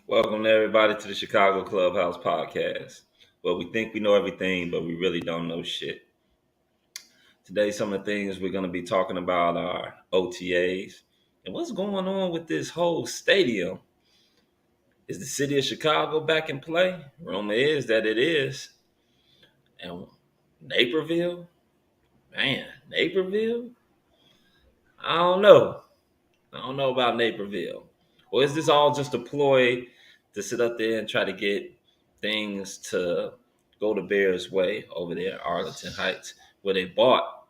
Welcome everybody to the Chicago Clubhouse Podcast. Well, we think we know everything, but we really don't know shit. Today, some of the things we're going to be talking about are OTAs and what's going on with this whole stadium. Is the city of Chicago back in play? Rumor is that it is. And Naperville? Man, Naperville? I don't know. I don't know about Naperville. Or is this all just a ploy to sit up there and try to get things to go the Bears' way over there in Arlington Heights, where they bought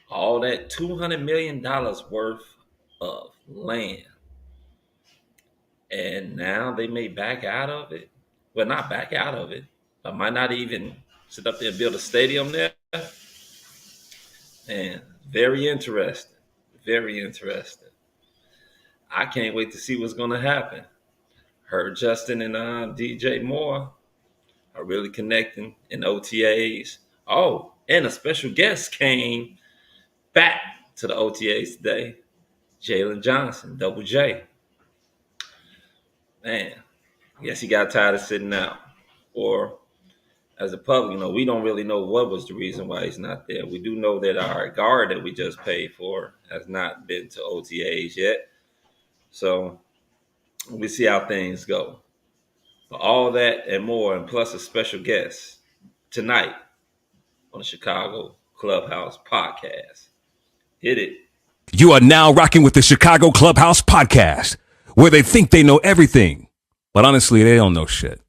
all that $200 million worth of land. And now they may back out of it. Well, not back out of it. I might not even sit up there and build a stadium there. And very interesting. Very interesting. I can't wait to see what's going to happen. Heard Justin and DJ Moore are really connecting in OTAs. Oh, and a special guest came back to the OTAs today. Jalen Johnson, Double J. Man, I guess he got tired of sitting out. Or as a public, we don't really know what was the reason why he's not there. We do know that our guard that we just paid for has not been to OTAs yet. So we see how things go. But all that and more, and plus a special guest tonight on the Chicago Clubhouse Podcast. Hit it. You are now rocking with the Chicago Clubhouse Podcast, where they think they know everything, but honestly, they don't know shit.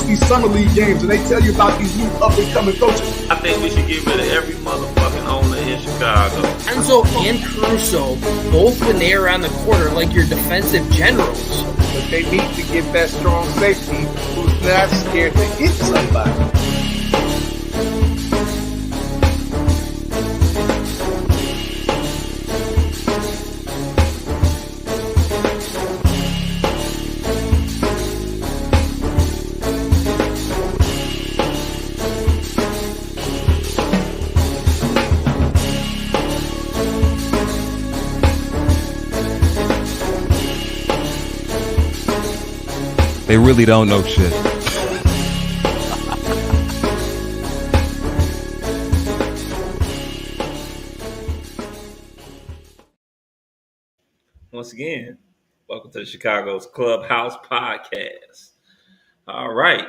These summer league games and they tell you about these new up and coming coaches. I think we should get rid of every motherfucking owner in Chicago. Enzo and Caruso, both when they are on the court, are like your defensive generals. But they need to get that strong safety who's not scared to hit somebody. They really don't know shit. Once again, welcome to the Chicago's Clubhouse Podcast. All right.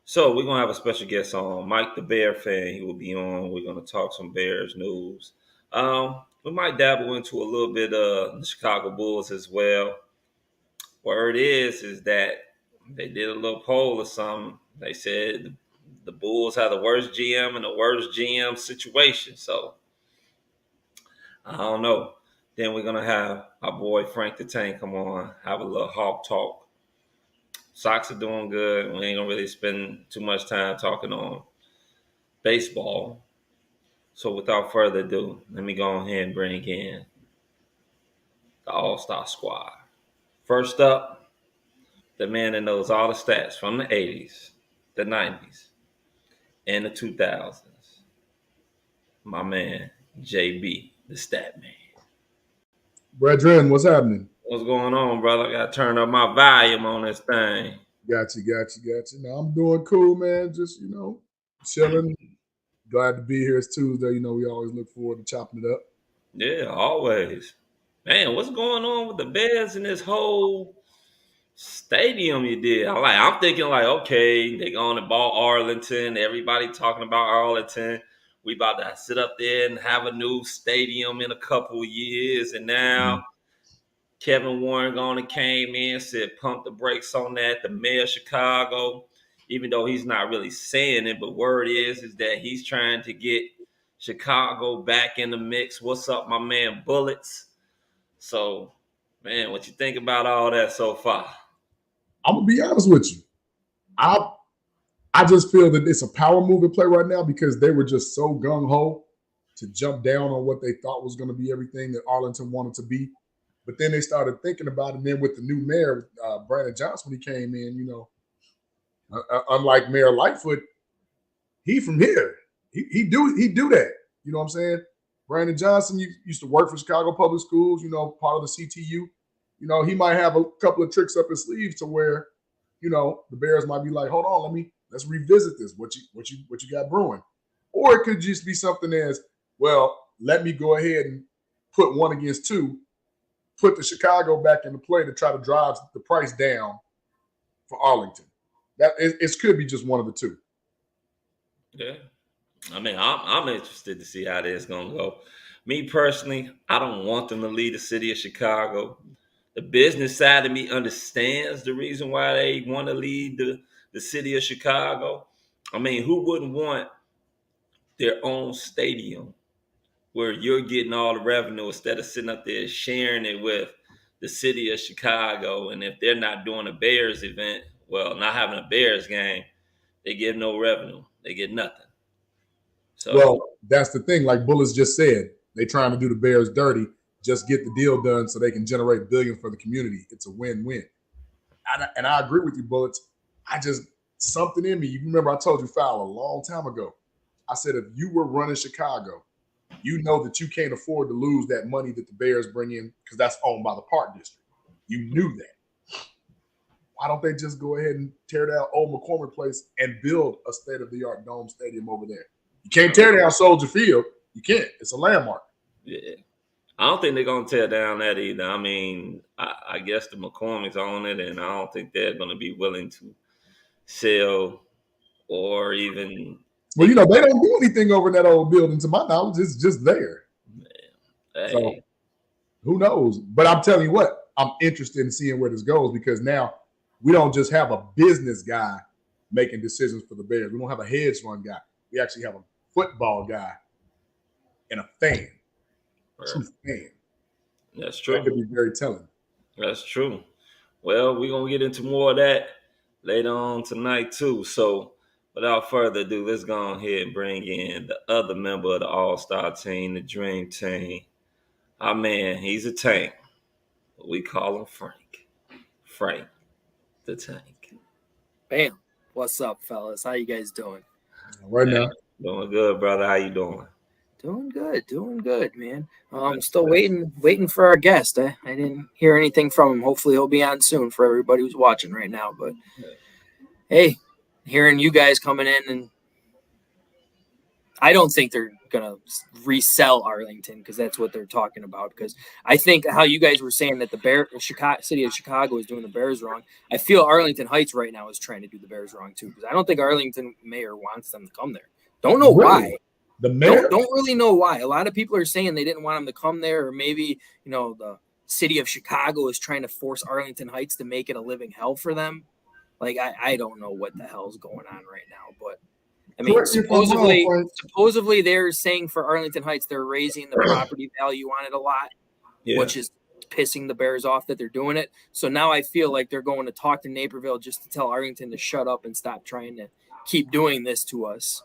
So we're going to have a special guest on, Mike the Bear fan. He will be on. We're going to talk some Bears news. We might dabble into a little bit of the Chicago Bulls as well. Word is that they did a little poll or something. They said the Bulls have the worst GM and the worst GM situation. So, I don't know. Then we're going to have our boy Frank the Tank come on, have a little Hawk talk. Sox are doing good. We ain't going to really spend too much time talking on baseball. So, without further ado, let me go ahead and bring in the All-Star squad. First up, the man that knows all the stats from the 80s, the 90s, and the 2000s. My man, JB, the stat man. Brethren, what's happening? What's going on, brother? I got to turn up my volume on this thing. Gotcha. Now, I'm doing cool, man. Just, chilling. Glad to be here. It's Tuesday. We always look forward to chopping it up. Yeah, always. Man, what's going on with the Bears and this whole stadium you did? I'm thinking okay, they going to ball Arlington. Everybody talking about Arlington. We about to sit up there and have a new stadium in a couple of years. And now Kevin Warren came in, said pump the brakes on that. The mayor of Chicago, even though he's not really saying it, but word is that he's trying to get Chicago back in the mix. What's up, my man Bullets? So, man, what you think about all that so far? I'm going to be honest with you. I just feel that it's a power move in play right now because they were just so gung-ho to jump down on what they thought was going to be everything that Arlington wanted to be. But then they started thinking about it. And then with the new mayor, Brandon Johnson, when he came in, unlike Mayor Lightfoot, he from here. He do that. You know what I'm saying? Brandon Johnson used to work for Chicago Public Schools, part of the CTU. He might have a couple of tricks up his sleeves to where, the Bears might be like, hold on, let's revisit this. What you got brewing? Or it could just be something as, well, let me go ahead and put 1 against 2, put the Chicago back into play to try to drive the price down for Arlington. That it could be just one of the two. Yeah. I mean, I'm interested to see how this is going to go. Me personally, I don't want them to lead the city of Chicago. The business side of me understands the reason why they want to lead the city of Chicago. I mean, who wouldn't want their own stadium where you're getting all the revenue instead of sitting up there sharing it with the city of Chicago? And if they're not doing a Bears event, not having a Bears game, they get no revenue. They get nothing. So, well, that's the thing. Like Bullets just said, they trying to do the Bears dirty, just get the deal done so they can generate billions for the community. It's a win-win. And I agree with you, Bullets. Something in me, you remember I told you, Foul, a long time ago. I said, if you were running Chicago, you know that you can't afford to lose that money that the Bears bring in because that's owned by the Park District. You knew that. Why don't they just go ahead and tear down Old McCormick Place and build a state-of-the-art dome stadium over there? You can't tear down Soldier Field. You can't. It's a landmark. Yeah. I don't think they're going to tear down that either. I mean, I guess the McCormicks own it, and I don't think they're going to be willing to sell or even... Well, they don't do anything over in that old building. To my knowledge, it's just there. Hey. So, who knows? But I'm telling you what, I'm interested in seeing where this goes because now we don't just have a business guy making decisions for the Bears. We don't have a hedge fund guy. We actually have a football guy and a fan. True fan. That's true. That could be very telling. That's true. Well, we're going to get into more of that later on tonight, too. So, without further ado, let's go ahead and bring in the other member of the All-Star team, the Dream Team. Our man, he's a tank. We call him Frank. Frank, the Tank. Bam. What's up, fellas? How you guys doing? Right now. Doing good, brother. How you doing? Doing good, man. I'm still waiting for our guest. I didn't hear anything from him. Hopefully he'll be on soon for everybody who's watching right now. But hey, hearing you guys coming in, and I don't think they're gonna resell Arlington because that's what they're talking about. Because I think how you guys were saying that the city of Chicago is doing the Bears wrong. I feel Arlington Heights right now is trying to do the Bears wrong too. Because I don't think Arlington mayor wants them to come there. Don't know why. The mayor don't really know why. A lot of people are saying they didn't want them to come there, or maybe the city of Chicago is trying to force Arlington Heights to make it a living hell for them. Like I don't know what the hell's going on right now, but I mean, supposedly they're saying for Arlington Heights they're raising the property value on it a lot, which is pissing the Bears off that they're doing it. So now I feel like they're going to talk to Naperville just to tell Arlington to shut up and stop trying to keep doing this to us.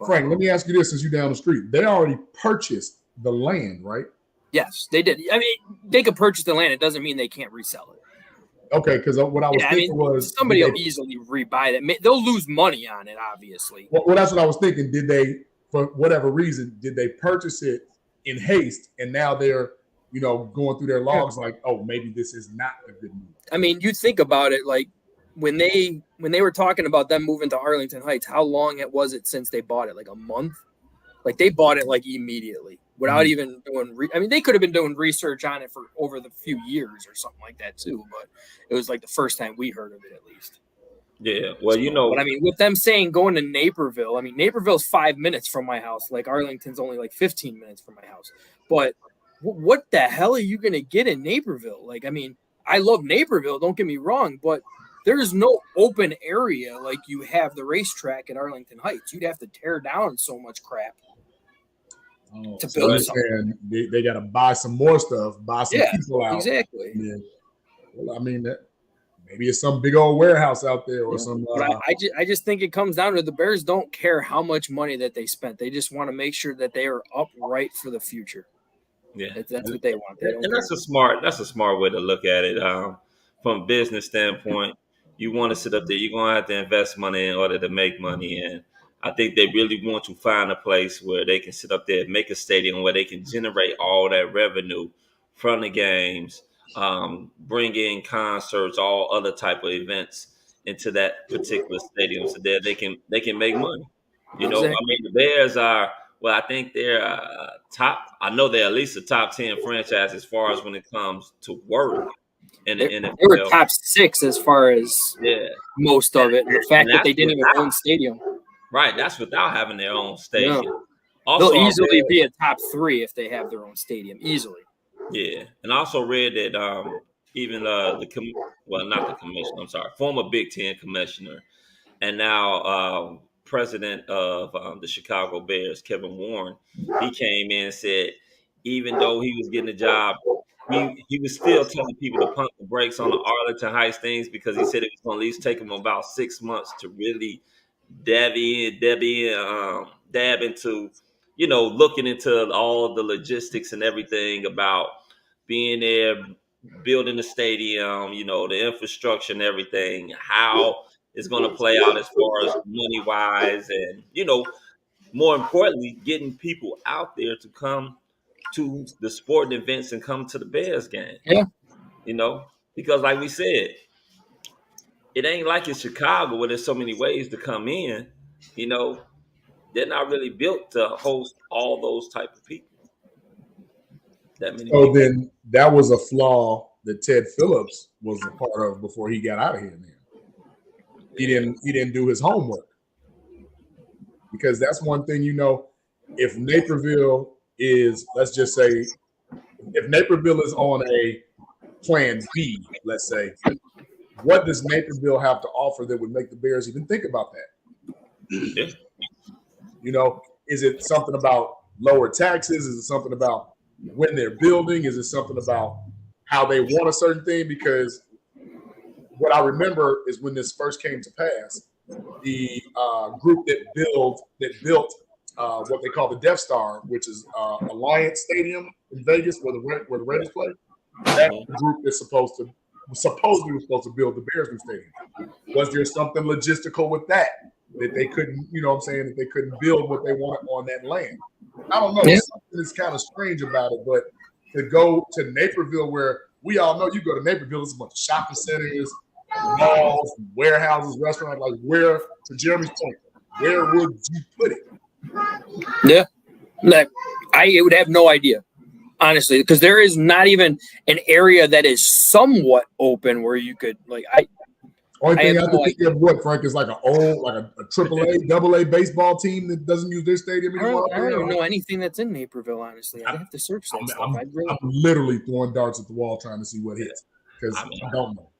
Frank, let me ask you this: since you're down the street, they already purchased the land, right? Yes, they did. I mean, they could purchase the land. It doesn't mean they can't resell it. Okay, because what I was thinking was somebody will easily rebuy that. They'll lose money on it, obviously. Well, that's what I was thinking. Did they, for whatever reason, did they purchase it in haste, and now they're going through their logs like, oh, maybe this is not a good move. I mean, you think about it, like when they were talking about them moving to Arlington Heights, how long was it since they bought it? Like a month? Like they bought it like immediately without even doing. They could have been doing research on it for over the few years or something like that too. But it was like the first time we heard of it, at least. Yeah, well, But I mean, with them saying going to Naperville, Naperville's 5 minutes from my house. Like Arlington's only like 15 minutes from my house. But what the hell are you gonna get in Naperville? Like, I love Naperville. Don't get me wrong, but there's no open area like you have the racetrack at Arlington Heights. You'd have to tear down so much crap to build something. They got to buy some more stuff, buy some people out. Exactly. Yeah. Well, Maybe it's some big old warehouse out there or some. But I just think it comes down to the Bears don't care how much money that they spent. They just want to make sure that they are upright for the future. Yeah, That's what they want. They don't and care. that's a smart way to look at it. From a business standpoint, you want to sit up there. You're gonna have to invest money in order to make money, and I think they really want to find a place where they can sit up there and make a stadium where they can generate all that revenue from the games, bring in concerts, all other type of events into that particular stadium, so that they can make money. You know, I Exactly. mean, the Bears are. Well, I think they're top. I know they're at least a top 10 franchise as far as when it comes to work in the They were NFL. top 6 as far as Yeah, most of it. And the fact and that they that's didn't even without own stadium. right. That's without having their own Yeah. stadium. They'll Also, I easily read, be a top 3 if they have their own stadium. Easily. yeah, and I also read that even not the commissioner. I'm sorry, former Big Ten commissioner and now president of the Chicago Bears, Kevin Warren, he came in and said, even though he was getting a job, he was still telling people to pump the brakes on the Arlington Heights things because he said it was going to at least take him about 6 months to really dab into, looking into all the logistics and everything about being there, building the stadium, the infrastructure and everything, how it's going to play out as far as money wise, and more importantly, getting people out there to come to the sporting events and come to the Bears game. Yeah. Because like we said, it ain't like in Chicago where there's so many ways to come in. They're not really built to host all those type of people. That many So people. then that was a flaw that Ted Phillips was a part of before he got out of here. Man, he didn't do his homework, because that's one thing. If Naperville is, let's just say, if Naperville is on a plan B, let's say, what does Naperville have to offer that would make the Bears even think about that? Yeah. Is it something about lower taxes? Is it something about when they're building? Is it something about how they want a certain thing? Because what I remember is when this first came to pass, the group that built what they call the Death Star, which is Alliance Stadium in Vegas, where the Raiders play. That group is supposedly was supposed to build the Bears new stadium. Was there something logistical with that they couldn't, that they couldn't build what they wanted on that land? I don't know. Yeah. Something is kind of strange about it, but to go to Naperville, where we all know you go to Naperville, it's a bunch of shopping centers, malls, warehouses, restaurants. Like, where, to Jeremy's point, where would you put it? Yeah. I would have no idea, honestly, because there is not even an area that is somewhat open where you could, Only thing I can think of, what, Frank, is like a AAA, AA baseball team that doesn't use their stadium anymore. I don't even know anything that's in Naperville, honestly. I'd have to search that stuff. I'm literally throwing darts at the wall trying to see what hits, because I don't know.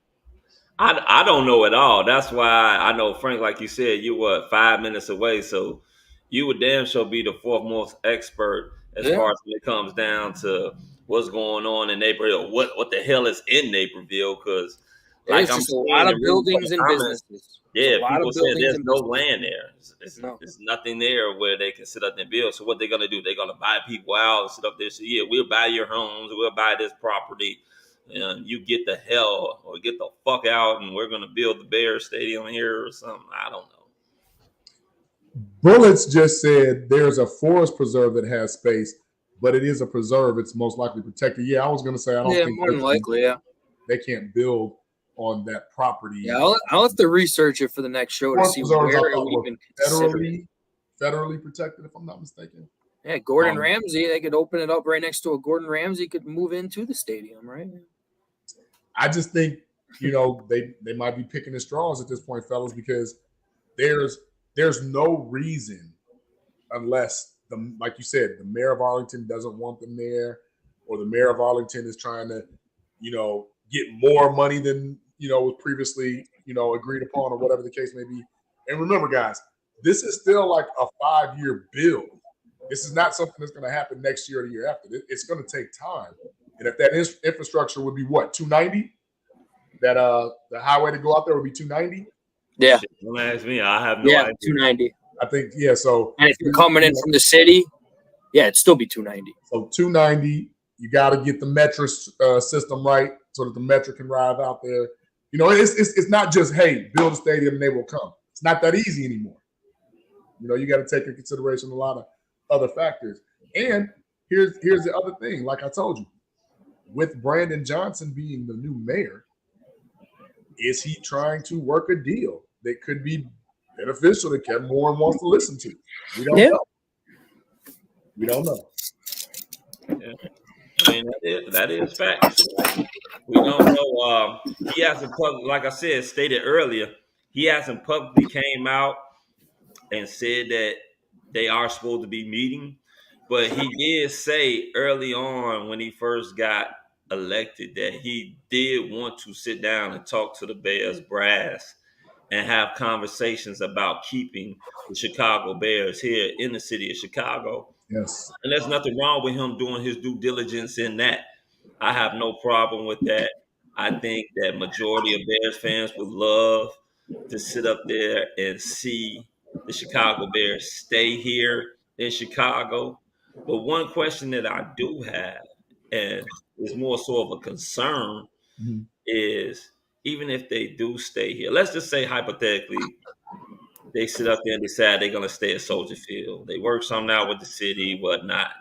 I don't know at all. That's why I know, Frank, like you said, you were 5 minutes away, so you would damn sure be the fourth most expert as far as when it comes down to what's going on in Naperville. What the hell is in Naperville? Because there's just a lot of buildings and businesses. Yeah, people say there's no land there. There's nothing there where they can sit up and build. So what they're gonna do? They're gonna buy people out and sit up there and say, "Yeah, we'll buy your homes. We'll buy this property, and you get the hell or get the fuck out, and we're gonna build the Bears Stadium here or something." I don't know. Bullets just said there's a forest preserve that has space, but it is a preserve. It's most likely protected. Yeah, I was gonna say I don't think more than likely, they can't build on that property. Yeah, I'll have to research it for the next show to see where it would even federally protected, if I'm not mistaken. Yeah, Gordon Ramsay, they could open it up right next to a Gordon Ramsay could move into the stadium, right? I just think, they might be picking the straws at this point, fellas, because there's no reason, unless, like you said, the mayor of Arlington doesn't want them there, or the mayor of Arlington is trying to, get more money than, was previously, agreed upon, or whatever the case may be. And remember, guys, this is still like a 5-year build. This is not something that's going to happen next year or the year after. It's going to take time. And if that infrastructure would be what, $290? that the highway to go out there would be 290. Yeah. Shit, don't ask me. I have no Yeah, idea. 290. I think, yeah. So, And if you're coming in from the city, yeah, it'd still be 290. So 290, you got to get the Metro system right so that the Metro can ride out there. You know, it's not just, hey, build a stadium and they will come. It's not that easy anymore. You know, you got to take into consideration a lot of other factors. And here's the other thing. Like I told you, with Brandon Johnson being the new mayor, is he trying to work a deal that could be beneficial that Kevin Warren wants to listen to? We don't know. We don't know. Yeah. I mean, that is facts. We don't know. He hasn't like I said, stated earlier, he hasn't publicly came out and said that they are supposed to be meeting. But he did say early on when he first got elected that he did want to sit down and talk to the Bears brass and have conversations about keeping the Chicago Bears here in the city of Chicago. Yes. And there's nothing wrong with him doing his due diligence in that. I have no problem with that. I think that majority of Bears fans would love to sit up there and see the Chicago Bears stay here in Chicago. But one question that I do have, and is more so of a concern, is even if they do stay here, let's just say hypothetically, they sit up there and decide they're going to stay at Soldier Field. They work something out with the city, whatnot.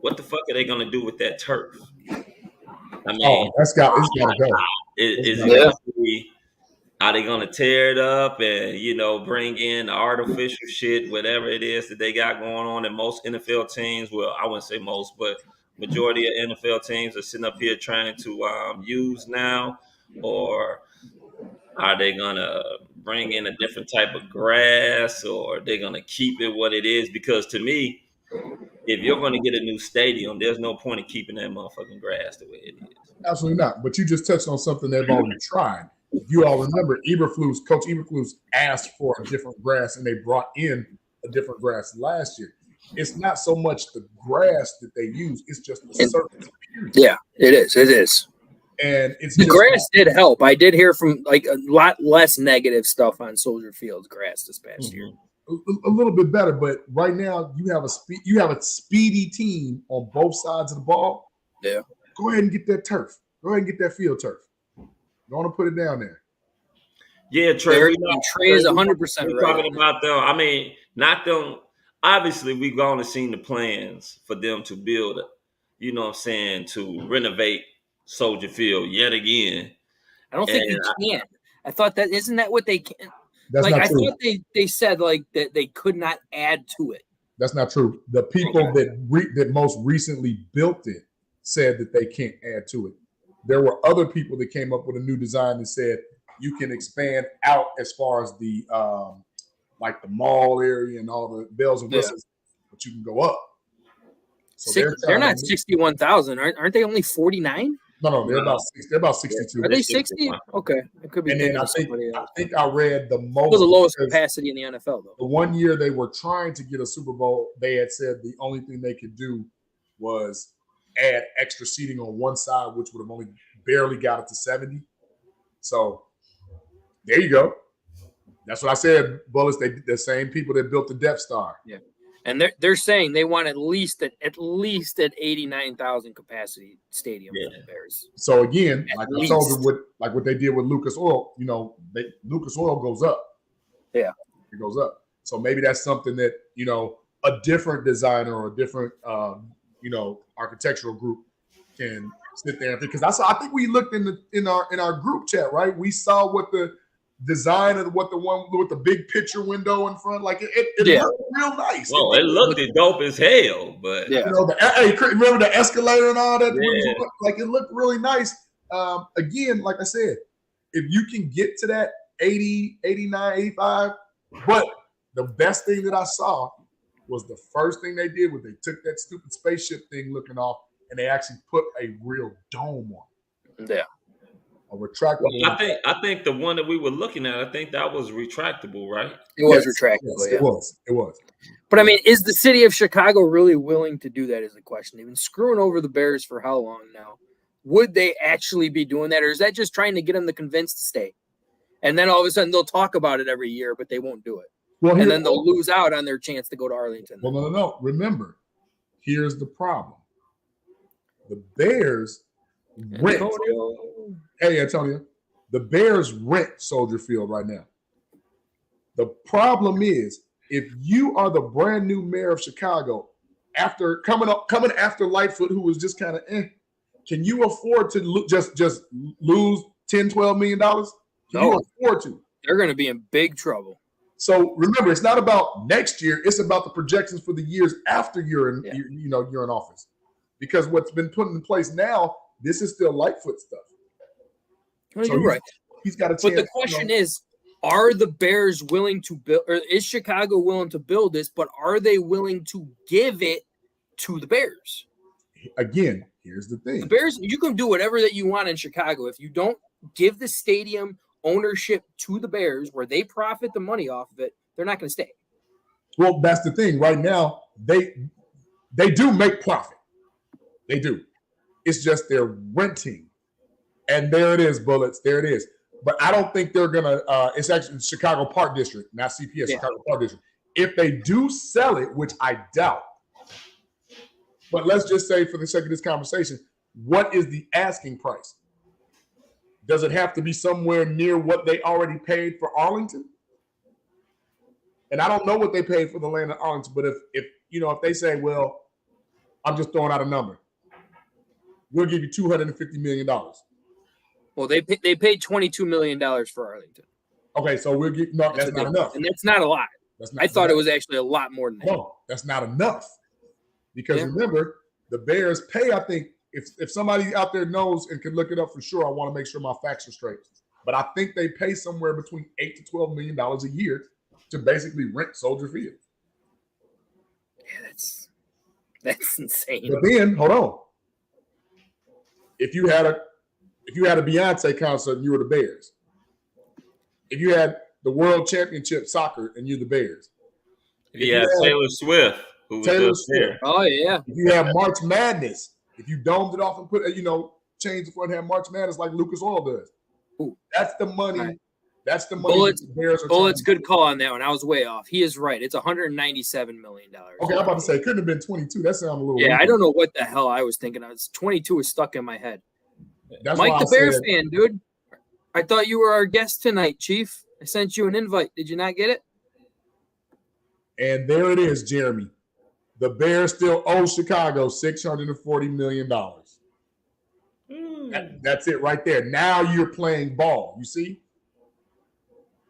What the fuck are they going to do with that turf? I mean, it's got to go. Is it going to be, are they going to tear it up and, you know, bring in artificial shit, whatever it is that they got going on in most NFL teams? Well, I wouldn't say most, but majority of NFL teams are sitting up here trying to use now. Or are they going to bring in a different type of grass, or they're going to keep it what it is? Because to me, if you're going to get a new stadium, there's no point in keeping that motherfucking grass the way it is. Absolutely not. But you just touched on something they've already tried. If you all remember, Coach Eberflus asked for a different grass, and they brought in a different grass last year. It's not so much the grass that they use; it's just the surface. Yeah, it is. It is. And it's the grass did help. I did hear from like a lot less negative stuff on Soldier Field's grass this past year. A little bit better, but right now you have a speedy team on both sides of the ball. Yeah. Go ahead and get that turf. Go ahead and get that field turf. Don't want to put it down there. Yeah, Trey. Trey is 100% right. Talking about them. I mean, not them. Obviously, we've gone and seen the plans for them to build, you know what I'm saying, to renovate Soldier Field yet again. I don't think you can. I thought that isn't that what they can. That's like not true. I thought they said like that they could not add to it. That's not true. The people that most recently built it said that they can't add to it. There were other people that came up with a new design that said you can expand out as far as the like the mall area and all the bells and whistles, but you can go up. So they're not 61,000, aren't they? Only 49? No, they're about 60. They're about 62. Are they 60? Okay, it could be. And then I think I read the most. It was the lowest capacity in the NFL, though. The 1 year they were trying to get a Super Bowl, they had said the only thing they could do was add extra seating on one side, which would have only barely got it to 70. So there you go. That's what I said, Bullets. The same people that built the Death Star. Yeah. And they're saying they want at least at 89,000 capacity stadium for the Bears. So again, like I told you, what they did with Lucas Oil, you know, Lucas Oil goes up. Yeah, it goes up. So maybe that's something that, you know, a different designer or a different you know, architectural group can sit there and because I think we looked in our group chat, right? We saw what the design of what the one with the big picture window in front, like it looked real nice. Well, it looked dope as hell, but you know, remember the escalator and all that? Yeah. Like it looked really nice. Again, like I said, if you can get to that 80, 89, 85, but the best thing that I saw was the first thing they did was they took that stupid spaceship thing looking off and they actually put a real dome on it. Yeah. A retractable. I think the one that we were looking at, I think that was retractable, right? It was retractable. Yes, yeah. It was. But I mean, is the city of Chicago really willing to do that? Is the question. They've been screwing over the Bears for how long now? would they actually be doing that? Or is that just trying to get them to convince to stay? And then all of a sudden they'll talk about it every year, but they won't do it. Well, and then they'll lose out on their chance to go to Arlington. Well, no. Remember, here's the problem. The Bears rent. Hey, Antonio. The Bears rent Soldier Field right now. The problem is, if you are the brand new mayor of Chicago, after coming after Lightfoot, who was just kind of can you afford to just lose $10-12 million? Can you afford to? They're going to be in big trouble. So remember, it's not about next year; it's about the projections for the years after you're in you're in office. Because what's been put in place now, this is still Lightfoot stuff. Well, so you're right. He's got a chance. But the question is, are the Bears willing to build, or is Chicago willing to build this, but are they willing to give it to the Bears? Again, here's the thing. The Bears, you can do whatever that you want in Chicago. If you don't give the stadium ownership to the Bears where they profit the money off of it, they're not going to stay. Well, that's the thing. Right now, they do make profit. They do. It's just they're renting. And there it is, Bullets. There it is. But I don't think they're going to it's actually Chicago Park District, not CPS, Chicago Park District. If they do sell it, which I doubt, but let's just say for the sake of this conversation, what is the asking price? Does it have to be somewhere near what they already paid for Arlington? And I don't know what they paid for the land in Arlington, but if they say, well, I'm just throwing out a number, we'll give you $250 million. Well, they paid $22 million for Arlington. Okay, so we'll give that's not enough. And that's not a lot. I thought it was actually a lot more than that. No, that's not enough. Because remember, the Bears pay, I think, if somebody out there knows and can look it up for sure, I want to make sure my facts are straight. But I think they pay somewhere between $8 to $12 million a year to basically rent Soldier Field. Yeah, that's insane. But then, hold on. If you had a Beyonce concert and you were the Bears, if you had the World Championship soccer and you're the Bears, yeah, Taylor Swift, who was just there. Oh yeah. If you have March Madness, if you domed it off and put change the front and have March Madness like Lucas Oil does, that's the money. Right. That's the money. Bullets, good call on that one. I was way off. He is right. It's $197 million. Okay, I'm about to say it couldn't have been 22. That sounds a little. Yeah, I don't know what the hell I was thinking. 22 is stuck in my head. That's Mike the Bear fan, dude. I thought you were our guest tonight, Chief. I sent you an invite. Did you not get it? And there it is, Jeremy. The Bears still owe Chicago $640 million. That's it right there. Now you're playing ball. You see?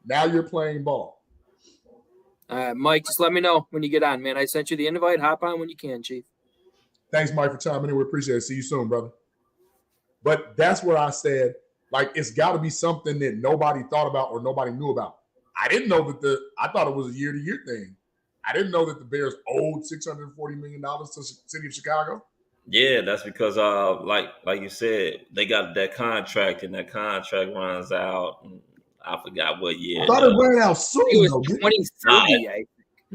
Now you're playing ball. All right, Mike, just let me know when you get on, man. I sent you the invite. Hop on when you can, Chief. Thanks, Mike, for chiming in. We appreciate it. See you soon, brother. But that's where I said, it's got to be something that nobody thought about or nobody knew about. I didn't know I thought it was a year-to-year thing. I didn't know that the Bears owed $640 million to the city of Chicago. Yeah, that's because, like you said, they got that contract, and that contract runs out. And I forgot what year. I thought it ran out soon. It was 2030, I think.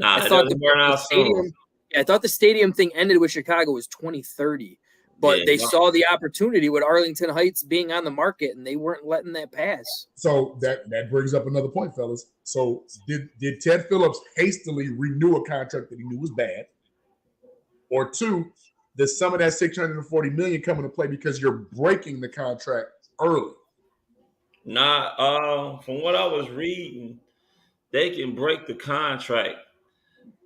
I thought it ran out soon. Yeah, I thought the stadium thing ended with Chicago was 2030. But they saw the opportunity with Arlington Heights being on the market, and they weren't letting that pass. So that brings up another point, fellas. So did Ted Phillips hastily renew a contract that he knew was bad? Or two, does some of that $640 million come into play because you're breaking the contract early? Nah, from what I was reading, they can break the contract.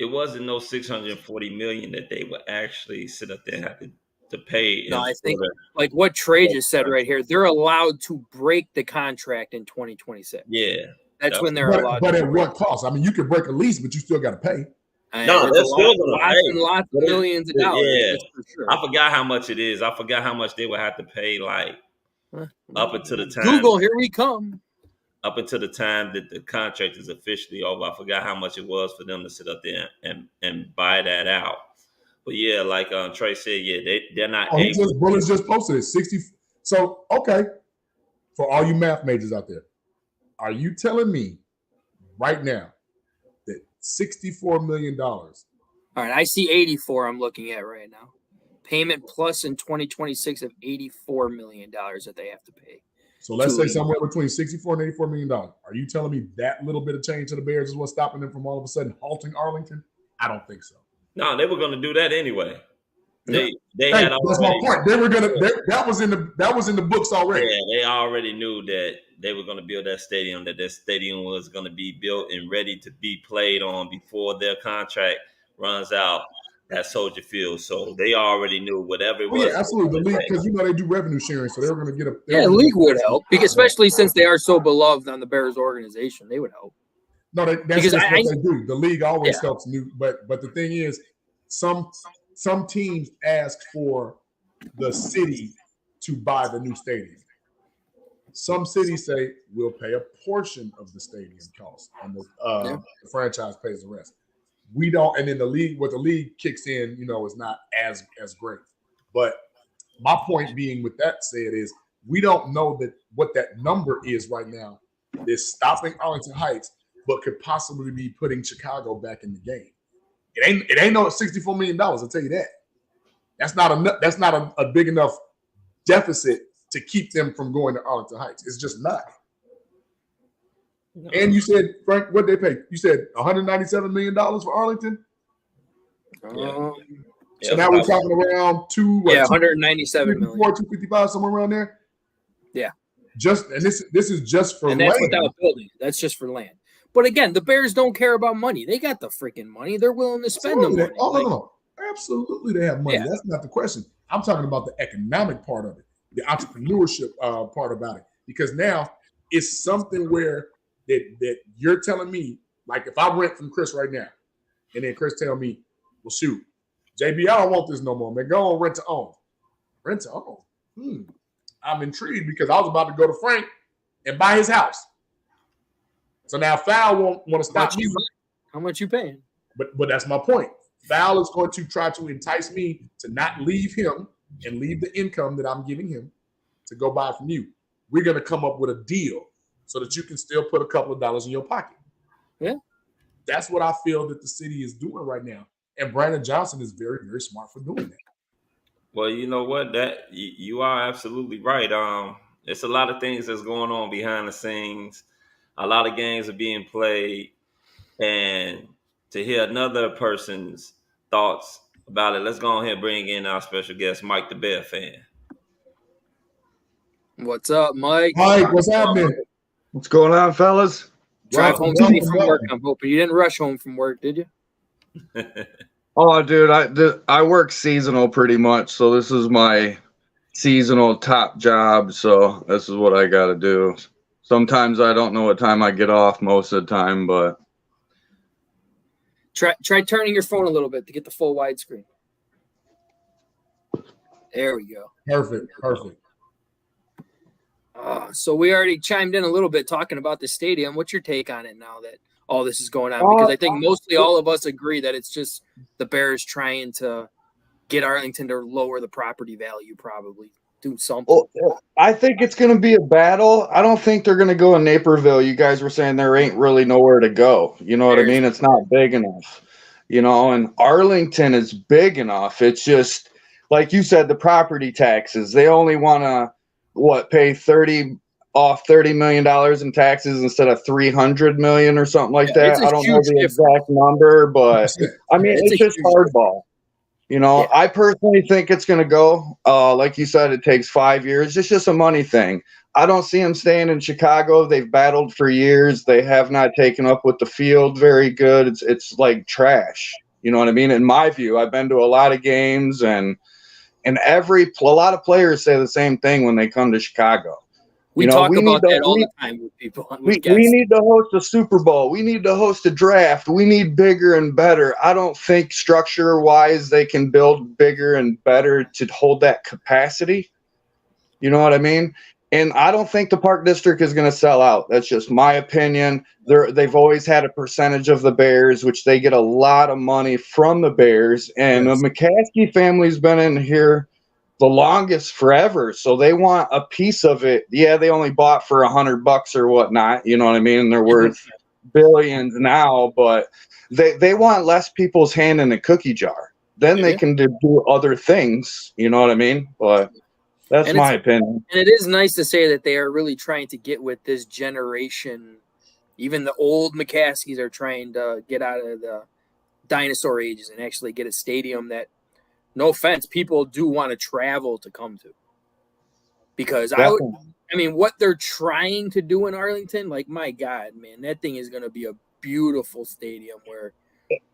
It wasn't no $640 million that they would actually sit up there and have to pay. No, I think like what Trey just said right here, they're allowed to break the contract in 2026. Yeah. That's when they're allowed. But at what cost? I mean, you can break a lease, but you still got to pay. No, they're still going to pay. Lots of millions of dollars. Yeah. For sure. I forgot how much it is. I forgot how much they would have to pay, up until the time. Google, here we come. Up until the time that the contract is officially over. I forgot how much it was for them to sit up there and buy that out. But yeah, like Trey said, they're not. Bullets just posted it 60. So okay, for all you math majors out there, are you telling me right now that $64 million? All right, I see 84. I'm looking at right now. payment plus in 2026 of $84 million that they have to pay. So let's say somewhere between $64 and $84 million. Are you telling me that little bit of change to the Bears is what's stopping them from all of a sudden halting Arlington? I don't think so. No, they were going to do that anyway. They hey, had that's my point. They were gonna. That was in the books already. Yeah, they already knew that they were going to build that stadium. That stadium was going to be built and ready to be played on before their contract runs out at Soldier Field. So they already knew whatever it was. Yeah, absolutely. The league, because they do revenue sharing, so they were going to get a. Yeah, the league would help, because especially since they are so beloved on the Bears organization, they would help. No, that's what they do. The league always helps new, but the thing is, some teams ask for the city to buy the new stadium. Some cities say we'll pay a portion of the stadium cost, and the franchise pays the rest. We don't, and then the league, what the league kicks in, is not as great. But my point being, with that said, is we don't know that what that number is right now is stopping Arlington Heights, but could possibly be putting Chicago back in the game. It ain't no $64 million. I'll tell you that. That's not a big enough deficit to keep them from going to Arlington Heights. It's just not. No. And you said, Frank, what they pay? You said $197 million for Arlington. So now we're talking around $197 million, 255, somewhere around there. Yeah. This is just for and that's land. Without building. That's just for land. But again, the Bears don't care about money. They got the freaking money. They're willing to spend the money. No. Absolutely, they have money. Yeah. That's not the question. I'm talking about the economic part of it, the entrepreneurship part about it. Because now it's something where that you're telling me, like if I rent from Chris right now, and then Chris tell me, well, shoot, JB, I don't want this no more, man. Go on, rent to own. Rent to own. I'm intrigued because I was about to go to Frank and buy his house. So now Fowl won't want to stop me. How much you paying? But that's my point. Fowl is going to try to entice me to not leave him and leave the income that I'm giving him to go buy from you. We're going to come up with a deal so that you can still put a couple of dollars in your pocket. Yeah. That's what I feel that the city is doing right now. And Brandon Johnson is very, very smart for doing that. Well, you know what? That you are absolutely right. It's a lot of things that's going on behind the scenes. A lot of games are being played, and to hear another person's thoughts about it, let's go ahead and bring in our special guest, Mike the Bear fan. What's up, Mike? Mike, what's happening? What's going on, fellas? Drive home safe from work, I'm hoping. You didn't rush home from work, did you? Oh, dude, I work seasonal pretty much, so this is my seasonal top job, so this is what I got to do. Sometimes I don't know what time I get off most of the time, but try turning your phone a little bit to get the full widescreen. There we go. Perfect. So we already chimed in a little bit talking about the stadium. What's your take on it now that all this is going on? Because I think mostly all of us agree that it's just the Bears trying to get Arlington to lower the property value, probably. Do something. I think it's going to be a battle. I don't think they're going to go in Naperville. You guys were saying there ain't really nowhere to go. You know what I mean? It's not big enough. And Arlington is big enough. It's just, like you said, the property taxes. They only want to, pay $30 million in taxes instead of $300 million or something like that. I don't know the exact number, but I mean, it's just hardball. I personally think it's going to go. Like you said, it takes 5 years. It's just a money thing. I don't see them staying in Chicago. They've battled for years. They have not taken up with the field very good. It's like trash. You know what I mean? In my view, I've been to a lot of games, and a lot of players say the same thing when they come to Chicago. We talk about that all the time with people. We need to host a Super Bowl. We need to host a draft. We need bigger and better. I don't think structure-wise they can build bigger and better to hold that capacity. You know what I mean? And I don't think the Park District is going to sell out. That's just my opinion. They've always had a percentage of the Bears, which they get a lot of money from the Bears. And the McCaskey family's been in here the longest forever, so they want a piece of it. Yeah, they only bought for $100 or whatnot, you know what I mean? They're worth billions now, but they want less people's hand in the cookie jar. then they can do other things. You know what I mean? But that's my opinion. And it is nice to say that they are really trying to get with this generation. Even the old McCaskies are trying to get out of the dinosaur ages and actually get a stadium that, no offense, people do want to travel to come to. Because what they're trying to do in Arlington, like, my God, man, that thing is going to be a beautiful stadium where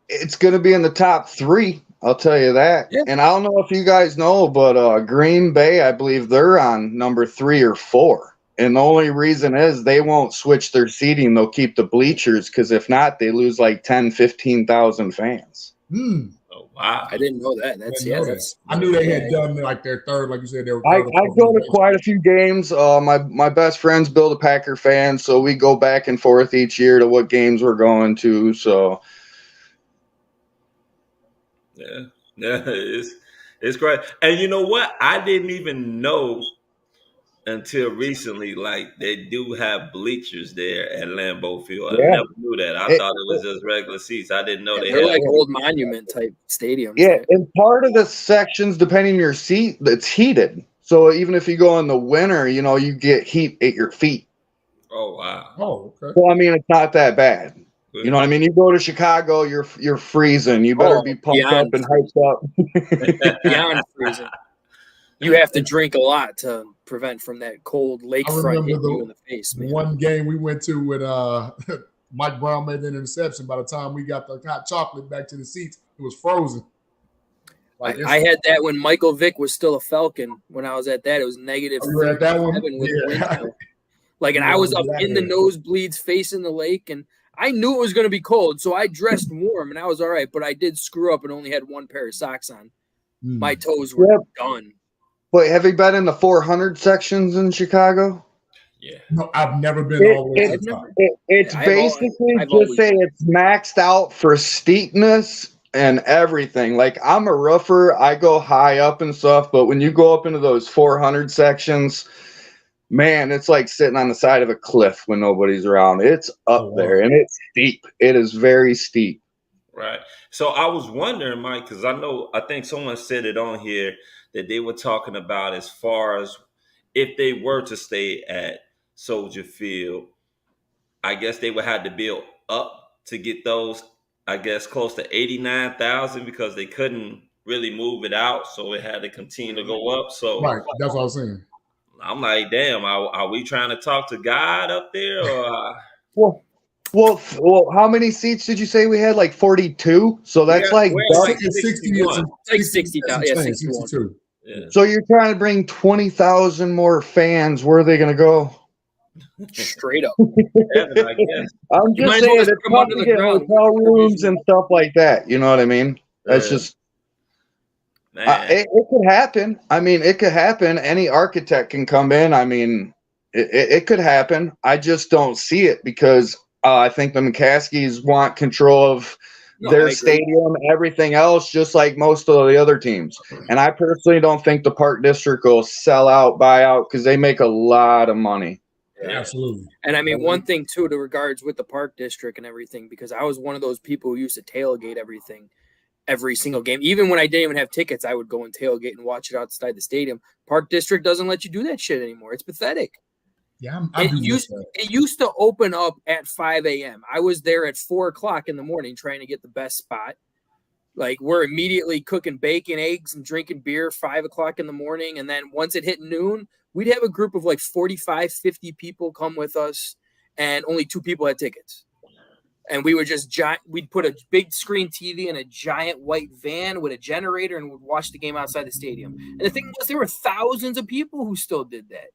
it's going to be in the top 3. I'll tell you that. Yeah. And I don't know if you guys know, but Green Bay, I believe they're on number 3 or 4. And the only reason is they won't switch their seating. They'll keep the bleachers because if not, they lose like 10, 15,000 fans. Oh, wow. I didn't know that. I knew they had done like their third, like you said. They were I go to quite a few games. My best friend's Bill the Packer fan, so we go back and forth each year to what games we're going to. So, yeah, it's great. And you know what? I didn't even know until recently, like, they do have bleachers there at Lambeau Field. I never knew that. I thought it was just regular seats. I didn't know they're like old monument type stadiums. Yeah, right? And part of the sections, depending on your seat, it's heated. So even if you go in the winter, you get heat at your feet. Oh, wow. Oh, okay. So, I mean, it's not that bad. Good. You know what I mean? You go to Chicago, you're freezing. You better be pumped up and hyped up. Beyond freezing. You have to drink a lot to prevent from that cold lakefront hitting you in the face, man. One game we went to with Mike Brown made an interception. By the time we got the hot chocolate back to the seats, it was frozen. I had that when Michael Vick was still a Falcon. When I was at that, it was negative 37 with wind chill. And I was up in the nosebleeds facing the lake, and I knew it was going to be cold, so I dressed warm, and I was all right. But I did screw up and only had one pair of socks on. My toes were done. Wait, have you been in the 400 sections in Chicago? Yeah. No, I've never been all the way to the top. It's basically it's maxed out for steepness and everything. Like, I'm a roofer. I go high up and stuff, but when you go up into those 400 sections, man, it's like sitting on the side of a cliff when nobody's around. It's up there, and it's steep. It is very steep. Right. So I was wondering, Mike, because I think someone said it on here that they were talking about as far as if they were to stay at Soldier Field, I guess they would have to build up to get those, I guess, close to 89,000 because they couldn't really move it out. So it had to continue to go up. So right. That's what I was saying. I'm like, damn, are we trying to talk to God up there? Or Well, how many seats did you say we had? Like 42. So that's like 60,000. Like 60,000. Yeah, 62. Yeah. So you're trying to bring 20,000 more fans. Where are they going to go? Straight up. Heaven, I guess. I'm just saying it's tough to get hotel rooms and stuff like that. You know what I mean? That's just. It could happen. I mean, it could happen. Any architect can come in. I mean, it could happen. I just don't see it because I think the McCaskies want control of their stadium, everything else, just like most of the other teams. And I personally don't think the Park District will sell out, buy out, because they make a lot of money. Yeah, absolutely. And I mean, one thing too, to regards with the Park District and everything, because I was one of those people who used to tailgate everything. Every single game, even when I didn't even have tickets, I would go and tailgate and watch it outside the stadium. Park District doesn't let you do that shit anymore. It's pathetic. Yeah, it used to open up at 5 a.m. I was there at 4 o'clock in the morning trying to get the best spot. Like, we're immediately cooking bacon, eggs, and drinking beer 5 o'clock in the morning. And then once it hit noon, we'd have a group of like 45, 50 people come with us, and only 2 people had tickets. And we would we'd put a big screen TV in a giant white van with a generator and would watch the game outside the stadium. And the thing was, there were thousands of people who still did that.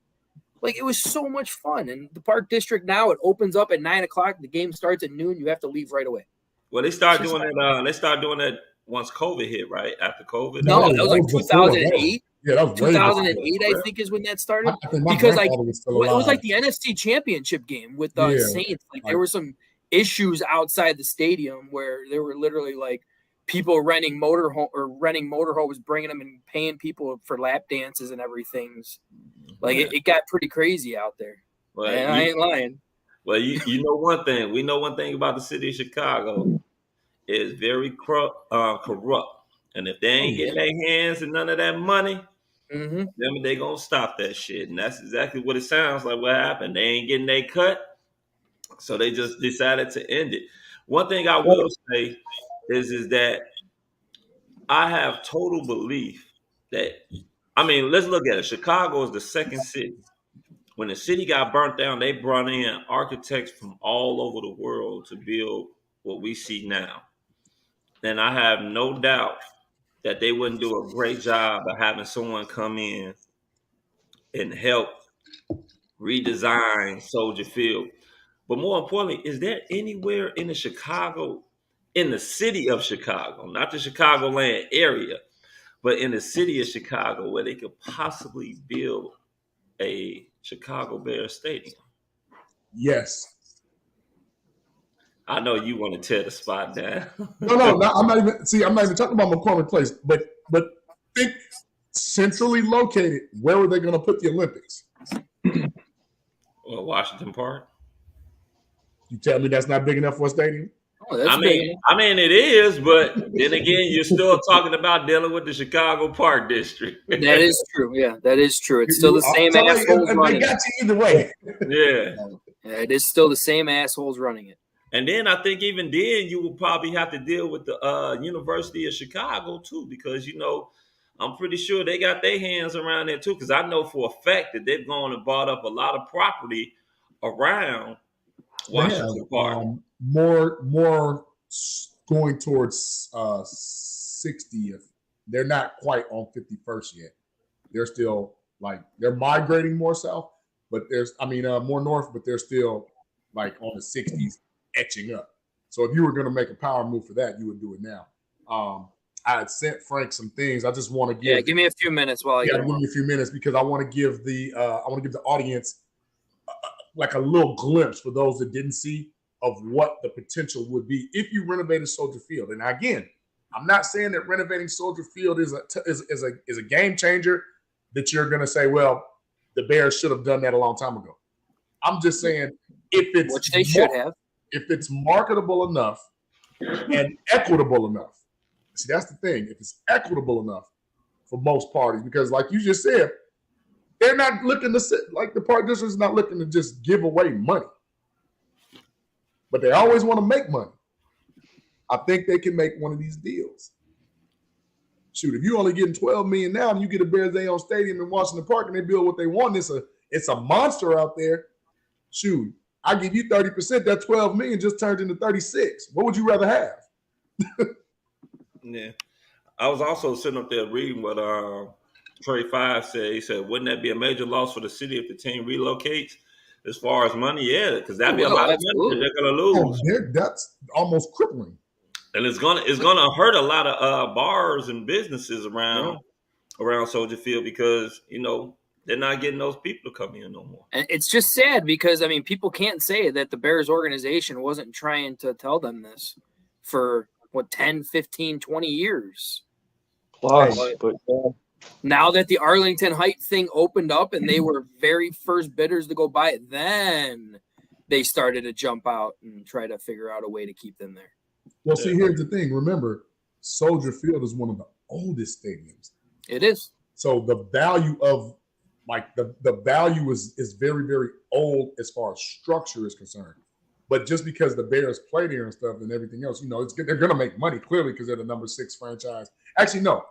Like, it was so much fun. And the Park District now, it opens up at 9 o'clock. The game starts at noon. You have to leave right away. Well, they started doing it. They started doing that once COVID hit, right? After COVID. No, that was like 2008. Yeah, that was 2008, I think, is when that started. Because it was like the NFC Championship game with the Saints. Like, there were some issues outside the stadium where there were literally like people renting motorhomes, bringing them and paying people for lap dances and everything. Like, it got pretty crazy out there. Well, I ain't lying. Well, you know one thing. We know one thing about the city of Chicago. It's very corrupt. And if they ain't getting their hands in none of that money, Mm-hmm. then they gonna stop that shit. And that's exactly what it sounds like. What happened? They ain't getting their cut, so they just decided to end it. One thing I will say is that I have total belief that, I mean, let's look at it. Chicago is the second city. When the city got burnt down, they brought in architects from all over the world to build what we see now. And I have no doubt that they wouldn't do a great job of having someone come in and help redesign Soldier Field. But more importantly, is there anywhere in the Chicago, in the city of Chicago, not the Chicagoland area, but in the city of Chicago, where they could possibly build a Chicago Bears stadium? Yes. I know you want to tear the spot down. No, I'm not even. See, I'm not even talking about McCormick Place, but think centrally located. Where are they going to put the Olympics? Well, Washington Park. You tell me that's not big enough for a stadium? Oh, that's I mean, it is, but then again, you're still talking about dealing with the Chicago Park District. That is true. Yeah, that is true. It's still the same assholes running it. They got you either way. Yeah, it is still the same assholes running it. And then I think even then you will probably have to deal with the University of Chicago too, because I'm pretty sure they got their hands around there too. Because I know for a fact that they've gone and bought up a lot of property around Washington Park. More going towards 60th. They're not quite on 51st yet. They're still they're migrating more south, but more north, but they're still like on the 60s. Etching up. So if you were going to make a power move for that, you would do it now. I had sent Frank some things. I just want to give. Yeah, give me a few minutes while I give me a few minutes because I want to give the audience like a little glimpse for those that didn't see of what the potential would be if you renovated Soldier Field. And again, I'm not saying that renovating Soldier Field is a game changer that you're going to say, well, the Bears should have done that a long time ago. I'm just saying which they should have. If it's marketable enough and equitable enough. See, that's the thing. If it's equitable enough for most parties, because like you just said, they're not looking to sit, like the park district is not looking to just give away money. But they always want to make money. I think they can make one of these deals. Shoot, if you're only getting $12 million now and you get a Bears own stadium in Washington Park and they build what they want, it's a monster out there. Shoot. I give you 30%. That $12 million just turned into 36. What would you rather have? Yeah, I was also sitting up there reading what Trey Five said. He said, "Wouldn't that be a major loss for the city if the team relocates?" As far as money, yeah, because that'd be a lot of money they're gonna lose. That's almost crippling. And it's gonna hurt a lot of bars and businesses around Soldier Field because they're not getting those people to come in no more. And it's just sad because, people can't say that the Bears organization wasn't trying to tell them this for, 10, 15, 20 years. Plus, but now that the Arlington Heights thing opened up and they were very first bidders to go buy it, then they started to jump out and try to figure out a way to keep them there. Well, see, here's the thing. Remember, Soldier Field is one of the oldest stadiums. It is. So the value of the value is very, very old as far as structure is concerned. But just because the Bears play there and stuff and everything else, they're going to make money clearly because they're the number 6 franchise. Actually, no.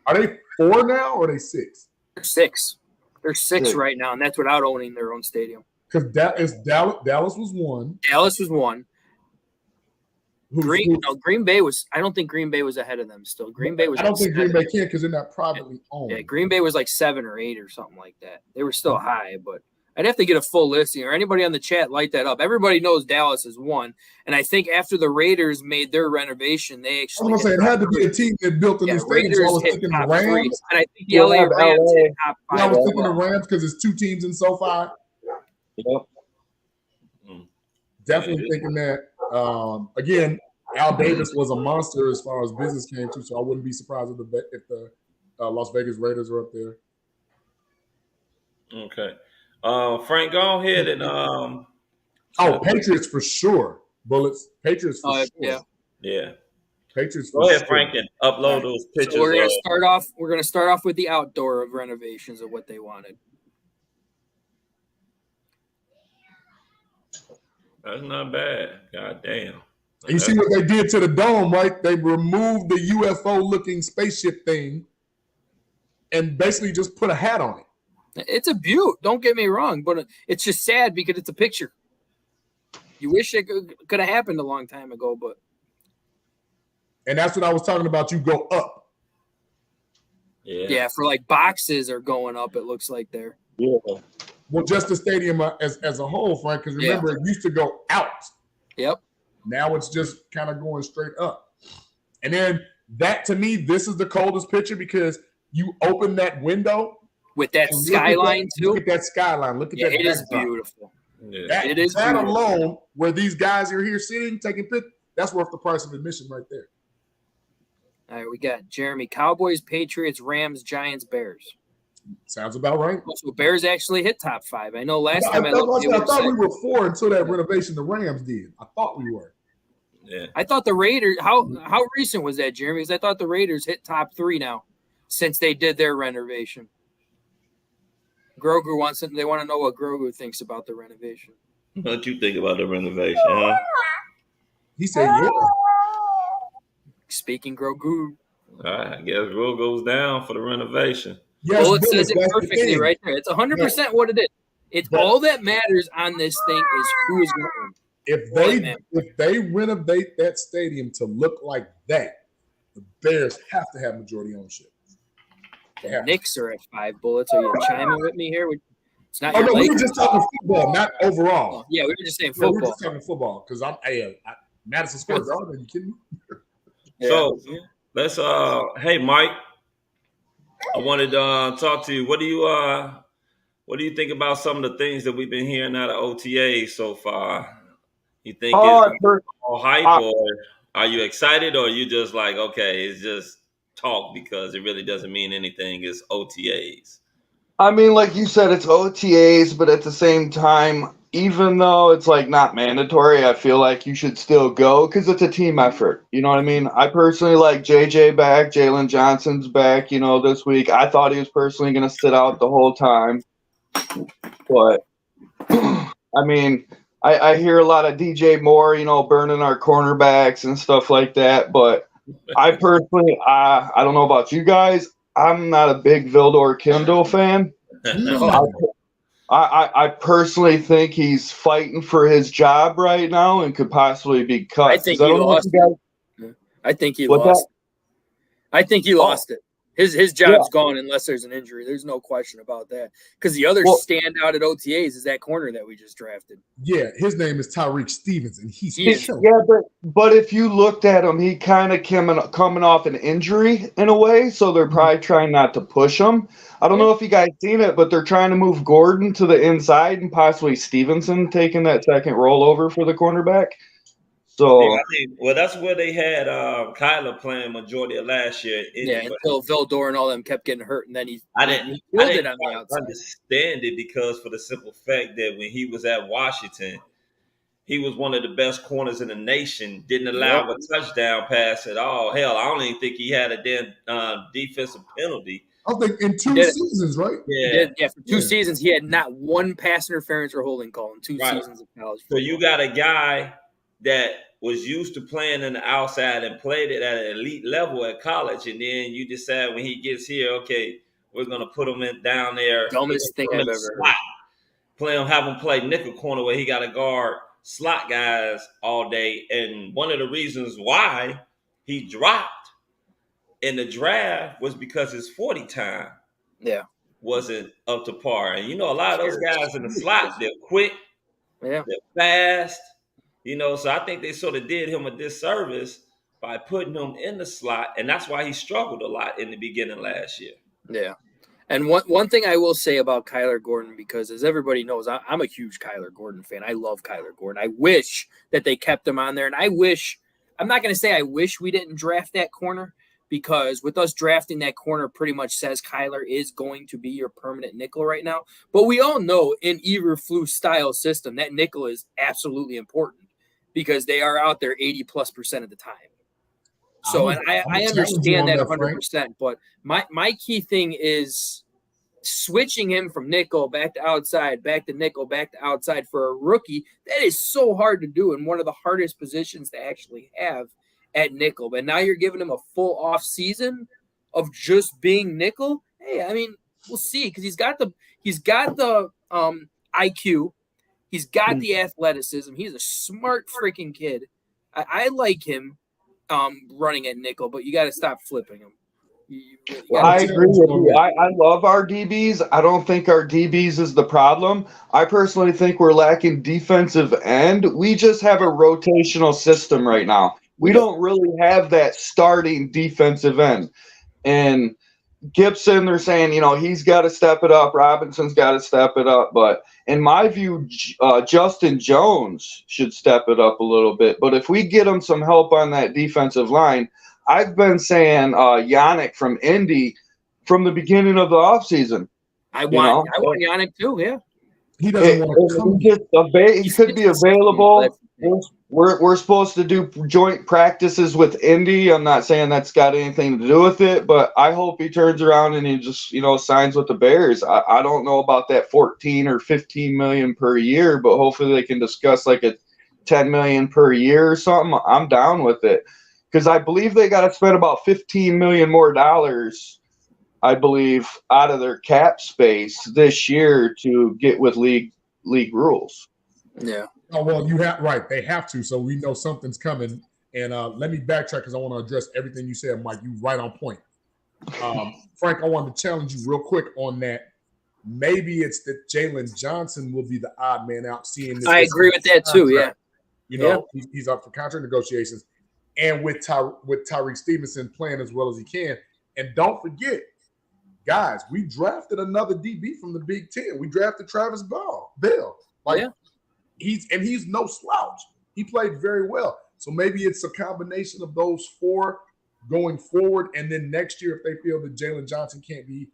Are they 4 now or are they 6? They're 6. They're 6 right now, and that's without owning their own stadium. Because Dallas was 1. Dallas was 1. Green Bay was. I don't think Green Bay was ahead of them. Still, Green Bay was. I don't think Green Bay can because they're not privately owned. Yeah, Green Bay was like 7 or 8 or something like that. They were still high, but I'd have to get a full listing or anybody on the chat light that up. Everybody knows Dallas is 1, and I think after the Raiders made their renovation, they actually. I was gonna say it had to be a team that built a new stadium. So I was thinking the Rams, and I think the LA Rams hit top 5. I was thinking the Rams because it's 2 teams in SoFi. Yep. Definitely thinking that. Again. Al Davis was a monster as far as business came to, so I wouldn't be surprised if the Las Vegas Raiders are up there. Okay. Frank, go ahead and Patriots for sure. Bullets. Patriots for sure. Yeah. Patriots. Go ahead, Frank, and upload those pictures. So we're gonna start off. We're gonna start off with the outdoor of renovations of what they wanted. That's not bad. God damn. You see what they did to the dome, right? They removed the UFO-looking spaceship thing and basically just put a hat on it. It's a beaut. Don't get me wrong, but it's just sad because it's a picture. You wish it could have happened a long time ago, but. And that's what I was talking about. You go up. Yeah, for like boxes are going up, it looks like there. Yeah. Well, just the stadium as a whole, Frank, because remember, it used to go out. Yep. Now it's just kind of going straight up. And then that, to me, this is the coldest picture because you open that window. With that skyline, too. Look at that skyline. Look at that. It is beautiful. Yeah. It is that beautiful. Alone, where these guys are here sitting, taking pictures, that's worth the price of admission right there. All right, we got Jeremy. Cowboys, Patriots, Rams, Giants, Bears. Sounds about right. So Bears actually hit top 5. I know last time I looked, I thought we were 4 until that renovation the Rams did. I thought we were. Yeah. I thought the Raiders. How recent was that, Jeremy? Because I thought the Raiders hit top 3 now since they did their renovation. Grogu wants it. They want to know what Grogu thinks about the renovation. What you think about the renovation, huh? He said, yeah. Speaking Grogu. All right, I guess rule goes down for the renovation. Yes, well, it says it perfectly right there. It's 100% what it is. It's all that matters on this thing is who is going to win. If they renovate that stadium to look like that, the Bears have to have majority ownership. The Knicks are at 5 bullets. Are you chiming with me here? It's not. No, we were just talking football, not overall. Oh, yeah, we were just saying football. We were just talking football because I'm Madison Square Garden. Are you kidding me? Yeah. So let's hey Mike, I wanted to talk to you. What do you think about some of the things that we've been hearing out of OTA so far? You think it's all hype, or are you excited, or are you just like, okay, it's just talk because it really doesn't mean anything? It's OTAs. I mean, like you said, it's OTAs, but at the same time, even though it's like not mandatory, I feel like you should still go because it's a team effort. You know what I mean? I personally like JJ back. Jalen Johnson's back, this week. I thought he was personally going to sit out the whole time. But, I mean, I hear a lot of DJ Moore, burning our cornerbacks and stuff like that. But I personally, I don't know about you guys. I'm not a big Vildor Kindle fan. I personally think he's fighting for his job right now and could possibly be cut. I think he lost it. I think he lost. I think he lost it. His job's gone unless there's an injury. There's no question about that. Because the other standout at OTAs is that corner that we just drafted. Yeah, his name is Tyreek Stevens, and he's but if you looked at him, he kind of coming off an injury in a way, so they're probably trying not to push him. I don't know if you guys seen it, but they're trying to move Gordon to the inside and possibly Stevenson taking that second rollover for the cornerback. So that's where they had Kyler playing majority of last year. Until Vildor and all them kept getting hurt, and then I didn't understand it because for the simple fact that when he was at Washington, he was one of the best corners in the nation. Didn't allow a touchdown pass at all. Hell, I don't even think he had a damn defensive penalty. I think in 2 seasons, right? Yeah, for 2 seasons he had not one pass interference or holding call in 2 seasons of college football. So you got a guy that was used to playing in the outside and played it at an elite level at college, and then you decide when he gets here, okay, we're gonna put him down there. Dumbest thing I've ever heard. Have him play nickel corner where he got to guard slot guys all day. And one of the reasons why he dropped in the draft was because his 40 time wasn't up to par. And a lot of those guys in the slot, they're quick, they're fast. So I think they sort of did him a disservice by putting him in the slot, and that's why he struggled a lot in the beginning last year. Yeah, and one thing I will say about Kyler Gordon, because as everybody knows, I'm a huge Kyler Gordon fan. I love Kyler Gordon. I wish that they kept him on there, and I'm not going to say I wish we didn't draft that corner, because with us drafting that corner pretty much says Kyler is going to be your permanent nickel right now. But we all know in Eberflus style system, that nickel is absolutely important, because they are out there 80+% of the time. So, and I understand that Frank. 100%. But my key thing is switching him from nickel back to outside, back to nickel, back to outside for a rookie. That is so hard to do, and one of the hardest positions to actually have at nickel. But now you're giving him a full off season of just being nickel. Hey, I mean, we'll see, because he's got the IQ, he's got the athleticism. He's a smart freaking kid. I like him running at nickel, but you got to stop flipping him. I agree with you. I love our DBs. I don't think our DBs is the problem. I personally think we're lacking defensive end. We just have a rotational system right now. We don't really have that starting defensive end. And Gibson, they're saying, he's got to step it up. Robinson's got to step it up. But in my view, Justin Jones should step it up a little bit. But if we get him some help on that defensive line, I've been saying Yannick from Indy from the beginning of the offseason. I want Yannick too, yeah. He doesn't want to come. He could be available. We're supposed to do joint practices with Indy. I'm not saying that's got anything to do with it, but I hope he turns around and he just, signs with the Bears. I don't know about that 14 or 15 million per year, but hopefully they can discuss like a 10 million per year or something. I'm down with it, because I believe they got to spend about 15 million more dollars, I believe, out of their cap space this year to get with league rules. Yeah. Oh, well, you have right. They have to, so we know something's coming. And let me backtrack, because I want to address everything you said, Mike. You right on point. Frank, I wanted to challenge you real quick on that. Maybe it's that Jalen Johnson will be the odd man out. Seeing this, I agree with that too. Yeah. He's up for contract negotiations, and with Tyreek Stevenson playing as well as he can. And don't forget, guys, we drafted another DB from the Big Ten. We drafted Travis Bell. He's no slouch. He played very well. So maybe it's a combination of those four going forward. And then next year, if they feel that Jalen Johnson can't be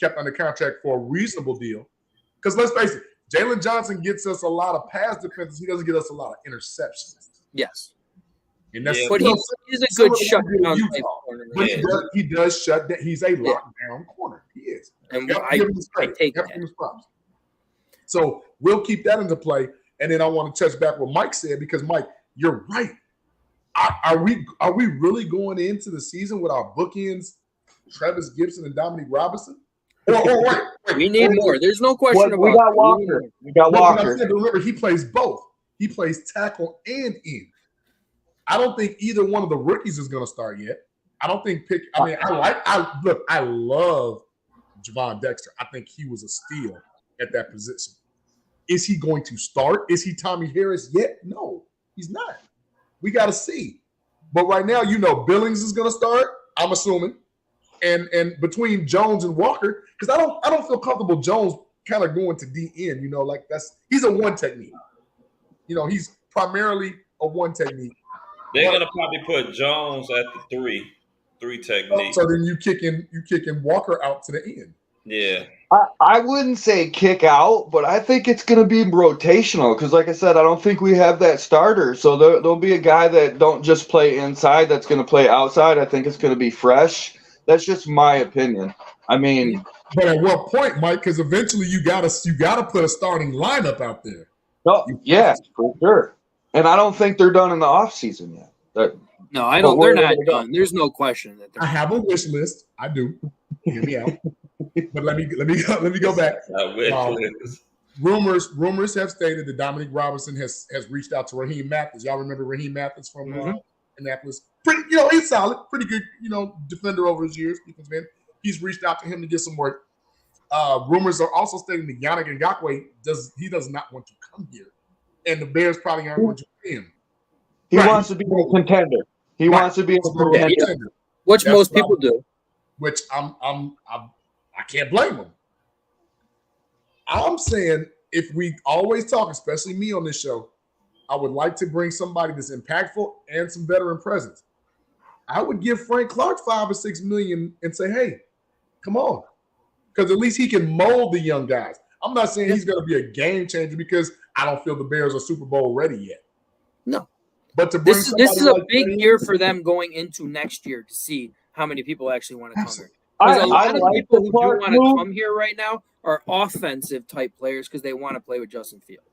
kept under contract for a reasonable deal, because let's face it, Jalen Johnson gets us a lot of pass defenses. He doesn't get us a lot of interceptions. Yes. And that's, but he's a good shutdown corner. But he does shut down. He's a lockdown corner. He is. And I take that. So we'll keep that into play. And then I want to touch back what Mike said, because Mike, you're right. Are we really going into the season with our bookends, Travis Gibson and Dominique Robinson? Wait. We need more. There's no question about it. We got Walker. Remember, he plays both. He plays tackle and end. I don't think either one of the rookies is going to start yet. I don't think I love Javon Dexter. I think he was a steal at that position. Is he going to start? Is he Tommy Harris yet? No, he's not. We got to see. But right now, Billings is going to start, I'm assuming. And between Jones and Walker, because I don't feel comfortable Jones kind of going to DN, he's a one technique. He's primarily a one technique. They're gonna probably put Jones at the three technique. So then you kicking Walker out to the end. Yeah. I wouldn't say kick out, but I think it's going to be rotational, because, like I said, I don't think we have that starter. So there'll be a guy that don't just play inside that's going to play outside. I think it's going to be fresh. That's just my opinion. I mean, but at what point, Mike? Because eventually you gotta put a starting lineup out there. No, yeah, for sure. And I don't think they're done in the offseason yet. No, I don't. They're not done. There's no question that I have a wish list. I do. Hear me out. But let me go back. Rumors have stated that Dominique Robinson has reached out to Raheem Mathis. Y'all remember Raheem Mathis from Annapolis? Pretty, he's solid, pretty good, defender over his years. He's reached out to him to get some work. Rumors are also stating that Yannick Ngakoue does not want to come here, and the Bears probably aren't going to pay him. He wants to be a contender. He wants to be a contender, which most people do. Which I can't blame him. I'm saying, if we always talk, especially me on this show, I would like to bring somebody that's impactful and some veteran presence. I would give Frank Clark $5 or $6 million and say, hey, come on. Because at least he can mold the young guys. I'm not saying he's going to be a game changer, because I don't feel the Bears are Super Bowl ready yet. No. But to bring This is a like big that year in, for them going into next year to see how many people actually want to come here. I Because a lot of like people the who do Clark want to move. come here right now are offensive type players because they want to play with Justin Fields.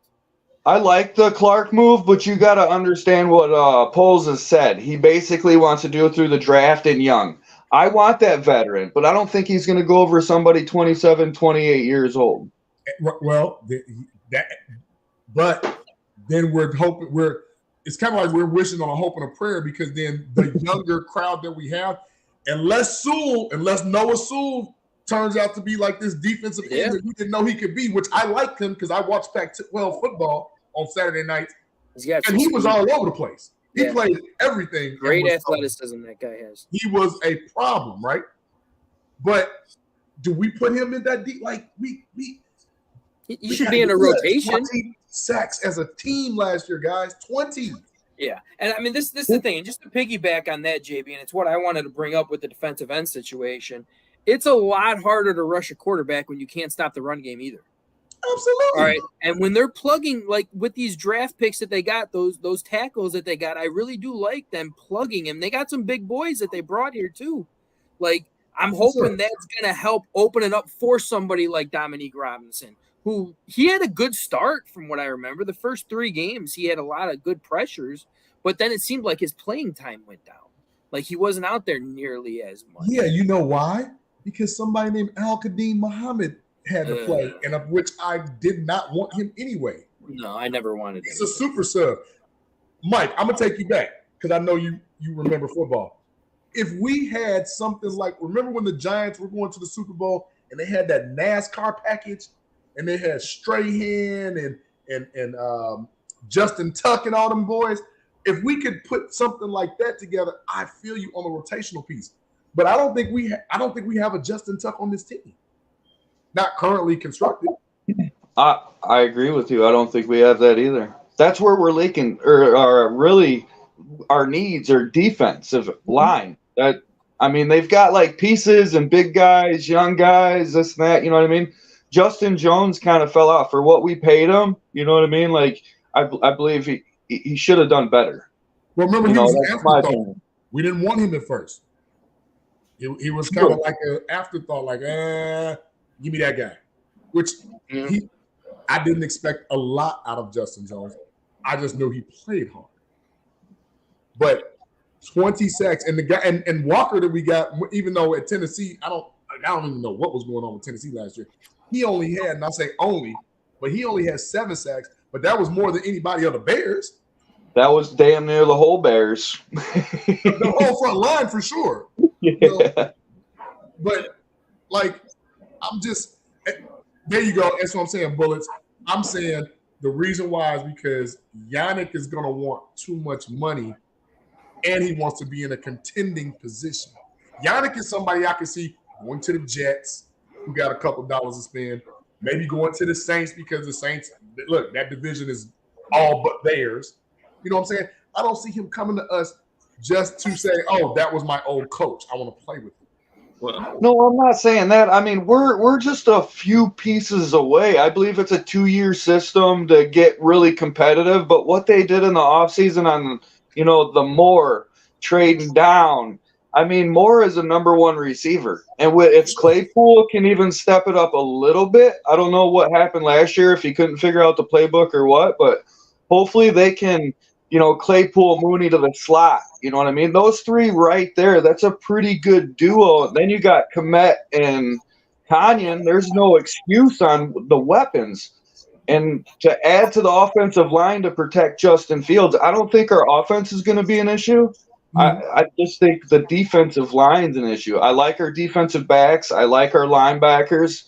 I like the Clark move, but you got to understand what Poles has said. He basically wants to do it through the draft and young. I want that veteran, but I don't think he's going to go over somebody 27, 28 years old. well, but then we're hoping it's kind of like we're wishing on a hope and a prayer, because then the younger crowd that we have, unless Noah Sewell turns out to be like this defensive end that we didn't know he could be, which I liked him because I watched Pac-12 football on Saturday nights, and he was all over the place. He played everything. Great athleticism that guy has. He was a problem, right? But do we put him in that deep? Like he should be in a rotation. 20 sacks as a team last year, guys. 20. Yeah, and I mean this is the thing. And just to piggyback on that, JB, and it's what I wanted to bring up with the defensive end situation. It's a lot harder to rush a quarterback when you can't stop the run game either. Absolutely. All right, and when they're plugging, like with these draft picks that they got, those tackles that they got, I really do like them plugging him. They got some big boys that they brought here too. Like I'm hoping that's going to help open it up for somebody like Dominique Robinson, who he had a good start from what I remember. The first 3 games, he had a lot of good pressures, but then it seemed like his playing time went down. Like he wasn't out there nearly as much. Yeah, you know why? Because somebody named Al-Qadim Muhammad had to play, and of which I did not want him anyway. No, I never wanted him. He's a super sub. Mike, I'm going to take you back because I know you remember football. If we had something like, remember when the Giants were going to the Super Bowl and they had that NASCAR package and they had Strahan and Justin Tuck and all them boys? If we could put something like that together, I feel you on the rotational piece. But I don't think we have a Justin Tuck on this team. Not currently constructed. I agree with you. I don't think we have that either. That's where we're leaking, or really our needs are defensive line. That I mean, they've got like pieces and big guys, young guys, this and that. You know what I mean? Justin Jones kind of fell off for what we paid him. You know what I mean? Like I believe he should have done better. Well, remember, he was an afterthought. We didn't want him at first. He was kind of like an afterthought, like, give me that guy. Which I didn't expect a lot out of Justin Jones. I just knew he played hard. But 20 sacks, and the guy and Walker that we got, even though at Tennessee, I don't even know what was going on with Tennessee last year. He only had, and I say only, but he only had 7 sacks. But that was more than anybody on the Bears. That was damn near the whole Bears. The whole front line for sure. Yeah. You know? But like, I'm just there. You go. That's what I'm saying. Bullets. I'm saying the reason why is because Yannick is going to want too much money, and he wants to be in a contending position. Yannick is somebody I can see going to the Jets, who got a couple dollars to spend. Maybe going to the Saints because the Saints, look, that division is all but theirs. You know what I'm saying? I don't see him coming to us just to say, "Oh, that was my old coach. I want to play with him." Well, no, I'm not saying that. I mean, we're just a few pieces away. I believe it's a 2-year system to get really competitive. But what they did in the offseason on, the Moore trading down, I mean, Moore is a number 1 receiver. And if Claypool can even step it up a little bit, I don't know what happened last year, if he couldn't figure out the playbook or what, but hopefully they can, Claypool, Mooney to the slot. You know what I mean? Those 3 right there, that's a pretty good duo. Then you got Komet and Kanyon. There's no excuse on the weapons. And to add to the offensive line to protect Justin Fields, I don't think our offense is going to be an issue. I just think the defensive line's an issue. I like our defensive backs. I like our linebackers.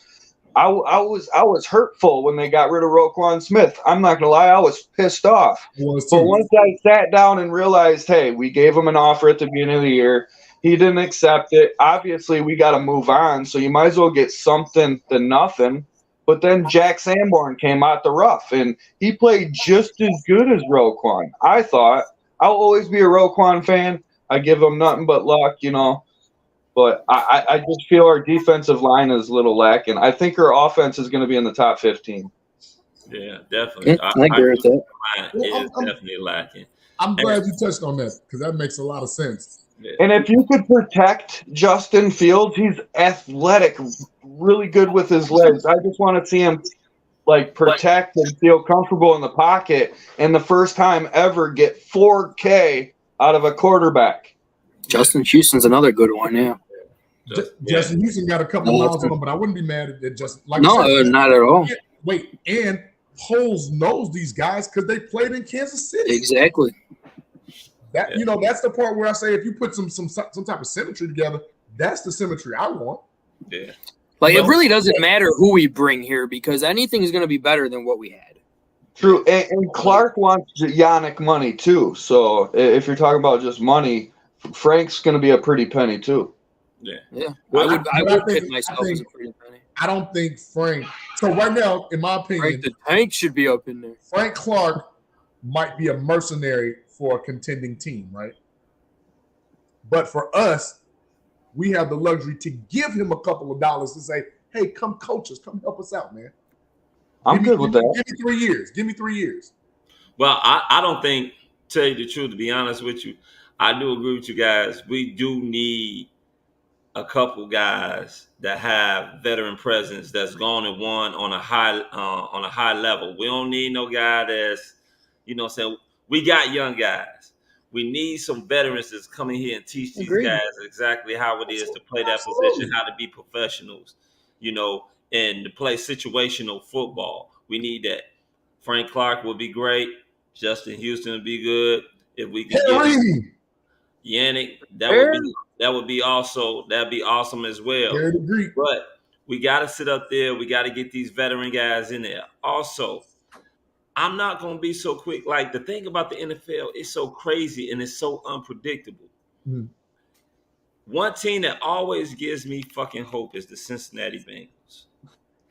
I was hurtful when they got rid of Roquan Smith. I'm not gonna lie, I was pissed off. But once I sat down and realized, hey, we gave him an offer at the beginning of the year, he didn't accept it. Obviously, we got to move on. So you might as well get something than nothing. But then Jack Sanborn came out the rough, and he played just as good as Roquan. I thought. I'll always be a Roquan fan. I give him nothing but luck, But I just feel our defensive line is a little lacking. I think our offense is going to be in the top 15. Yeah, definitely. Yeah, I agree with that. It is definitely lacking. I'm glad you touched on that because that makes a lot of sense. Yeah. And if you could protect Justin Fields, he's athletic, really good with his legs. I just want to see him like protect and feel comfortable in the pocket, and the first time ever get 4K out of a quarterback. Justin Houston's another good one, yeah. Justin Houston got a couple of miles on him, but I wouldn't be mad at Justin. Like no, you said, not at all. Wait, and Poles knows these guys because they played in Kansas City. Exactly. That that's the part where I say if you put some type of symmetry together, that's the symmetry I want. Yeah. Like it really doesn't matter who we bring here because anything is going to be better than what we had. True, and Clark wants Yannick money too. So if you're talking about just money, Frank's going to be a pretty penny too. Yeah. I would pick myself as a pretty penny. I don't think Frank. So right now, in my opinion, Frank the Tank should be up in there. Frank Clark might be a mercenary for a contending team, right? But for us, we have the luxury to give him a couple of dollars to say, "Hey, come coach us, come help us out, man." I'm good with that. Give me 3 years. Give me 3 years. Well, I don't think, tell you the truth, to be honest with you, I do agree with you guys. We do need a couple guys that have veteran presence that's gone and won on a high level. We don't need no guy that's, saying we got young guys. We need some veterans that's come in here and teach these guys exactly how it is to play that position, how to be professionals, and to play situational football. We need that. Frank Clark would be great. Justin Houston would be good. If we could get Yannick, that'd be awesome as well. But we got to sit up there. We got to get these veteran guys in there. Also, I'm not going to be so quick. Like the thing about the NFL, it's so crazy and it's so unpredictable. Mm-hmm. One team that always gives me fucking hope is the Cincinnati Bengals.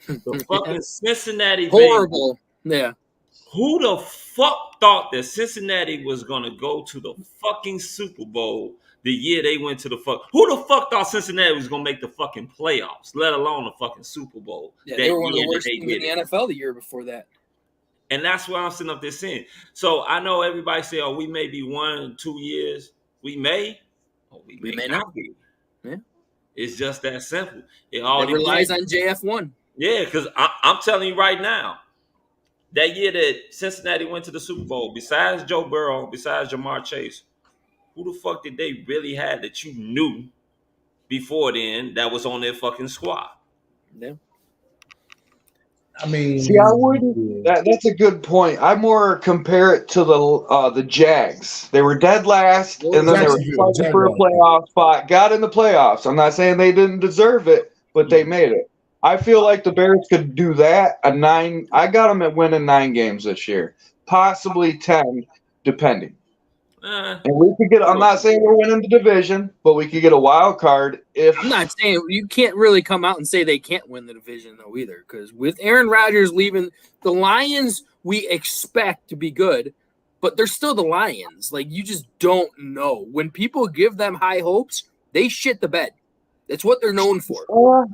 The fucking Cincinnati Horrible. Bengals. Yeah. Who the fuck thought that Cincinnati was going to go to the fucking Super Bowl the year they went to the fuck? Who the fuck thought Cincinnati was going to make the fucking playoffs, let alone the fucking Super Bowl? Yeah, they were one of the worst teams in the NFL the year before that. And that's what I'm sitting up there saying. So I know everybody say, we may be 1 or 2 years. We may. We may not be. Yeah. It's just that simple. It relies on JF1. Yeah, because I'm telling you right now, that year that Cincinnati went to the Super Bowl, besides Joe Burrow, besides Jamar Chase, who the fuck did they really have that you knew before then that was on their fucking squad? Yeah. I mean, see, I wouldn't. That's a good point. I more compare it to the Jags. They were dead last, and then they were fighting for a playoff spot. Got in the playoffs. I'm not saying they didn't deserve it, but they made it. I feel like the Bears could do that. I got them at winning 9 games this year, possibly 10, depending. And we could get. I'm not saying we're winning the division, but we could get a wild card if. I'm not saying you can't really come out and say they can't win the division though either, because with Aaron Rodgers leaving, the Lions we expect to be good, but they're still the Lions. Like you just don't know. When people give them high hopes, they shit the bed. That's what they're known for.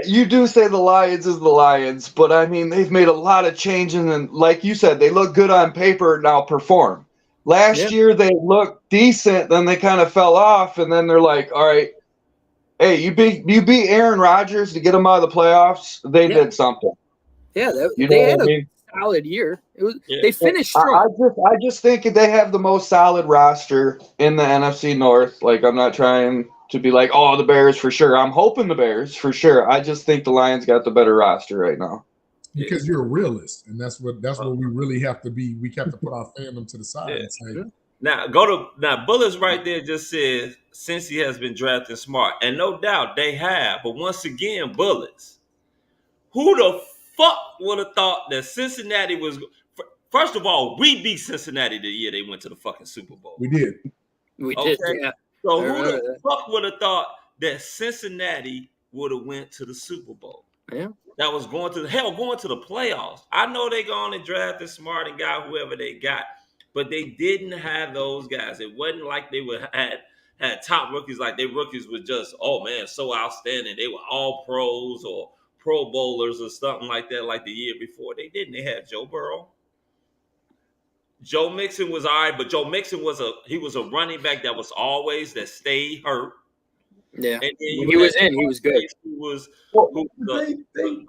You do say the Lions is the Lions, but I mean they've made a lot of changes, and like you said, they look good on paper. Now perform. Last year they looked decent, then they kind of fell off, and then they're like, "All right, hey, you beat Aaron Rodgers to get him out of the playoffs. They did something." Yeah, they had a solid year. They finished strong. I just think they have the most solid roster in the NFC North. Like I'm not trying to be like, "Oh, the Bears for sure." I'm hoping the Bears for sure. I just think the Lions got the better roster right now. Because you're a realist, and that's what we really have to be. We have to put our fandom to the side. Yeah. And say, Now Bullets right there just says Cincy has been drafting smart, and no doubt they have. But once again, Bullets, who the fuck would have thought that Cincinnati was? First of all, we beat Cincinnati the year they went to the fucking Super Bowl. We did. We did. Yeah. So who the fuck would have thought that Cincinnati would have went to the Super Bowl? Yeah. That was going to the playoffs. I know they gone and drafted smart and got whoever they got, but they didn't have those guys. It wasn't like they had top rookies, like their rookies were just, oh man, so outstanding. They were all pros or Pro Bowlers or something like that, like the year before. They didn't. They had Joe Burrow. Joe Mixon was all right, but Joe Mixon was a running back that stayed hurt. Yeah, And then when he was in, he was good.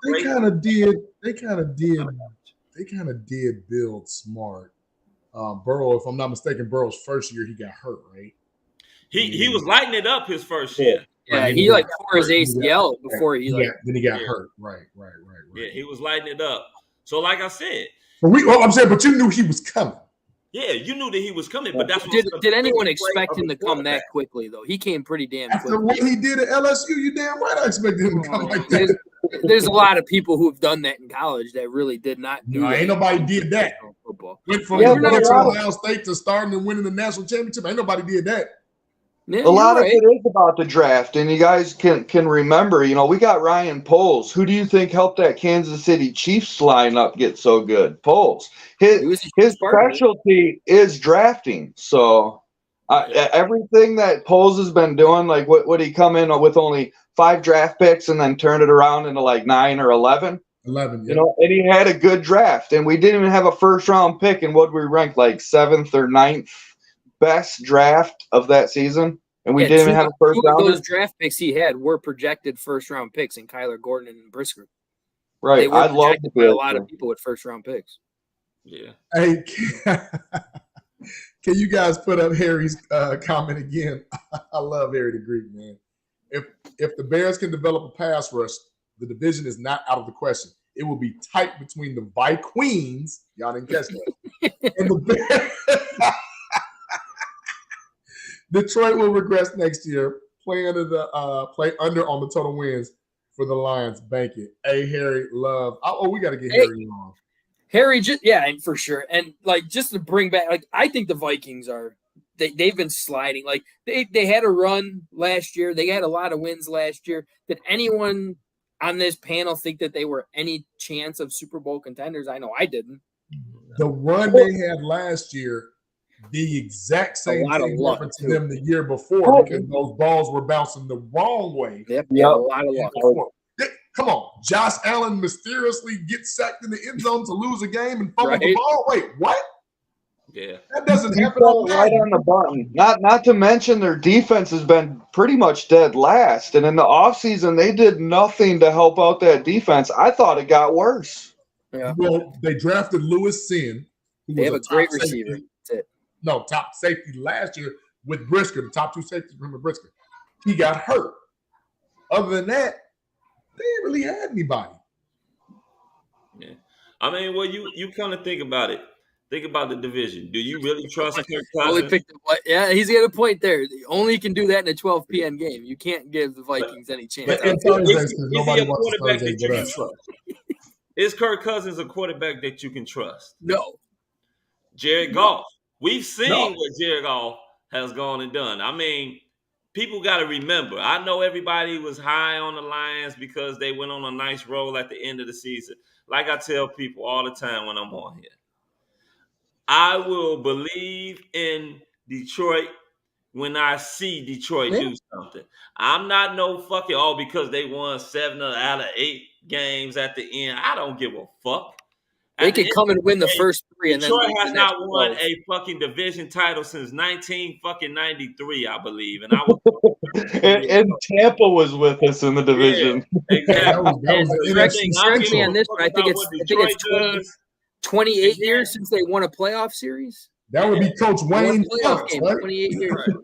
They kind of did build smart. Burrow, if I'm not mistaken, Burrow's first year he got hurt, right? He was lighting it up his first year. Yeah, he like tore his ACL before he got hurt. Right. Yeah, he was lighting it up. So, like I said, but you knew he was coming. Yeah, you knew that he was coming, but that's did anyone expect him to come that quickly though? He came pretty damn quick. After what he did at LSU, you damn right I expected him to come like that. There's a lot of people who have done that in college that really did not do that. Ain't nobody did that. Went from Ohio State to starting and winning the national championship. Ain't nobody did that. Yeah, a lot of it is about the draft, and you guys can remember, we got Ryan Poles. Who do you think helped that Kansas City Chiefs lineup get so good? Poles. His specialty is drafting. So everything that Poles has been doing, like what he come in with only 5 draft picks and then turn it around into like 9 or 11. 11, yeah. And he had a good draft, and we didn't even have a first round pick. And what we ranked like 7th or 9th best draft of that season, and we didn't even have a first round. Those draft picks he had were projected first round picks in Kyler Gordon and Brisker. Right, I love a lot of people with first round picks. Yeah. Hey, can you guys put up Harry's comment again? I love Harry the Greek, man. If the Bears can develop a pass rush, the division is not out of the question. It will be tight between the Vikings, y'all didn't catch that, and the Bears. Detroit will regress next year. Play under on the total wins for the Lions. Bank it. Hey, Harry, love. We got to get Harry on. Harry, and for sure. And just to bring back, I think the Vikings they've been sliding. They had a run last year. They had a lot of wins last year. Did anyone on this panel think that they were any chance of Super Bowl contenders? I know I didn't. The run they had last year. The exact same thing happened to them the year before because those balls were bouncing the wrong way. Yep. A lot of luck. Come on. Josh Allen mysteriously gets sacked in the end zone to lose a game and fumble the ball. Wait, what? Yeah. That doesn't happen right on the button. Not to mention their defense has been pretty much dead last. And in the offseason, they did nothing to help out that defense. I thought it got worse. Yeah. Well, they drafted Lewis Sin. They have a great receiver. That's it. No, top safety last year with Brisker, the top 2 safeties from Brisker. He got hurt. Other than that, they ain't really had anybody. Yeah. I mean, well, you kind of think about it. Think about the division. Do you really trust Kirk Cousins? Yeah, he's got a point there. Only can do that in a 12 p.m. game. You can't give the Vikings any chance. Is he a quarterback that you can trust? Is Kirk Cousins a quarterback that you can trust? No. Jared Goff. We've seen what Jared Goff has gone and done. I mean, people got to remember. I know everybody was high on the Lions because they went on a nice roll at the end of the season. Like I tell people all the time when I'm on here, I will believe in Detroit when I see Detroit do something. I'm not no fucking, because they won 7 out of 8 games at the end. I don't give a fuck. They could come and win the first 3 and then Detroit has not won a fucking division title since 1993, I believe. And I was and Tampa was with us in the division. Yeah, exactly. Correct me on this, but I think it's 28 years since they won a playoff series. That would be Coach Wayne. Playoff game, 28 years. Right.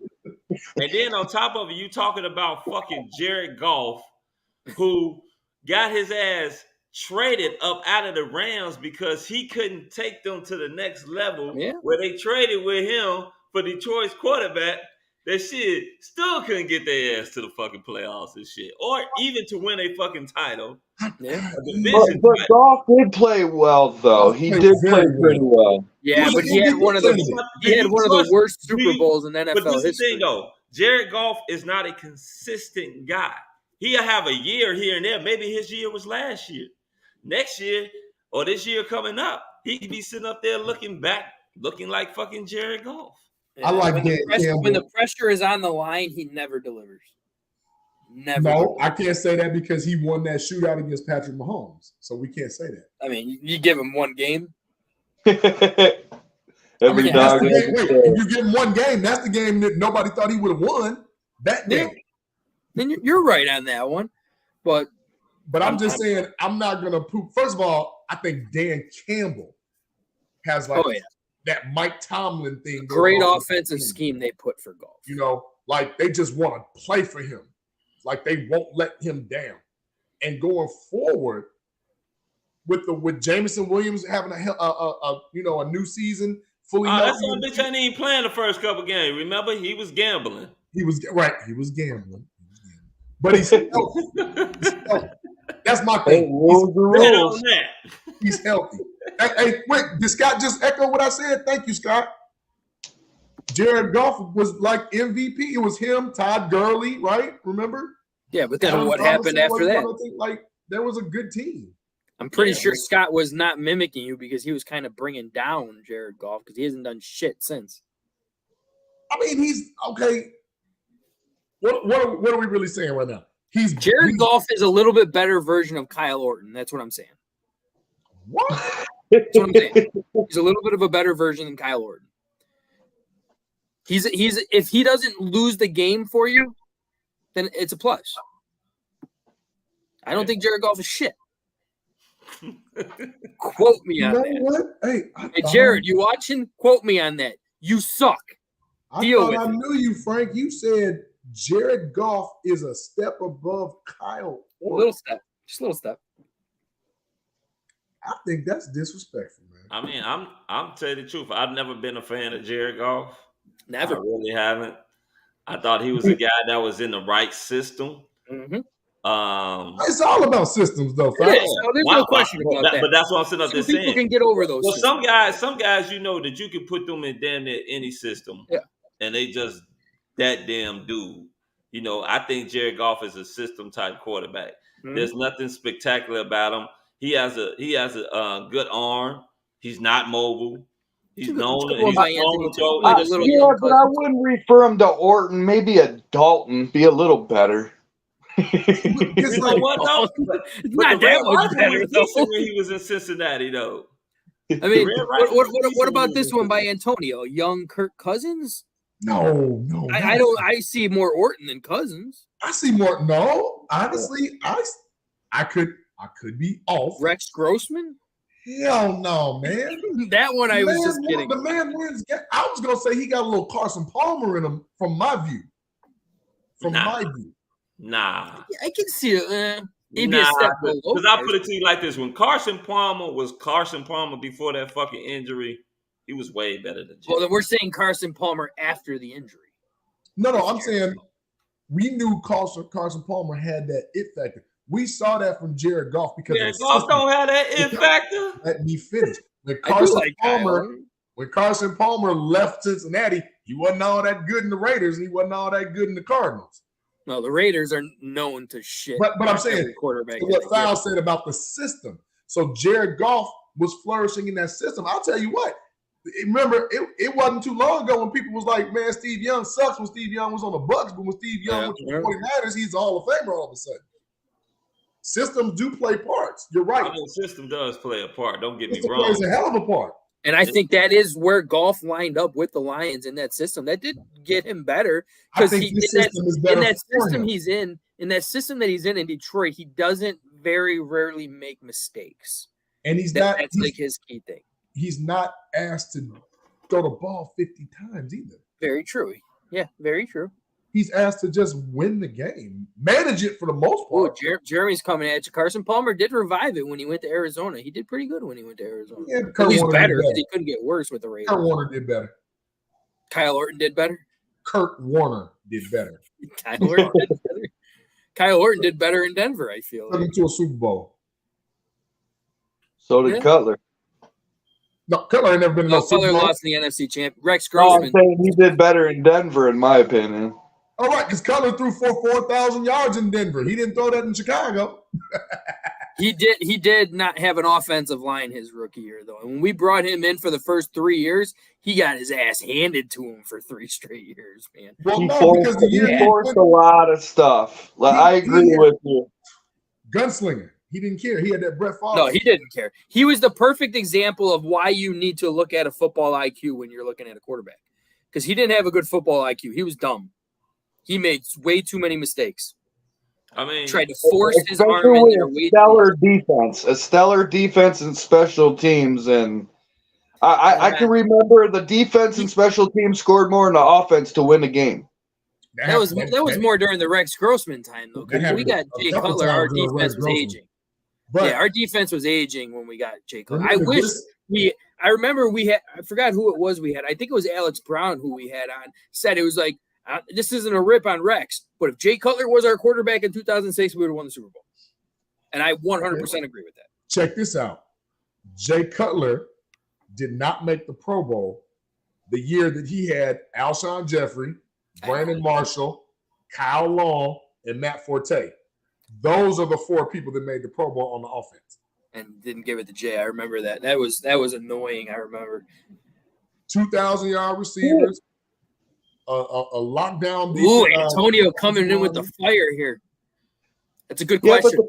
And then on top of it, you talking about fucking Jared Goff, who got his ass traded up out of the Rams because he couldn't take them to the next level where they traded with him for Detroit's quarterback. That shit still couldn't get their ass to the fucking playoffs and shit, or even to win a fucking title. Yeah. But Goff did play well, though. He did play pretty well. Yeah, but he had one of the worst Super Bowls in NFL history. But this is the thing, though. Jared Goff is not a consistent guy. He'll have a year here and there. Maybe his year was last year. Next year or this year coming up, he could be sitting up there looking like fucking Jared Goff. I like when the pressure is on the line, he never delivers. Never. No, I can't say that because he won that shootout against Patrick Mahomes. So we can't say that. I mean, you give him one game. Every dog. Wait, if you give him one game, that's the game that nobody thought he would have won. That game. Then you're right on that one. But I'm just saying, I'm not going to poop. First of all, I think Dan Campbell has that Mike Tomlin thing. Great offensive scheme they put for Goff. You know, like they just want to play for him. Like they won't let him down. And going forward with Jameson Williams having a new season fully. That's why bitch ain't even playing the first couple games. Remember, he was gambling. He was gambling. But he's healthy. That's my thing. He's healthy. Hey, wait, did Scott just echo what I said? Thank you, Scott. Jared Goff was like MVP. It was him, Todd Gurley, right? Remember? Yeah, but then what happened after that? I think, like, there was a good team. I'm pretty sure Scott was not mimicking you because he was kind of bringing down Jared Goff because he hasn't done shit since. I mean, he's okay. What are we really saying right now? Jared Goff is a little bit better version of Kyle Orton. That's what I'm saying. What? That's what I'm saying. He's a little bit of a better version than Kyle Orton. He's if he doesn't lose the game for you, then it's a plus. I don't think Jared Goff is shit. Quote me on that. What? Hey, Jared, you watching? Quote me on that. You suck. I knew you, Frank. You said Jared Goff is a step above Kyle Orton. A little step. Just a little step. I think that's disrespectful, man. I mean, I'm telling you the truth. I've never been a fan of Jared Goff. Never. I really haven't. I thought he was a guy that was in the right system. Mm-hmm. It's all about systems, though. There's no question about that. But that's what I'm sitting up there saying. People can get over those. Well, some guys, you know, that you can put them in damn near any system, and they just that damn dude. You know, I think Jared Goff is a system type quarterback. Mm-hmm. There's nothing spectacular about him. He has a good arm. He's not mobile. He's known to throw. Yeah, but I wouldn't refer him to Orton. Maybe a Dalton. Be a little better. You know what, though? It's not that much better, though. When he was in Cincinnati, though. I mean, what about this one by Antonio? Young Kirk Cousins? No. I see more Orton than Cousins. I see more. No, honestly, I could be off. Rex Grossman? Hell no, man. That one I was just kidding. The man wins. I was gonna say he got a little Carson Palmer in him, from my view. Nah. I can see it. He'd be a step below. Because I put it to you like this: when Carson Palmer was Carson Palmer before that fucking injury, he was way better than Jared. Well, then we're saying Carson Palmer after the injury. No, I'm saying we knew Carson Palmer had that it factor. We saw that from Jared Goff because Goff don't have that it factor. Let me finish. When Carson Palmer left Cincinnati, he wasn't all that good in the Raiders, and he wasn't all that good in the Cardinals. No, the Raiders are known to shit. But I'm saying quarterback. What Fowl said about the system. So Jared Goff was flourishing in that system. I'll tell you what. Remember, it wasn't too long ago when people was like, man, Steve Young sucks when Steve Young was on the Bucs, but when Steve Young went to the 49ers, he's a Hall of Famer all of a sudden. Systems do play parts. You're right. I mean, system does play a part. Don't get me wrong. It plays a hell of a part. And I think that is where Goff lined up with the Lions in that system. That did get him better because in that system that he's in Detroit, he doesn't very rarely make mistakes. And that's like his key thing. He's not asked to throw the ball 50 times either. Very true. Yeah, very true. He's asked to just win the game, manage it for the most part. Jeremy's coming at you. Carson Palmer did revive it when he went to Arizona. He did pretty good when he went to Arizona. Yeah, he's better because he couldn't get worse with the Raiders. Kurt Warner did better. Kyle Orton did better. Kurt Warner did better. Kyle Orton did better in Denver, I feel. Took him to a Super Bowl. So did Cutler. No, Cutler ain't never been in a Super Cutler Bowl. lost in the NFC champ. Rex Grossman. I'm saying he did better in Denver, in my opinion. All right, because Cutler threw for 4,000 yards in Denver. He didn't throw that in Chicago. He did not have an offensive line his rookie year, though. And when we brought him in for the first 3 years, he got his ass handed to him for 3 straight years, man. Well, He no, because the year he forced a lot of stuff. I agree with you. Gunslinger. He didn't care. He had that Brett Favre. No, he didn't care. He was the perfect example of why you need to look at a football IQ when you're looking at a quarterback. Because he didn't have a good football IQ. He was dumb. He made way too many mistakes. I mean, Tried to force his arm Especially in with there. Way a stellar defense and special teams, and I can remember the defense and special teams scored more than the offense to win the game. That was more during the Rex Grossman time, though. Because we got Jay Cutler, our defense was aging. But our defense was aging when we got Jay Cutler. I remember we had, I forgot who it was we had. I think it was Alex Brown who we had on, said it was like, this isn't a rip on Rex, but if Jay Cutler was our quarterback in 2006, we would have won the Super Bowl. And I 100% agree with that. Check this out. Jay Cutler did not make the Pro Bowl the year that he had Alshon Jeffrey, Brandon Marshall, Kyle Long, and Matt Forte. Those are the 4 people that made the Pro Bowl on the offense. And didn't give it to Jay. I remember that. That was annoying. I remember 2,000-yard receivers, a lockdown defense. Ooh, Antonio coming in with the fire here. That's a good question.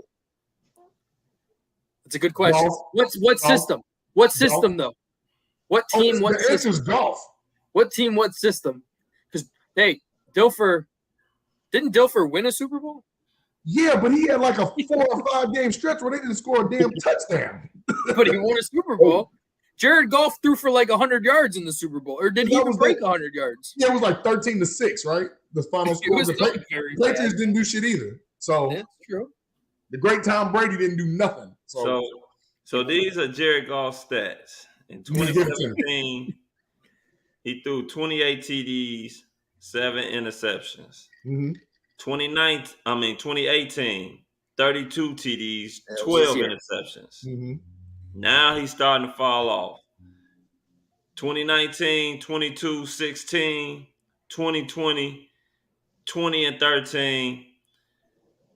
That's a good question. Golf. What system? What system though? What team? What the system? answer's golf. What team? What system? Because hey, didn't Dilfer win a Super Bowl? Yeah, but he had like a 4 or 5 game stretch where they didn't score a damn touchdown. But he won a Super Bowl. Jared Goff threw for like 100 yards in the Super Bowl, or did he even break 100 yards? Yeah, it was like 13-6, right? The final score. The Patriots didn't do shit either. So that's true. The great Tom Brady didn't do nothing. So these are Jared Goff's stats. In 2017, he threw 28 TDs, 7 interceptions. Mm-hmm. 2018, 32 TDs, 12 interceptions. Mm-hmm. Now he's starting to fall off. 2019, 22, 16, 2020, 20 and 13.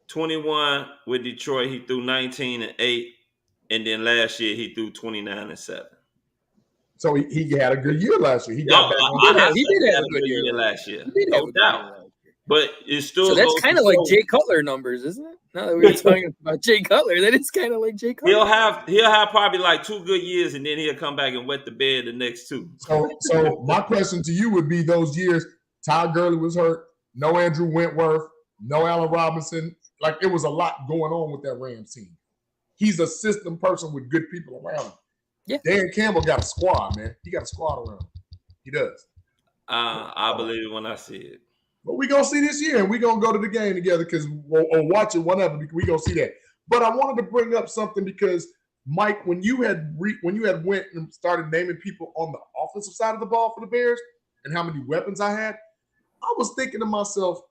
21 with Detroit, he threw 19 and 8. And then last year he threw 29 and 7. So he had a good year last year. He did have a good year last year. No doubt. But it's still so that's kind of like Jay Cutler numbers, isn't it? Now that we were talking about Jay Cutler, that is kind of like Jay Cutler. He'll have probably like 2 good years, and then he'll come back and wet the bed the next 2. So my question to you would be those years Todd Gurley was hurt, no Andrew Wentworth, no Allen Robinson. Like it was a lot going on with that Rams team. He's a system person with good people around him. Yeah. Dan Campbell got a squad, man. He got a squad around him. He does. I believe it when I see it. But we're going to see this year, and we're going to go to the game together or watch it, whatever. We're going to see that. But I wanted to bring up something because, Mike, when you had went and started naming people on the offensive side of the ball for the Bears and how many weapons I had, I was thinking to myself,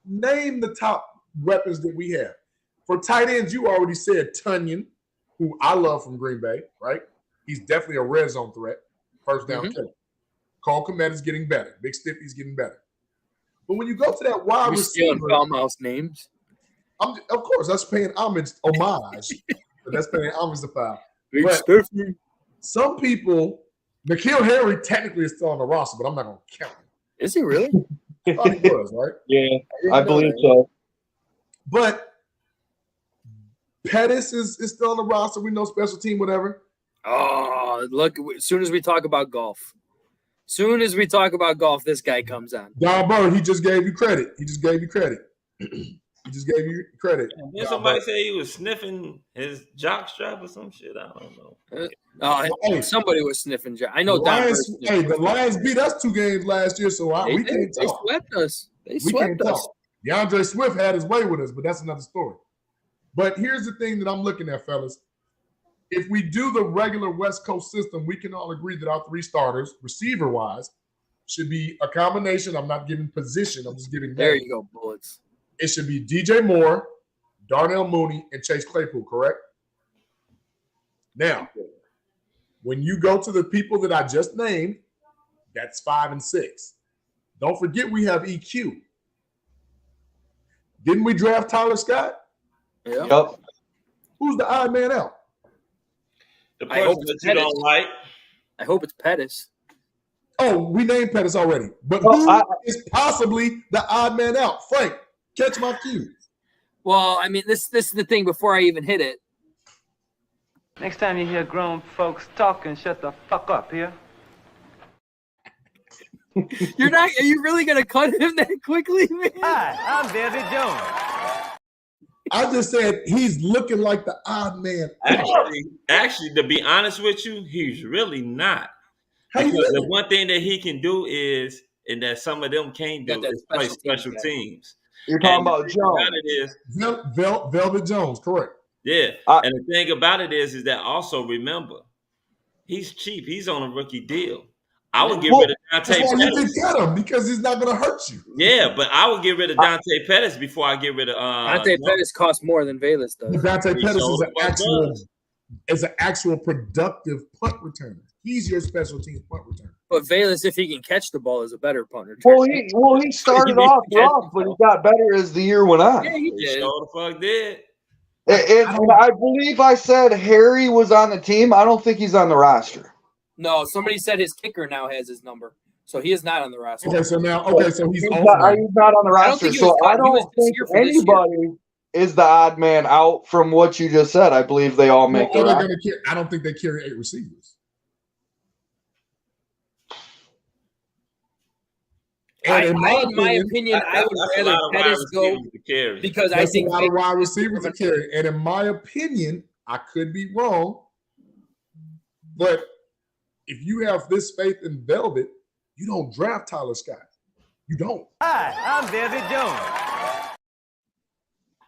name the top weapons that we have. For tight ends, you already said Tunyon, who I love from Green Bay, right? He's definitely a red zone threat, first down killer. Cole Kmet is getting better. Big Stiffy's getting better. But when you go to that wide receiver, Foulmouse names. Of course, that's paying homage. But that's paying homage to Foul. Big Stiffy. Some people, N'Keal Harry technically is still on the roster, but I'm not going to count him. Is he really? I thought he was, right? Yeah, I believe so. But Pettis is still on the roster. We know special team, whatever. Oh, look, as soon as we talk about golf. This guy comes on. Don Bird, he just gave you credit. Did somebody say he was sniffing his jock strap or some shit? I don't know. Somebody was sniffing jock. I know the Lions beat us 2 games last year, so we can't talk. They swept us. DeAndre Swift had his way with us, but that's another story. But here's the thing that I'm looking at, fellas. If we do the regular West Coast system, we can all agree that our 3 starters, receiver-wise, should be a combination. I'm not giving position. I'm just giving There names. you go, bullets. It should be DJ Moore, Darnell Mooney, and Chase Claypool, correct? Now, when you go to the people that I just named, that's 5 and 6. Don't forget we have EQ. Didn't we draft Tyler Scott? Yeah. Yep. Who's the odd man out? The I hope person it's that you Pettis. don't like. I hope it's Pettis. Oh, we named Pettis already. But Well, who is possibly the odd man out? Frank, catch my cue. Well, I mean, this is the thing before I even hit it. Next time you hear grown folks talking, shut the fuck up here. Are you really going to cut him that quickly, man? Hi, I'm David Jones. I just said he's looking like the odd man out. Actually, to be honest with you, he's really not. How you Because the doing? one thing that he can do is, and that some of them can't Got do, that is play special special teams, teams. You're talking And the about thing about Jones. it is, Velvet Jones, correct. yeah. I- And the thing about it is that also remember, he's cheap. He's on a rookie deal. I would get rid of That's Dante why you can Pettis. get him, because he's not going to hurt you. Yeah, but I would get rid of Dante Pettis before I get rid of Dante Pettis costs more than Velas does. Dante He Pettis showed is an actual productive punt returner. He's your special teams punt returner. But Velas, if he can catch the ball, is a better punter. Well, he started off rough, but he got better as the year went on. Yeah, he He did. sure the fuck did. And I believe I said Harry was on the team. I don't think he's on the roster. No, somebody said his kicker now has his number, so he is not on the roster. Okay, so he's He's off not, now. he's not on the I don't roster. think he was So I cut. He was don't just think here for this year. anybody is the odd man out from what you just said. I believe they all make Well, the they're roster. gonna I don't think they carry 8 receivers. And in my opinion, I would That's a rather lot of wide Pettis go receivers to carry. because I that's a think lot of wide receivers to carry. And in my opinion, I could be wrong, but if you have this faith in Velvet, you don't draft Tyler Scott. You don't. Hi, I'm David Jones.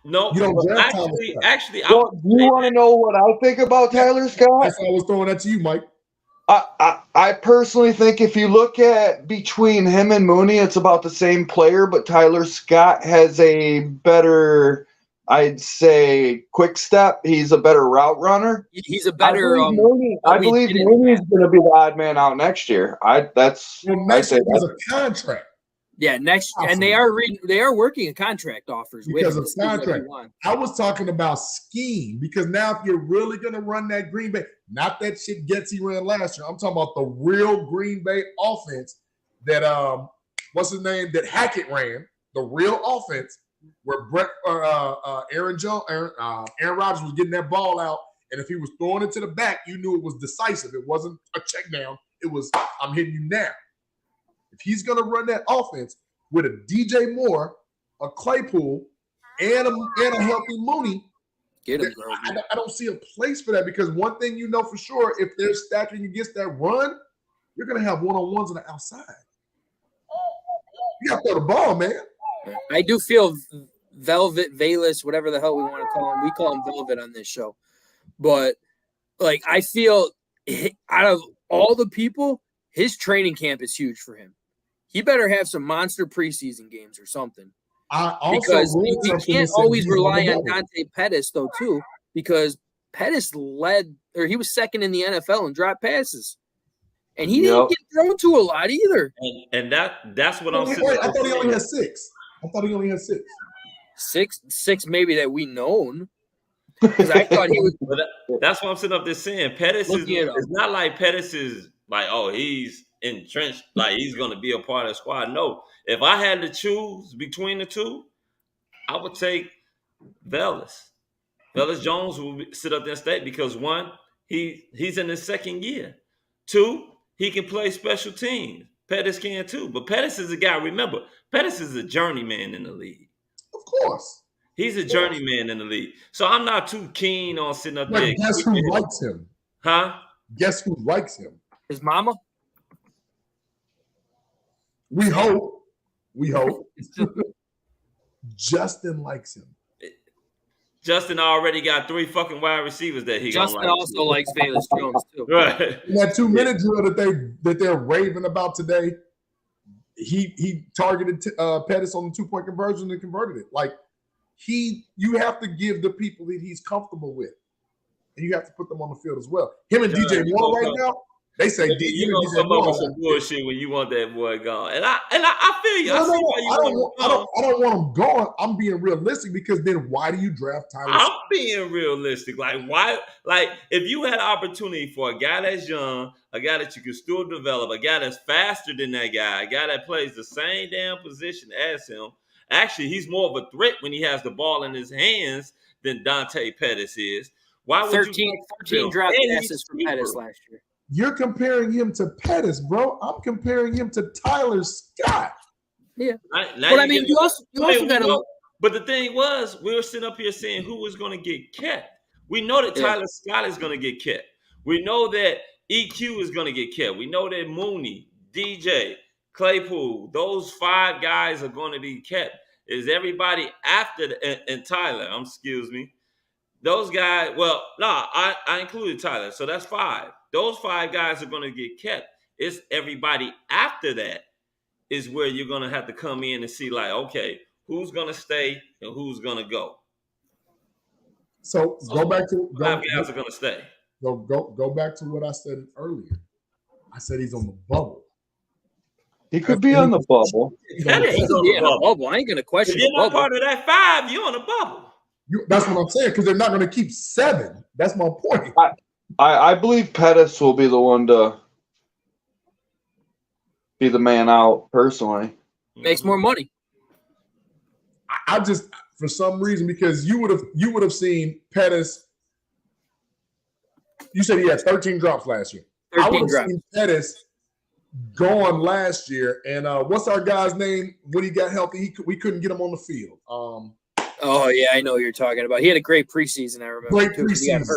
No, You don't but draft Tyler Scott. actually, Well, do you want to know what I think about Tyler Scott? That's why I was throwing that to you, Mike. I personally think if you look at between him and Mooney, it's about the same player, but Tyler Scott has a better, I'd say, quick step. He's a better route runner. he's a better. I believe Mooney is going to be the odd man out next year. Next year there's a contract. Yeah, and they are working a contract offers Because with of him. contract. I was talking about scheme, because now if you're really going to run that Green Bay, not that shit Getsy ran last year, I'm talking about the real Green Bay offense that what's his name, that Hackett ran, the real offense where Aaron Rodgers was getting that ball out, and if he was throwing it to the back, you knew it was decisive. It wasn't a check down. It was, I'm hitting you now. If he's going to run that offense with a DJ Moore, a Claypool, and a healthy Mooney, Get him, bro. I don't see a place for that, because one thing you know for sure, if they're stacking against that run, you're going to have one-on-ones on the outside. You got to throw the ball, man. I do feel Velvet, Velas, whatever the hell we want to call him. We call him Velvet on this show. But, like, I feel out of all the people, his training camp is huge for him. He better have some monster preseason games or something. Because we can't always rely on Dante Pettis, though, too, because Pettis he was second in the NFL in drop passes. And he didn't get thrown to a lot either. And that's what I'm saying. I thought he only had 6. I thought he only had 6. Six maybe that we known. Because I thought he was. But that's what I'm sitting up there saying. Pettis is, it's not like Pettis is like, oh, he's entrenched, like he's going to be a part of the squad. No, if I had to choose between the two, I would take Velas. Velas Jones will sit up there and state, because one, he's in his second year. 2, he can play special teams. Pettis can too. But Pettis is a guy, remember, Pettis is a journeyman in the league. Of course. He's a journeyman in the league. So I'm not too keen on sitting up there. Guess who likes him? Huh? Guess who likes him? His mama? We hope. Justin likes him. Justin already got 3 fucking wide receivers that he Justin like. also likes Velas Jones too. Right. In that 2-minute drill that they're raving about today, he targeted Pettis on the 2-point conversion and converted it. Like, you have to give the people that he's comfortable with, and you have to put them on the field as well. Him and DJ Moore right now, They say D. You You know, didn't some get of more us are last year. bullshit when you want that boy gone, and I feel you. I No, see why you want him gone. I don't want him gone. I'm being realistic because then why do you draft Tyler? I'm being realistic. Like, why? Like, if you had opportunity for a guy that's young, a guy that you can still develop, a guy that's faster than that guy, a guy that plays the same damn position as him. Actually, he's more of a threat when he has the ball in his hands than Dante Pettis is. Why would 13 draft passes for Pettis last year. You're comparing him to Pettis, bro. I'm comparing him to Tyler Scott. Yeah, but I mean, you also got to. But the thing was, we were sitting up here saying who was going to get kept. We know that Tyler Scott is going to get kept. We know that EQ is going to get kept. We know that Mooney, DJ, Claypool, those 5 guys are going to be kept. Is everybody after and Tyler? Excuse me. Those guys. Well, no, I included Tyler, so that's 5. Those 5 guys are going to get kept. It's everybody after that is where you're going to have to come in and see, like, okay, who's going to stay and who's going to go. So go back to 5 guys are going to stay. Go back to what I said earlier. I said he's on the bubble. He could be on the bubble. He's on the bubble. I ain't going to question if you're the not bubble. part of that 5, you're on the bubble. That's what I'm saying, because they're not going to keep 7. That's my point. I believe Pettis will be the one to be the man out personally. Makes more money. I just, for some reason, because you would have seen Pettis. You said he had 13 drops last year. 13 I would have drops. seen Pettis gone last year. And what's our guy's name? When he got healthy, we couldn't get him on the field. Oh yeah, I know what you're talking about. He had a great preseason. I remember. Great preseason.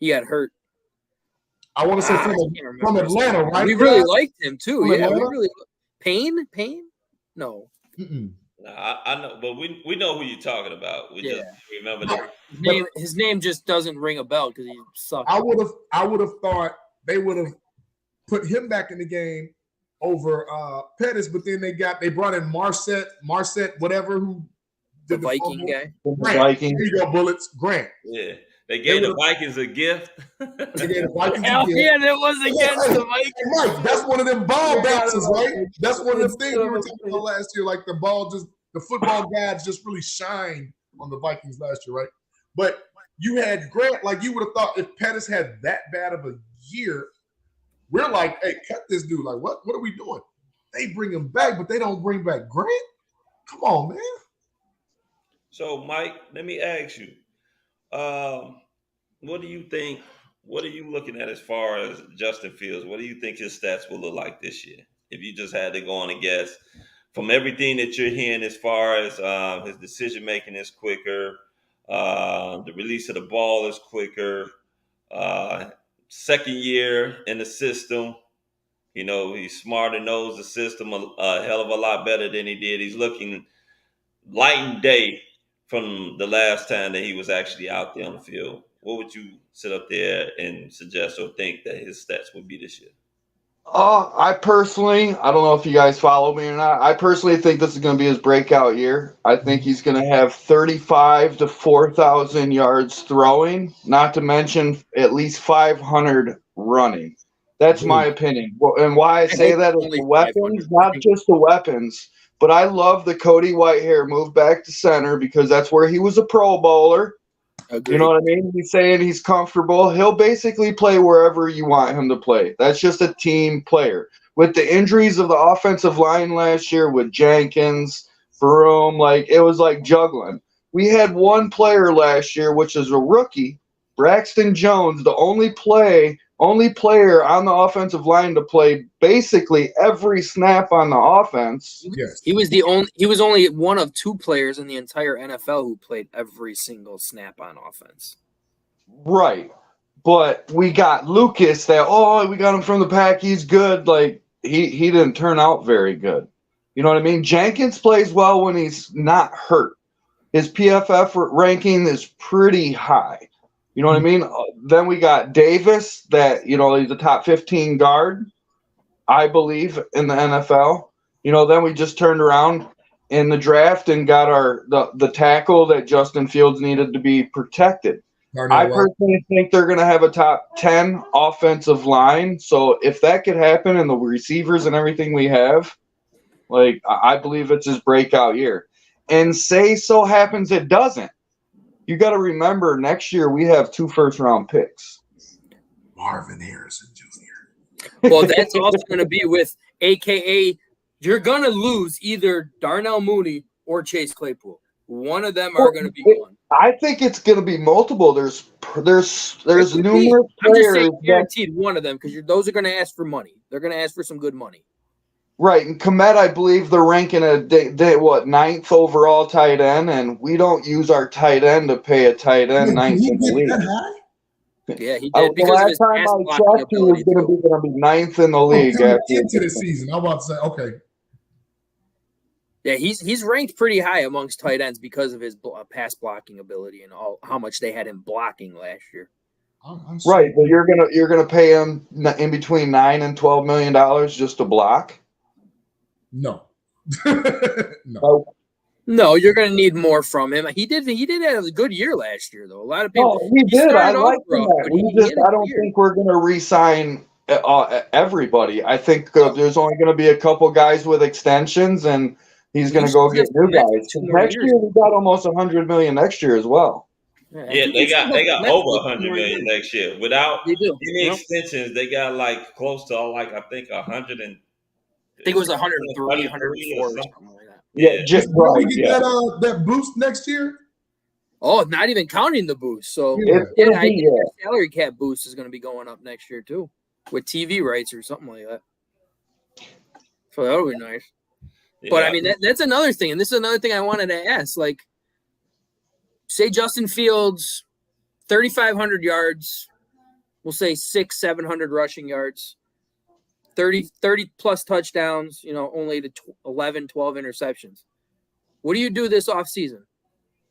He got hurt. I want to say from Atlanta, right? We really liked him too. From Yeah, Atlanta? we really. Payne? No. Nah, I know, but we know who you're talking about. We just remember that. His name just doesn't ring a bell because he sucked. I would have thought they would have put him back in the game over Pettis, but then they brought in Marset, whatever, who the Viking guy. Grant. Viking. Here you go, Bullets. Grant. Yeah. They gave the Vikings a gift. They gave the Vikings a Hell gift. yeah, that was against the Vikings. Hey, Mike, that's one of them ball bounces, right? That's one of them things we were talking about last year. Like the football guys just really shined on the Vikings last year, right? But you had Grant, like you would have thought if Pettis had that bad of a year, we're like, hey, cut this dude. Like, what are we doing? They bring him back, but they don't bring back Grant? Come on, man. So, Mike, let me ask you, what do you think? What are you looking at as far as Justin Fields? What do you think his stats will look like this year? If you just had to go on and guess, from everything that you're hearing as far as his decision making is quicker, the release of the ball is quicker, second year in the system, he's smart and knows the system a hell of a lot better than he did. He's looking light and day from the last time that he was actually out there on the field. What would you sit up there and suggest or think that his stats would be this year? I don't know if you guys follow me or not. I personally think this is going to be his breakout year. I think he's going to have 35 to 4,000 yards throwing, not to mention at least 500 running. That's my opinion. And why I say that is the weapons, not just the weapons, but I love the Cody Whitehair move back to center because that's where he was a Pro Bowler. Agreed. You know what I mean? He's saying he's comfortable. He'll basically play wherever you want him to play. That's just a team player. With the injuries of the offensive line last year with Jenkins, Broom, it was like juggling. We had one player last year, which is a rookie, Braxton Jones, the only player on the offensive line to play basically every snap on the offense. Yes. He was only one of 2 players in the entire NFL who played every single snap on offense. Right. But we got Lucas we got him from the pack. He's good. He didn't turn out very good. You know what I mean? Jenkins plays well when he's not hurt. His PFF ranking is pretty high. You know what I mean? Then we got Davis he's a top 15 guard, I believe, in the NFL. Then we just turned around in the draft and got the tackle that Justin Fields needed to be protected. Darnell I Wright. personally think they're going to have a top 10 offensive line. So if that could happen and the receivers and everything we have, like, I believe it's his breakout year. And say so happens it doesn't. You got to remember next year we have 2 first-round picks. Marvin Harrison Jr. Well, that's also going to be with AKA you're going to lose either Darnell Mooney or Chase Claypool. One of them are going to be gone. I think it's going to be multiple. There's numerous I'm just saying players guaranteed one of them because those are going to ask for money. They're going to ask for some good money. Right, and Komet, I believe they're ranking a ninth overall tight end, and we don't use our tight end to pay a tight end ninth in the league. Yeah, he did. The last time I checked, he was going to be ninth in the league. Into the season, I'm about to say, okay. Yeah, he's ranked pretty high amongst tight ends because of his pass blocking ability and how much they had him blocking last year. Right, but you're gonna pay him in between $9 and $12 million just to block. No. No, you're going to need more from him. He did have a good year last year, though. A lot of people. He did. I like that. I don't think we're going to re-sign everybody. I think there's only going to be a couple guys with extensions, and he's going to go get new guys. Next year we got almost $100 million next year as well. Yeah, they got over $100 million next year without any extensions. They got like close to I think 100 and. I think it was 103, 104 or something like that. Yeah, just right. We get that boost next year. Oh, not even counting the boost. So yeah, I think the salary cap boost is going to be going up next year too, with TV rights or something like that. So that would be nice. Yeah. But I mean, that's another thing, and this is another thing I wanted to ask. Like, say Justin Fields, 3,500 yards, we'll say 600-700 rushing yards. 30 plus touchdowns, only to 11, 12 interceptions. What do you do this offseason?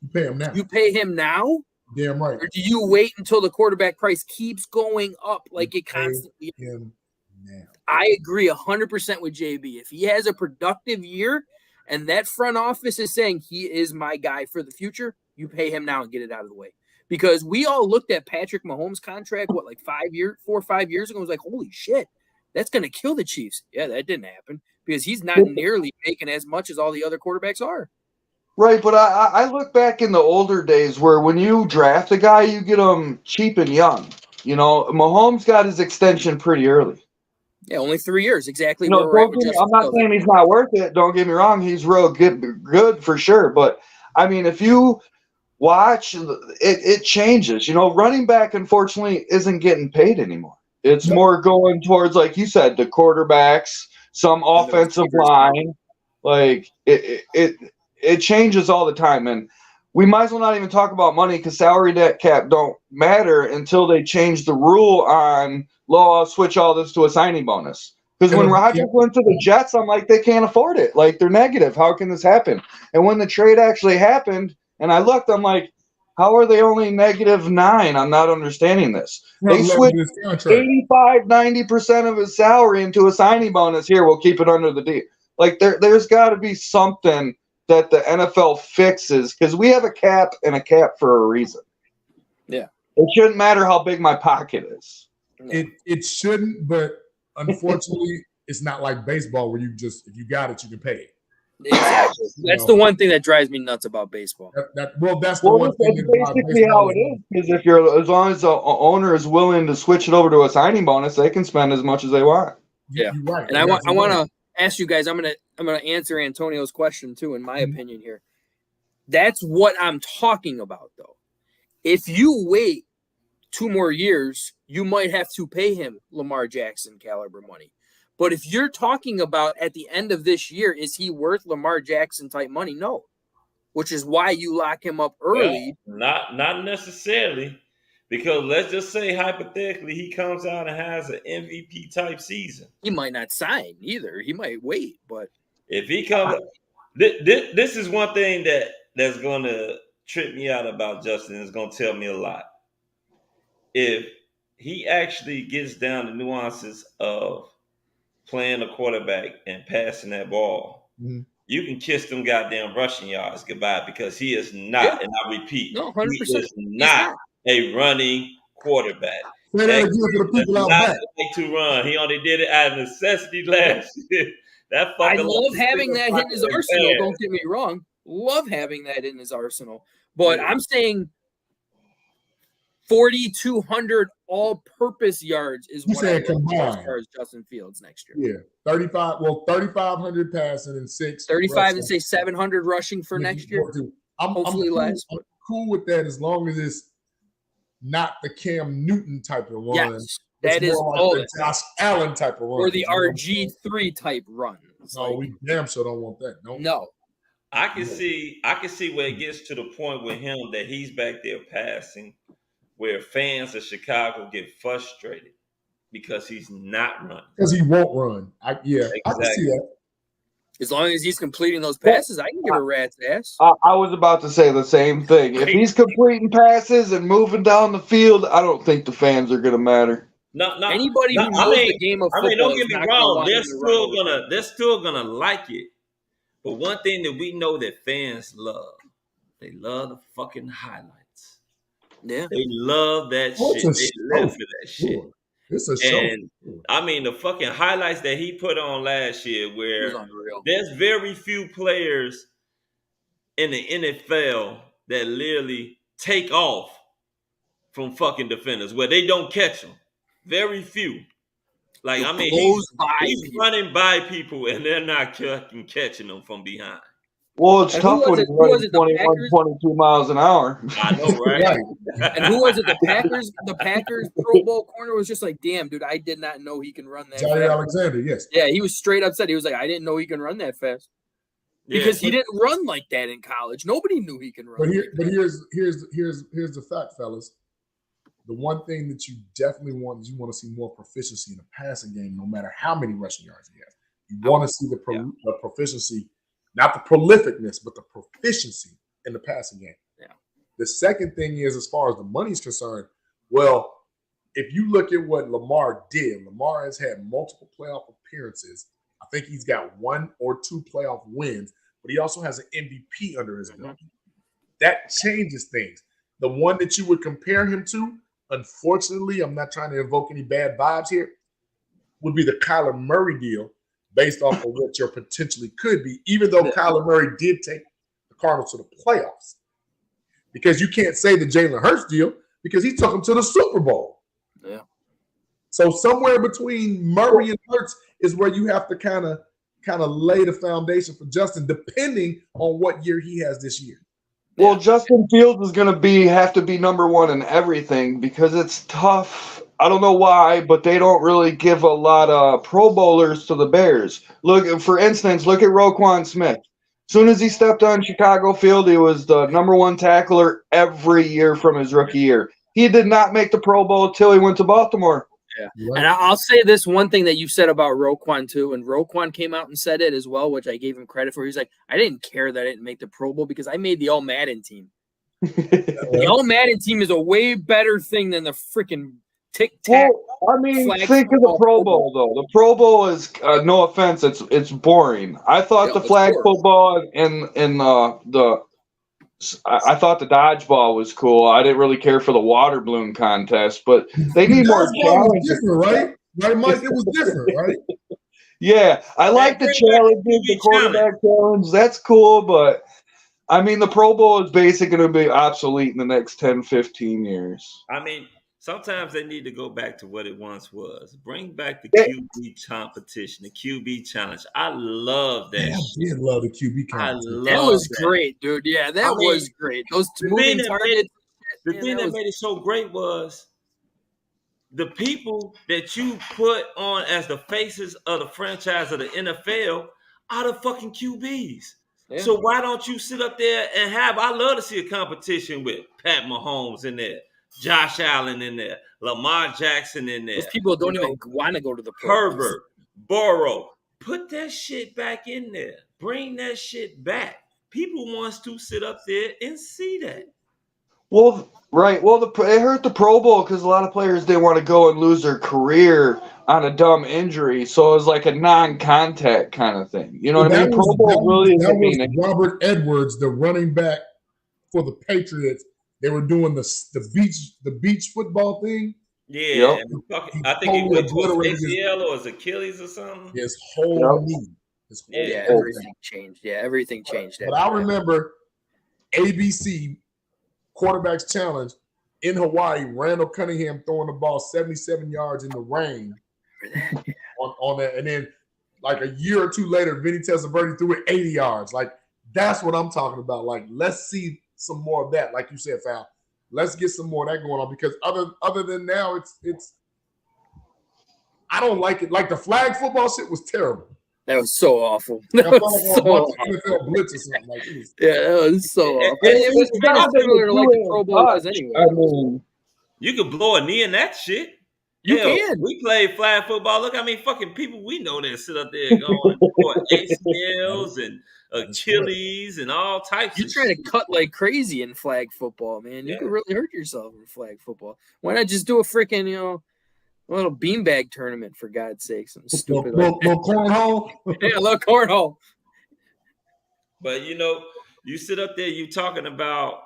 You pay him now. You pay him now? Damn right. Or do you wait until the quarterback price keeps going up like it constantly? Him now. I agree 100% with JB. If he has a productive year and that front office is saying he is my guy for the future, you pay him now and get it out of the way. Because we all looked at Patrick Mahomes' contract, 4 or 5 years ago, and was like, holy shit. That's going to kill the Chiefs. Yeah, that didn't happen because he's not nearly making as much as all the other quarterbacks are. Right, but I look back in the older days where when you draft a guy, you get him cheap and young. Mahomes got his extension pretty early. Yeah, only 3 years, exactly. I'm not saying he's not worth it. Don't get me wrong. He's real good for sure. But, I mean, if you watch, it changes. Running back, unfortunately, isn't getting paid anymore. It's more going towards, like you said, the quarterbacks, some offensive line. Like it changes all the time, and we might as well not even talk about money because salary cap don't matter until they change the rule on switch all this to a signing bonus. Because when Rodgers went to the Jets, I'm like, they can't afford it. Like, they're negative. How can this happen? And when the trade actually happened, and I looked, I'm like, how are they only -9? I'm not understanding this. They switched 85-90% of his salary into a signing bonus. Here, we'll keep it under the deal. Like, there's got to be something that the NFL fixes because we have a cap and a cap for a reason. Yeah. It shouldn't matter how big my pocket is. It shouldn't, but unfortunately, it's not like baseball where if you got it, you can pay it. Exactly. That's the one thing that drives me nuts about baseball. That's the one thing. That's basically how it is. Because as long as the owner is willing to switch it over to a signing bonus, they can spend as much as they want. Yeah, you're right. And I want to ask you guys. I'm gonna answer Antonio's question too. In my opinion, here, that's what I'm talking about. Though, if you wait 2 more years, you might have to pay him Lamar Jackson caliber money. But if you're talking about at the end of this year, is he worth Lamar Jackson type money? No. Which is why you lock him up early. Well, not necessarily. Because let's just say hypothetically he comes out and has an MVP type season. He might not sign either. He might wait. But if he comes this is one thing that's gonna trip me out about Justin. It's gonna tell me a lot. If he actually gets down to nuances of playing a quarterback and passing that ball, you can kiss them goddamn rushing yards goodbye because he is not, and I repeat, 100%. he is not a running quarterback. Say that again for the people out Not back. like to run. He only did it out of necessity last year. That I fucker love having that in his arsenal. bad. Don't get me wrong. Love having that in his arsenal. But I'm saying 4,200 all-purpose yards is what I combined as far as Justin Fields next year. Yeah, 3,500 passing and 6. 35 rushing. and say 700 rushing for next year. Hopefully less. I'm cool with that as long as it's not the Cam Newton type of run. Yes, that is like the Josh Allen type of run. Or the RG3 type run. No, we damn sure don't want that. No. I can see where it gets to the point with him that he's back there passing, where fans of Chicago get frustrated because he's not running. Because he won't run. Exactly. I can see that. As long as he's completing those passes, I can give a rat's ass. I was about to say the same thing. If he's completing passes and moving down the field, I don't think the fans are going to matter. No. Anybody who knows the game of football, don't get me wrong. They're still gonna like it. But one thing that we know that fans love, they love the fucking highlights. Yeah, they love that shit. They live for that shit. It's a show. And I mean, the fucking highlights that he put on last year, where there's very few players in the NFL that literally take off from fucking defenders, where they don't catch them. Very few. Like, I mean, he's running by people and they're not catching them from behind. Well, it's tough when he's running 21, 22 miles an hour. I know, right? And who was it? The Packers? The Packers Pro Bowl corner was just like, damn, dude, I did not know he can run that Johnny fast. Alexander, yes. Yeah, he was straight upset. He was like, I didn't know he can run that fast. Because he didn't run like that in college. Nobody knew he can run. But here's the fact, fellas. The one thing that you definitely want is you want to see more proficiency in the passing game, no matter how many rushing yards he has. You want to see the proficiency, not the prolificness, but the proficiency in the passing game. Yeah. The second thing is, as far as the money is concerned, well, if you look at what Lamar did, Lamar has had multiple playoff appearances. I think he's got 1 or 2 playoff wins, but he also has an MVP under his belt. That changes things. The one that you would compare him to, unfortunately, I'm not trying to evoke any bad vibes here, would be the Kyler Murray deal based off of what your potentially could be, even though Kyler Murray did take the Cardinals to the playoffs. Because you can't say the Jalen Hurts deal because he took them to the Super Bowl. Yeah. So somewhere between Murray and Hurts is where you have to kind of lay the foundation for Justin, depending on what year he has this year. Well, Justin Fields is going to have to be number one in everything because it's tough. I don't know why, but they don't really give a lot of Pro Bowlers to the Bears. Look, for instance, look at Roquan Smith. As soon as he stepped on Chicago field, he was the number one tackler every year from his rookie year. He did not make the Pro Bowl until he went to Baltimore. Yeah. And I'll say this one thing that you said about Roquan too, and Roquan came out and said it as well, which I gave him credit for. He's like, I didn't care that I didn't make the Pro Bowl because I made the All Madden team. The All Madden team is a way better thing than the freaking tic-tac. Well, I mean, think of the Pro Bowl though. The Pro Bowl is no offense, it's boring. I thought the flag football and I thought the dodgeball was cool. I didn't really care for the water balloon contest, but they need more challenges. Different, right? Right, Mike? It was different, right? Yeah, I like the challenges, the quarterback challenge. That's cool, but I mean, the Pro Bowl is basically going to be obsolete in the next 10, 15 years. I mean, sometimes they need to go back to what it once was. Bring back the QB competition, the QB challenge. I love that. I did love the QB competition. That was great, dude. Yeah, that was great. Those moving targets. The thing that made it so great was the people that you put on as the faces of the franchise of the NFL are the fucking QBs. Yeah. So why don't you sit up there and I love to see a competition with Pat Mahomes in there, Josh Allen in there, Lamar Jackson in there. Those people don't even want to go to the Herbert, Burrow. Put that shit back in there. Bring that shit back. People wants to sit up there and see that. Well, right. Well, it hurt the Pro Bowl because a lot of players didn't want to go and lose their career on a dumb injury. So it was like a non-contact kind of thing. You know what I mean? Pro Bowl really is Robert Edwards, the running back for the Patriots, they were doing the beach football thing. Yeah, Yep. I think he went to his ACL or his Achilles or something. His whole knee. Yeah, whole everything thing. changed. Yeah, everything changed. But I remember ABC Quarterback's Challenge in Hawaii, Randall Cunningham throwing the ball 77 yards in the rain on that. And then like a year or two later, Vinny Testaverde threw it 80 yards. Like, that's what I'm talking about. Like, let's see some more of that. Like you said, Fal. Let's get some more of that going on, because other than now, it's I don't like it. Like, the flag football shit was terrible. That was so awful. That was so awful. NFL blitz or something. Like, that was so awful. It was very similar to like the Pro Bowl was anyway. I mean, you could blow a knee in that shit. You can. We played flag football. Look how many fucking people we know that sit up there going for ACLs and Achilles and all types. You're trying to cut like crazy in flag football, man. You could really hurt yourself in flag football. Why not just do a freaking, a little beanbag tournament, for God's sake? Something stupid like that. Little cornhole? Yeah, a little cornhole. But, you sit up there, you talking about,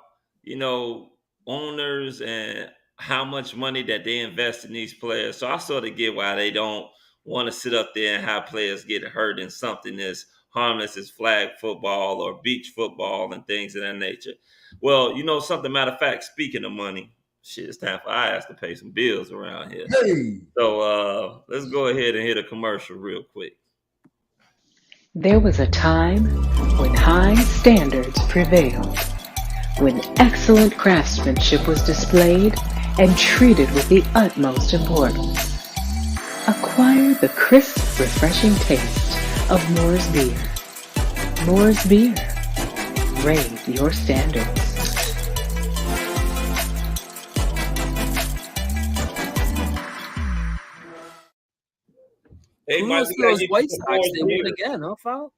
owners and how much money that they invest in these players. So I sort of get why they don't want to sit up there and have players get hurt in something as harmless as flag football or beach football and things of that nature. Well, something, matter of fact, speaking of money, shit, it's time for us to pay some bills around here. Hey. So let's go ahead and hit a commercial real quick. There was a time when high standards prevailed, when excellent craftsmanship was displayed and treated with the utmost importance. Acquire the crisp, refreshing taste of Moore's Beer. Moore's Beer. Raise your standards. Hey, kudos to those White Sox. They won again, huh, Fal?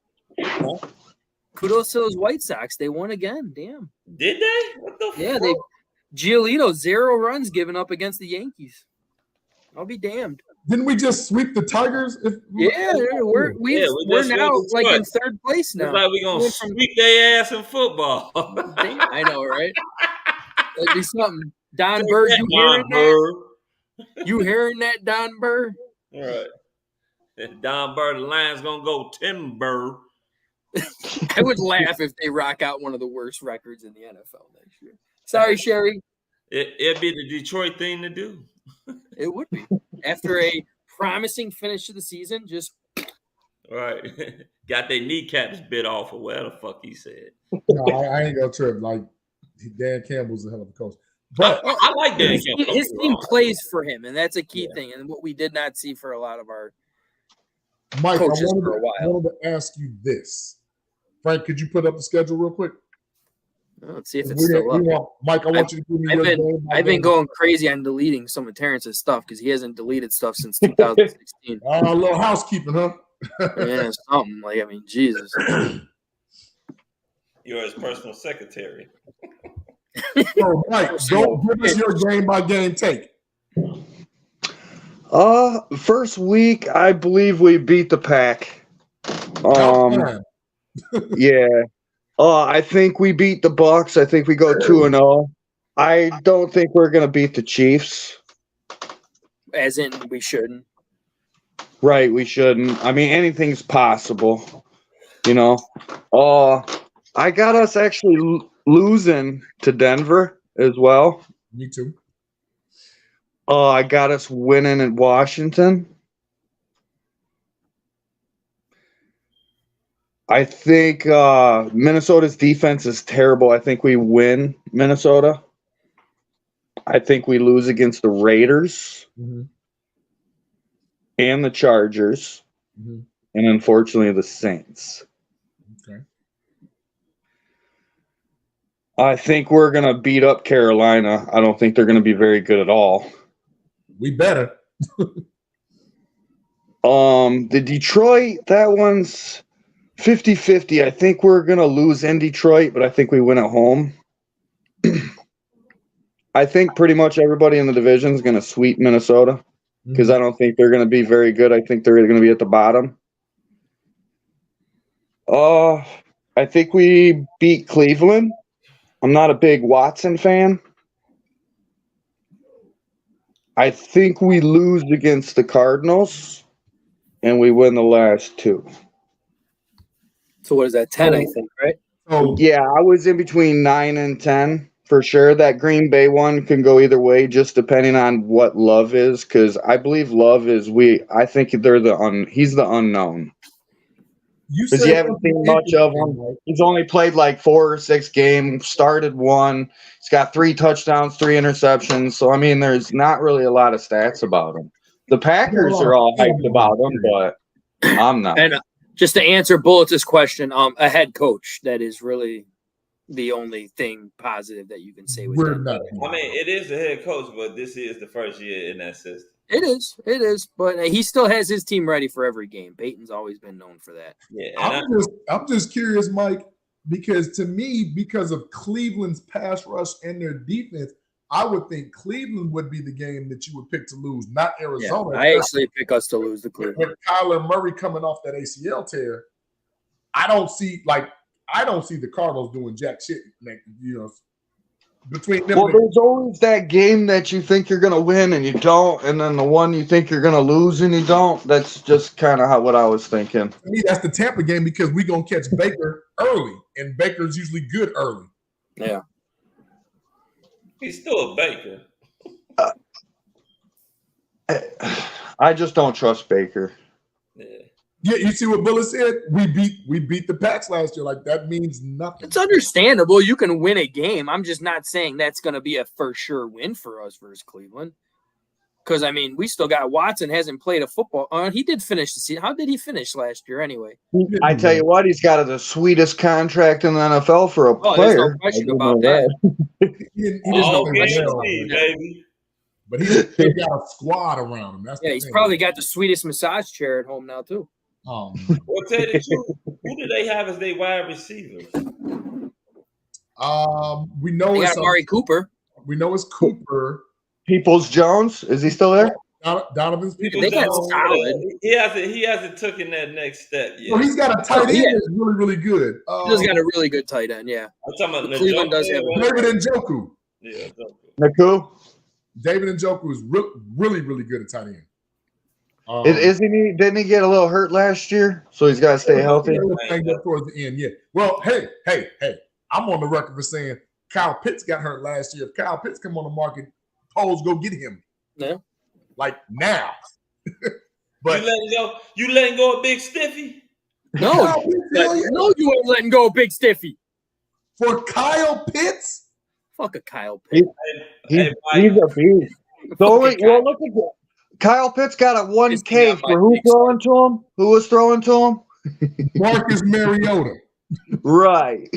Kudos to those White Sox. They won again. Damn. Did they? What the fuck? Yeah, Giolito, 0 runs given up against the Yankees. I'll be damned. Didn't we just sweep the Tigers? We're now like in third place now. It's like we're going to sweep their ass in football. I know, right? That'd be something. Don Burr, you hearing that? You hearing that, Don Burr? All right. Don Burr, the Lions going to go timber. I would laugh if they rock out one of the worst records in the NFL next year. Sorry, Sherry. It'd be the Detroit thing to do. It would be. After a promising finish to the season, just right. Got their kneecaps bit off or whatever the fuck he said. No, I ain't gonna trip. Like, Dan Campbell's a hell of a coach. But I like Dan Campbell. His team plays for him, and that's a key thing, and what we did not see for a lot of our Mike, coaches for a while. I wanted to ask you this. Frank, could you put up the schedule real quick? Let's see if it's still up. Mike, I want you to give me I've been going crazy on deleting some of Terrence's stuff because he hasn't deleted stuff since 2016. A little housekeeping, huh? Yeah, something. Like, I mean, Jesus. You're his personal secretary. So, Mike, go give us your game-by-game take. First week, I believe we beat the Pack. Yeah. I think we beat the Bucks. I think we go 2-0. I don't think we're going to beat the Chiefs. As in, we shouldn't. Right, we shouldn't. I mean, anything's possible. I got us actually losing to Denver as well. Me too. I got us winning at Washington. I think Minnesota's defense is terrible. I think we win Minnesota. I think we lose against the Raiders and the Chargers, and unfortunately the Saints. Okay. I think we're going to beat up Carolina. I don't think they're going to be very good at all. We better. The Detroit, that one's 50-50. I think we're going to lose in Detroit, but I think we win at home. I think pretty much everybody in the division is going to sweep Minnesota because I don't think they're going to be very good. I think they're going to be at the bottom. I think we beat Cleveland. I'm not a big Watson fan. I think we lose against the Cardinals, and we win the last 2. So what is that? 10, I think, right? So Yeah, I was in between 9 and 10 for sure. That Green Bay one can go either way, just depending on what Love is, because I believe Love is I think they're he's the unknown. you Because said you haven't seen much of him. He's only played like 4 or 6 games, started 1. He's got 3 touchdowns, 3 interceptions. So, I mean, there's not really a lot of stats about him. The Packers are all hyped about him, but I'm not. And just to answer Bullets' question, a head coach, that is really the only thing positive that you can say with We're that. not. I mean, it is the head coach, but this is the first year in that system. It is, but he still has his team ready for every game. Peyton's always been known for that. Yeah, I'm just curious, Mike, because to me, because of Cleveland's pass rush and their defense, I would think Cleveland would be the game that you would pick to lose, not Arizona. Yeah, I actually pick us to lose the Cleveland. With Kyler Murray coming off that ACL tear, I don't see the Cardinals doing jack shit. Between them. Well, there's always that game that you think you're going to win and you don't, and then the one you think you're going to lose and you don't. That's just kind of what I was thinking. To me, that's the Tampa game because we're going to catch Baker early, and Baker's usually good early. Yeah. he's still a Baker. I just don't trust Baker. Yeah, you see what Bullet said? We beat the Pats last year. Like, that means nothing. It's understandable. You can win a game. I'm just not saying that's going to be a for sure win for us versus Cleveland. Because, I mean, we still got Watson hasn't played a football. He did finish the season. How did he finish last year anyway? I tell you what, he's got the sweetest contract in the NFL for a player. There's no question about that. Baby. But he's got a squad around him. That's he's probably got the sweetest massage chair at home now, too. Well, tell you the truth, who do they have as their wide receivers? We know they it's got Amari Cooper. We know it's Cooper. Peoples-Jones, is he still there? Donovan's Peoples. They got solid. He hasn't taken that next step yet. Well, he's got a tight end that's really, really good. He does got a really good tight end, yeah. I'm talking about Cleveland does have David Njoku. Yeah, Naku? David Njoku is really, really good at tight end. Didn't he get a little hurt last year? So he's got to stay healthy. Towards the end, yeah. Well, hey, I'm on the record for saying Kyle Pitts got hurt last year. If Kyle Pitts come on the market, Poles go get him. Yeah. Like now. But you letting go of Big Stiffy? No, no, you ain't letting go of Big Stiffy. For Kyle Pitts? Fuck a Kyle Pitts. He's a beast. Well, look at that. Kyle Pitts got a 1K for who throwing to him? Who was throwing to him? Marcus Mariota. Right.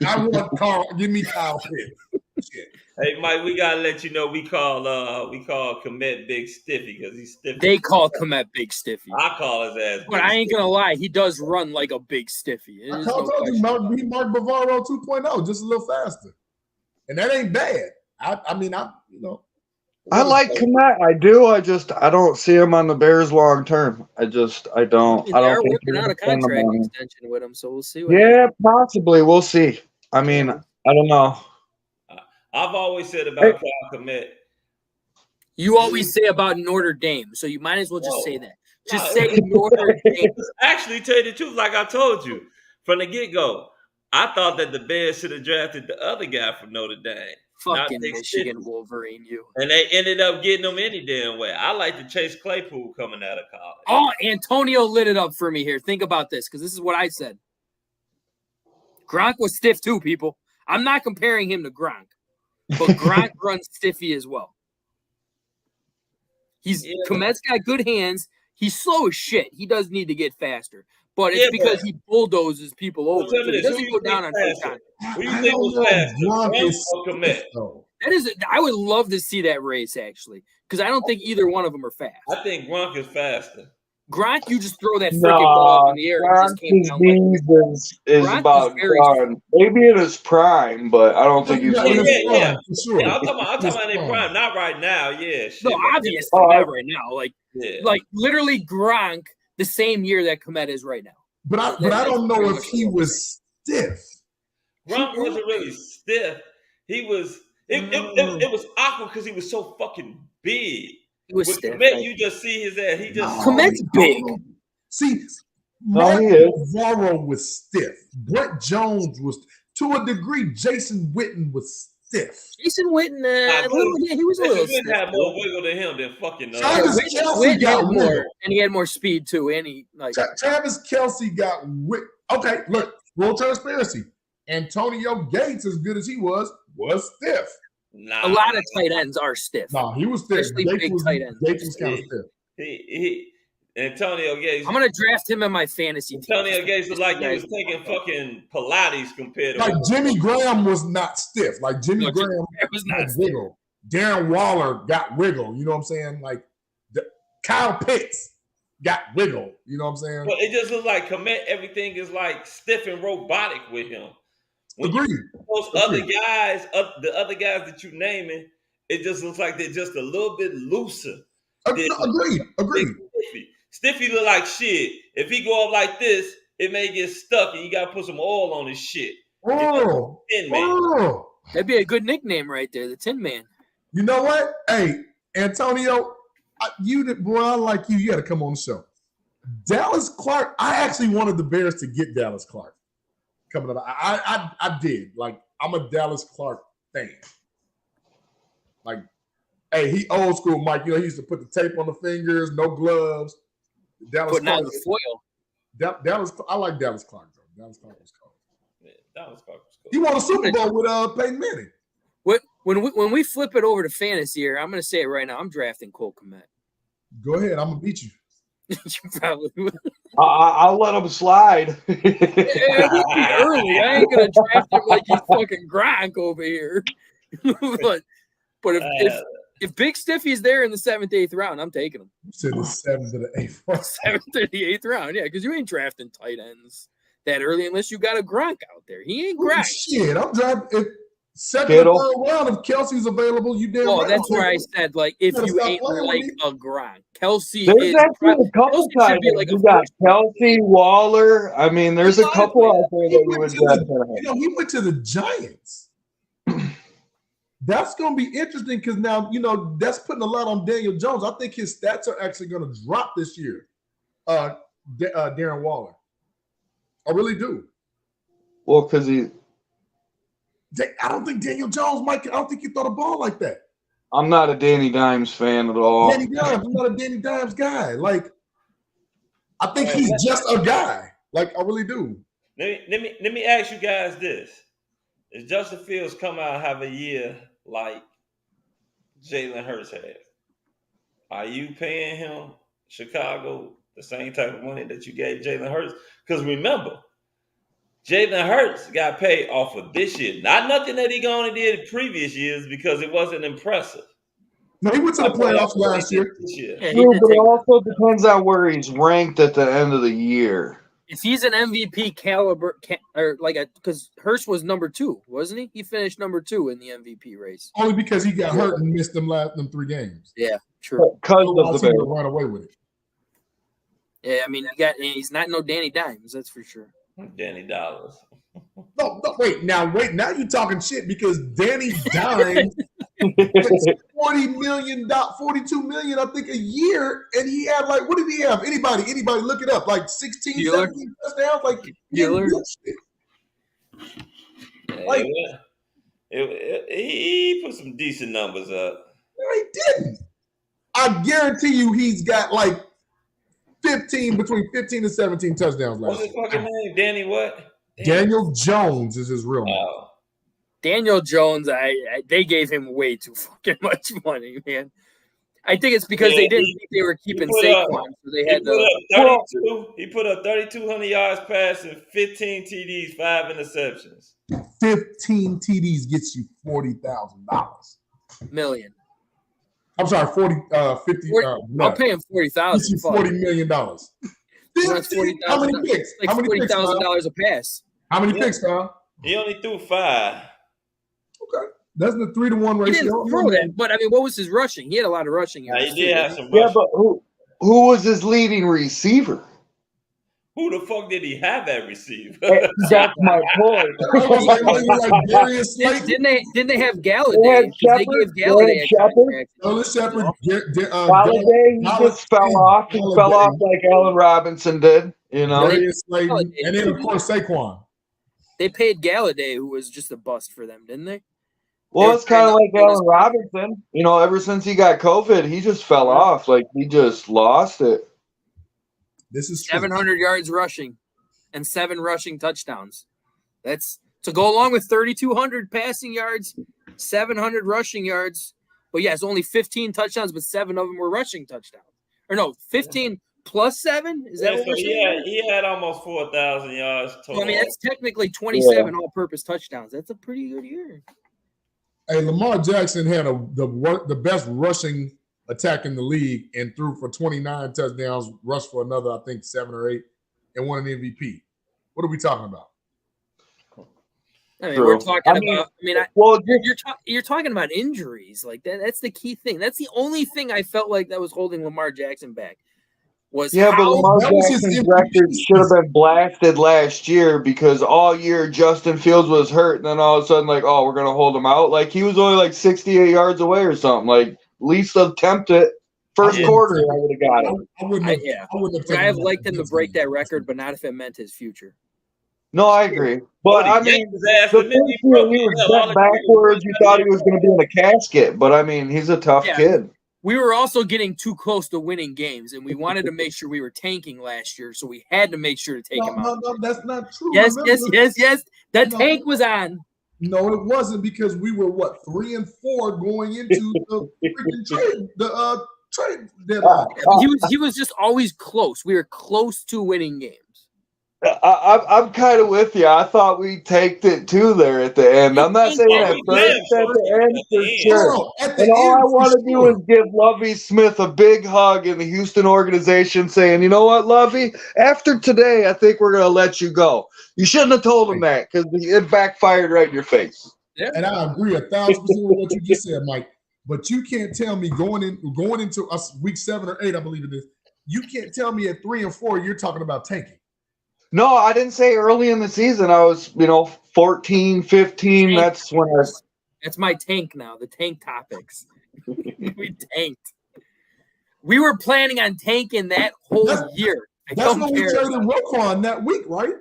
I want Carl. Give me Kyle Pitts. Shit. Hey, Mike, we gotta let you know we call Komet Big Stiffy because he's stiffy. They call Komet Big Stiffy. I call his ass. But I ain't gonna lie, he does run like a big Stiffy. I told you, he Mark Bavaro 2.0, just a little faster, and that ain't bad. I mean, I like Komet. I do. I don't see him on the Bears long term. I don't. They I don't are think working out a contract extension with him, so we'll see. Possibly. We'll see. I mean, I don't know. I've always said about Kyle Komet. You always say about Notre Dame, so you might as well just say that. Just say Notre Dame. Actually, tell you the truth, like I told you from the get-go, I thought that the Bears should have drafted the other guy from Notre Dame. Fucking Michigan Wolverine, you. And they ended up getting him any damn way. I like the Chase Claypool coming out of college. Oh, Antonio lit it up for me here. Think about this, because this is what I said. Gronk was stiff too, people. I'm not comparing him to Gronk, but Gronk runs stiffy as well. Komet's got good hands. He's slow as shit. He does need to get faster. But it's because he bulldozes people over. So he doesn't go down on first time. Who do you think was faster, Gronk or Komet? I would love to see that race, actually, because I don't think either one of them are fast. I think Gronk is faster. Gronk, you just throw that freaking ball up in the air and just came down. Is about gone. Maybe in his prime, but I don't think he's. Yeah. I'm talking about in prime, not right now. Yeah. Shit. No, obviously not right now. Like literally Gronk the same year that Komet is right now. But I don't know if he was stiff. Gronk wasn't really stiff. He was. It was awkward because he was so fucking big. He was With stiff. Komet, Right? you just see his ass. He just Komet's big. See, No, he Mark is. Navarro was stiff. Brett Jones was, to a degree, Jason Witten was stiff. Jason Witten, he was a little stiff. Witten had more wiggle than him than fucking. Travis Kelce Witten got had more, wiggle. and he had more speed too. And he like Travis Kelce got wiggle. Okay, look, full transparency. Antonio Gates, as good as he was stiff. Nah, a lot of tight ends are stiff. No, he was stiff. Especially big tight ends. Gates was kind of stiff. Antonio Gates. I'm gonna draft him in my fantasy team. Antonio Gates was like he was taking fucking Pilates compared to Like Jimmy Graham was not stiff. Like Jimmy Graham was not had wiggle. Darren Waller got wiggle. You know what I'm saying? Like Kyle Pitts got wiggle. You know what I'm saying? But it just looks like Komet. Everything is like stiff and robotic with him. Agreed. Those other guys, the other guys that you naming, it just looks like they're just a little bit looser. Agreed. Stiffy look like shit. If he go up like this, it may get stuck, and you gotta put some oil on his shit. That'd be a good nickname right there, the Tin Man. You know what? Hey, Antonio, I like you. You got to come on the show. Dallas Clark. I actually wanted the Bears to get Dallas Clark coming up. I did. Like, I'm a Dallas Clark fan. Like, hey, he old school, Mike. You know, he used to put the tape on the fingers, no gloves. Dallas Putting Clark, on the foil. Dallas. I like Dallas Clark though. Dallas Clark was cool. Yeah, Dallas Clark was cool. He won a Super Bowl with Peyton Manning. When we flip it over to fantasy here, I'm going to say it right now. I'm drafting Cole Kmet. Go ahead. I'm gonna beat you. You probably will. I'll let him slide. It would be early. I ain't gonna draft him like he's fucking Gronk over here. but if Big Stiffy's there in the 7th, 8th round, I'm taking him. You said the 7th to the 8th round. 7th to the 8th round, yeah, because you ain't drafting tight ends that early unless you got a Gronk out there. He ain't Gronk. Shit, I'm drafting. Second or third round, if Kelsey's available, you damn right. That's where I said, like, if you ain't like a Gronk. Kelsey there's is actually a couple times like you got Kelsey, Waller. I mean, there's a couple out there that you would draft. He went to the Giants. That's going to be interesting because now, that's putting a lot on Daniel Jones. I think his stats are actually going to drop this year, Darren Waller. I really do. Well, because I don't think Daniel Jones, Mike, I don't think he throw the ball like that. I'm not a Danny Dimes fan at all. I'm not a Danny Dimes guy. Like, I think he's just a guy. Like, I really do. Let me ask you guys this. If Justin Fields come out and have a year like Jalen Hurts had, are you paying him, Chicago, the same type of money that you gave Jalen Hurts? Because remember, Jalen Hurts got paid off of this year. Not nothing that he only did previous years because it wasn't impressive. No, he went to the playoffs last year. Yeah, but it also depends on where he's ranked at the end of the year. If he's an MVP caliber, or because Hurst was number 2, wasn't he? He finished number 2 in the MVP race. Only because he got hurt and missed them 3 games. Yeah, true. Because of the Bears. Run away with it. Yeah, I mean, he's not no Danny Dimes, that's for sure. Danny Dollars. No, wait. Now you're talking shit because Danny Dimes gets $42 million, I think, a year, and he had what did he have? Anybody look it up. 16, 17 touchdowns. He put some decent numbers up. No, he didn't. I guarantee you, he's got between 15 and 17 touchdowns last year. What's his fucking name? Danny what? Daniel Jones is his real name. Daniel Jones, they gave him way too fucking much money, man. I think it's because they didn't think they were keeping Saquon, so they had He put up 3,200 yards passing, 15 TDs, 5 interceptions. 15 TDs gets you $40,000. Million. I'm sorry, 50. I'll pay him $40,000. $40 million. That's $40,000. How many picks? Like $40,000 a pass. How many picks, Tom? He only threw 5. Okay, that's the 3-to-1 ratio. He didn't throw that, but I mean, what was his rushing? He had a lot of rushing. He did have some rushing. Yeah, but who was his leading receiver? Who the fuck did he have at receiver? That's my point. like Darius Slayton. Didn't they have They had Galladay? They Shepard. gave Galladay a Shepard. Nolan Shepard. Galladay, he just fell off. He fell off like Allen Robinson did. You know, Darius Slayton, and then of course Saquon. They paid Galladay, who was just a bust for them, didn't they? well, it's kind of like Allen Robinson. You know, ever since he got COVID, he just fell off. Like he just lost it. This is true. 700 yards rushing and 7 rushing touchdowns. That's to go along with 3,200 passing yards, 700 rushing yards. But yes, only 15 touchdowns, but 7 of them were rushing touchdowns. Or no, 15 plus 7? Is that what we're saying? He had almost 4,000 yards total. I mean, that's technically 27 all-purpose touchdowns. That's a pretty good year. Hey, Lamar Jackson had the best rushing attack in the league and threw for 29 touchdowns, rushed for another, I think, 7 or 8, and won an MVP. What are we talking about? I mean, we're talking about. I mean, you're talking about injuries like that. That's the key thing. That's the only thing I felt like that was holding Lamar Jackson back. But Lamar Jackson's record should have been blasted last year because all year Justin Fields was hurt, and then all of a sudden, like, oh, we're gonna hold him out. Like he was only like 68 yards away or something. Like least attempt it first quarter, I would have got it. I wouldn't have. I have liked him to break that record, but not if it meant his future. No, I agree. But I mean, the first year he was bent backwards. You thought he was going to be in a casket, but I mean, he's a tough kid. We were also getting too close to winning games, and we wanted to make sure we were tanking last year, so we had to make sure to take him out. No, that's not true. Yes. That tank was on. No, it wasn't because we were 3-4 going into the freaking trade deadline. He was just always close. We were close to winning games. I'm kind of with you. I thought we taked it too there at the end. I'm not saying at first, at the end for sure. And all I want to do is give Lovie Smith a big hug in the Houston organization saying, you know what, Lovie, after today, I think we're going to let you go. You shouldn't have told him that because it backfired right in your face. Yeah. And I agree 1,000% with what you just said, Mike. But you can't tell me going into week 7 or 8, I believe it is, you can't tell me at 3-4 you're talking about tanking. No, I didn't say early in the season. I was, 14, 15. That's when That's my tank now, the tank topics. We tanked. We were planning on tanking that whole year. That's when we traded Roquan that week, right?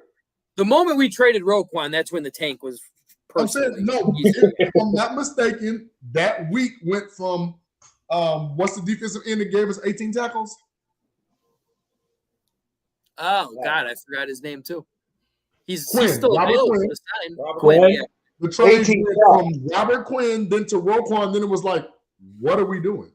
The moment we traded Roquan, that's when the tank was personally. I'm saying, no, if I'm not mistaken, that week went from what's the defensive end that gave us 18 tackles? Oh, God, I forgot his name, too. He's still available for the sign. Quinn, yeah. The trade went from Robert Quinn, then to Roquan, then it was like, what are we doing?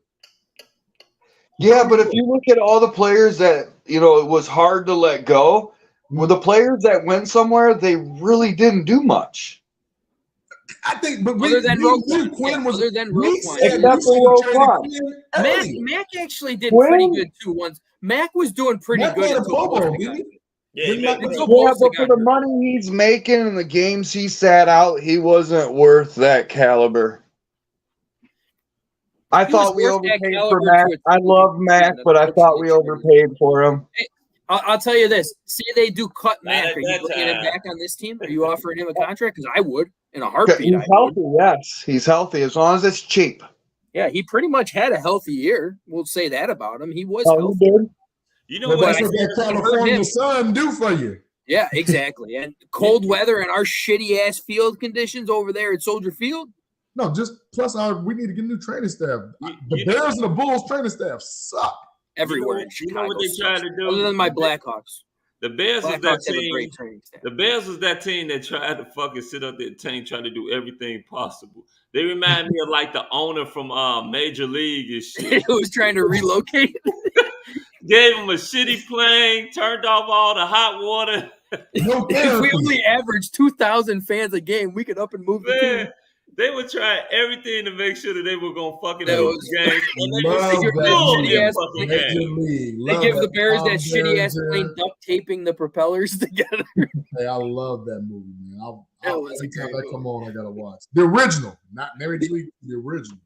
Yeah, but if you look at all the players that, it was hard to let go, well, the players that went somewhere, they really didn't do much. I think, but other than Roquan, except for Roquan. Mac actually did pretty good too. Once Mac was doing pretty good. But for the money he's making and the games he sat out, he wasn't worth that caliber. I thought we overpaid for Mac. I love Mac, but I thought we overpaid for him. Hey, I'll tell you this: say they do cut Mac, are you bringing him back on this team? Are you offering him a contract? Because I would. In a heartbeat. He's healthy, yes. He's healthy as long as it's cheap. Yeah, he pretty much had a healthy year. We'll say that about him. He was healthy. He did. You know what? That's what that California sun do for you. Yeah, exactly. And cold weather and our shitty ass field conditions over there at Soldier Field. No, just plus we need to get new training staff. The Bears and the Bulls training staff suck everywhere in Chicago. You know what they trying to do? Other than my Blackhawks. The Bears was that team. The Bears was that team that tried to fucking sit up there, trying to do everything possible. They remind me of like the owner from Major League and shit. Who was trying to relocate. Gave him a shitty plane, turned off all the hot water. If we only averaged 2,000 fans a game, we could up and move the team. They were trying everything to make sure that they were going to fucking lose games. They give the Bears that shitty-ass plane duct taping the propellers together. Hey, I love that movie, man. Every time that come on, I got to watch. The original, not Major League, the original.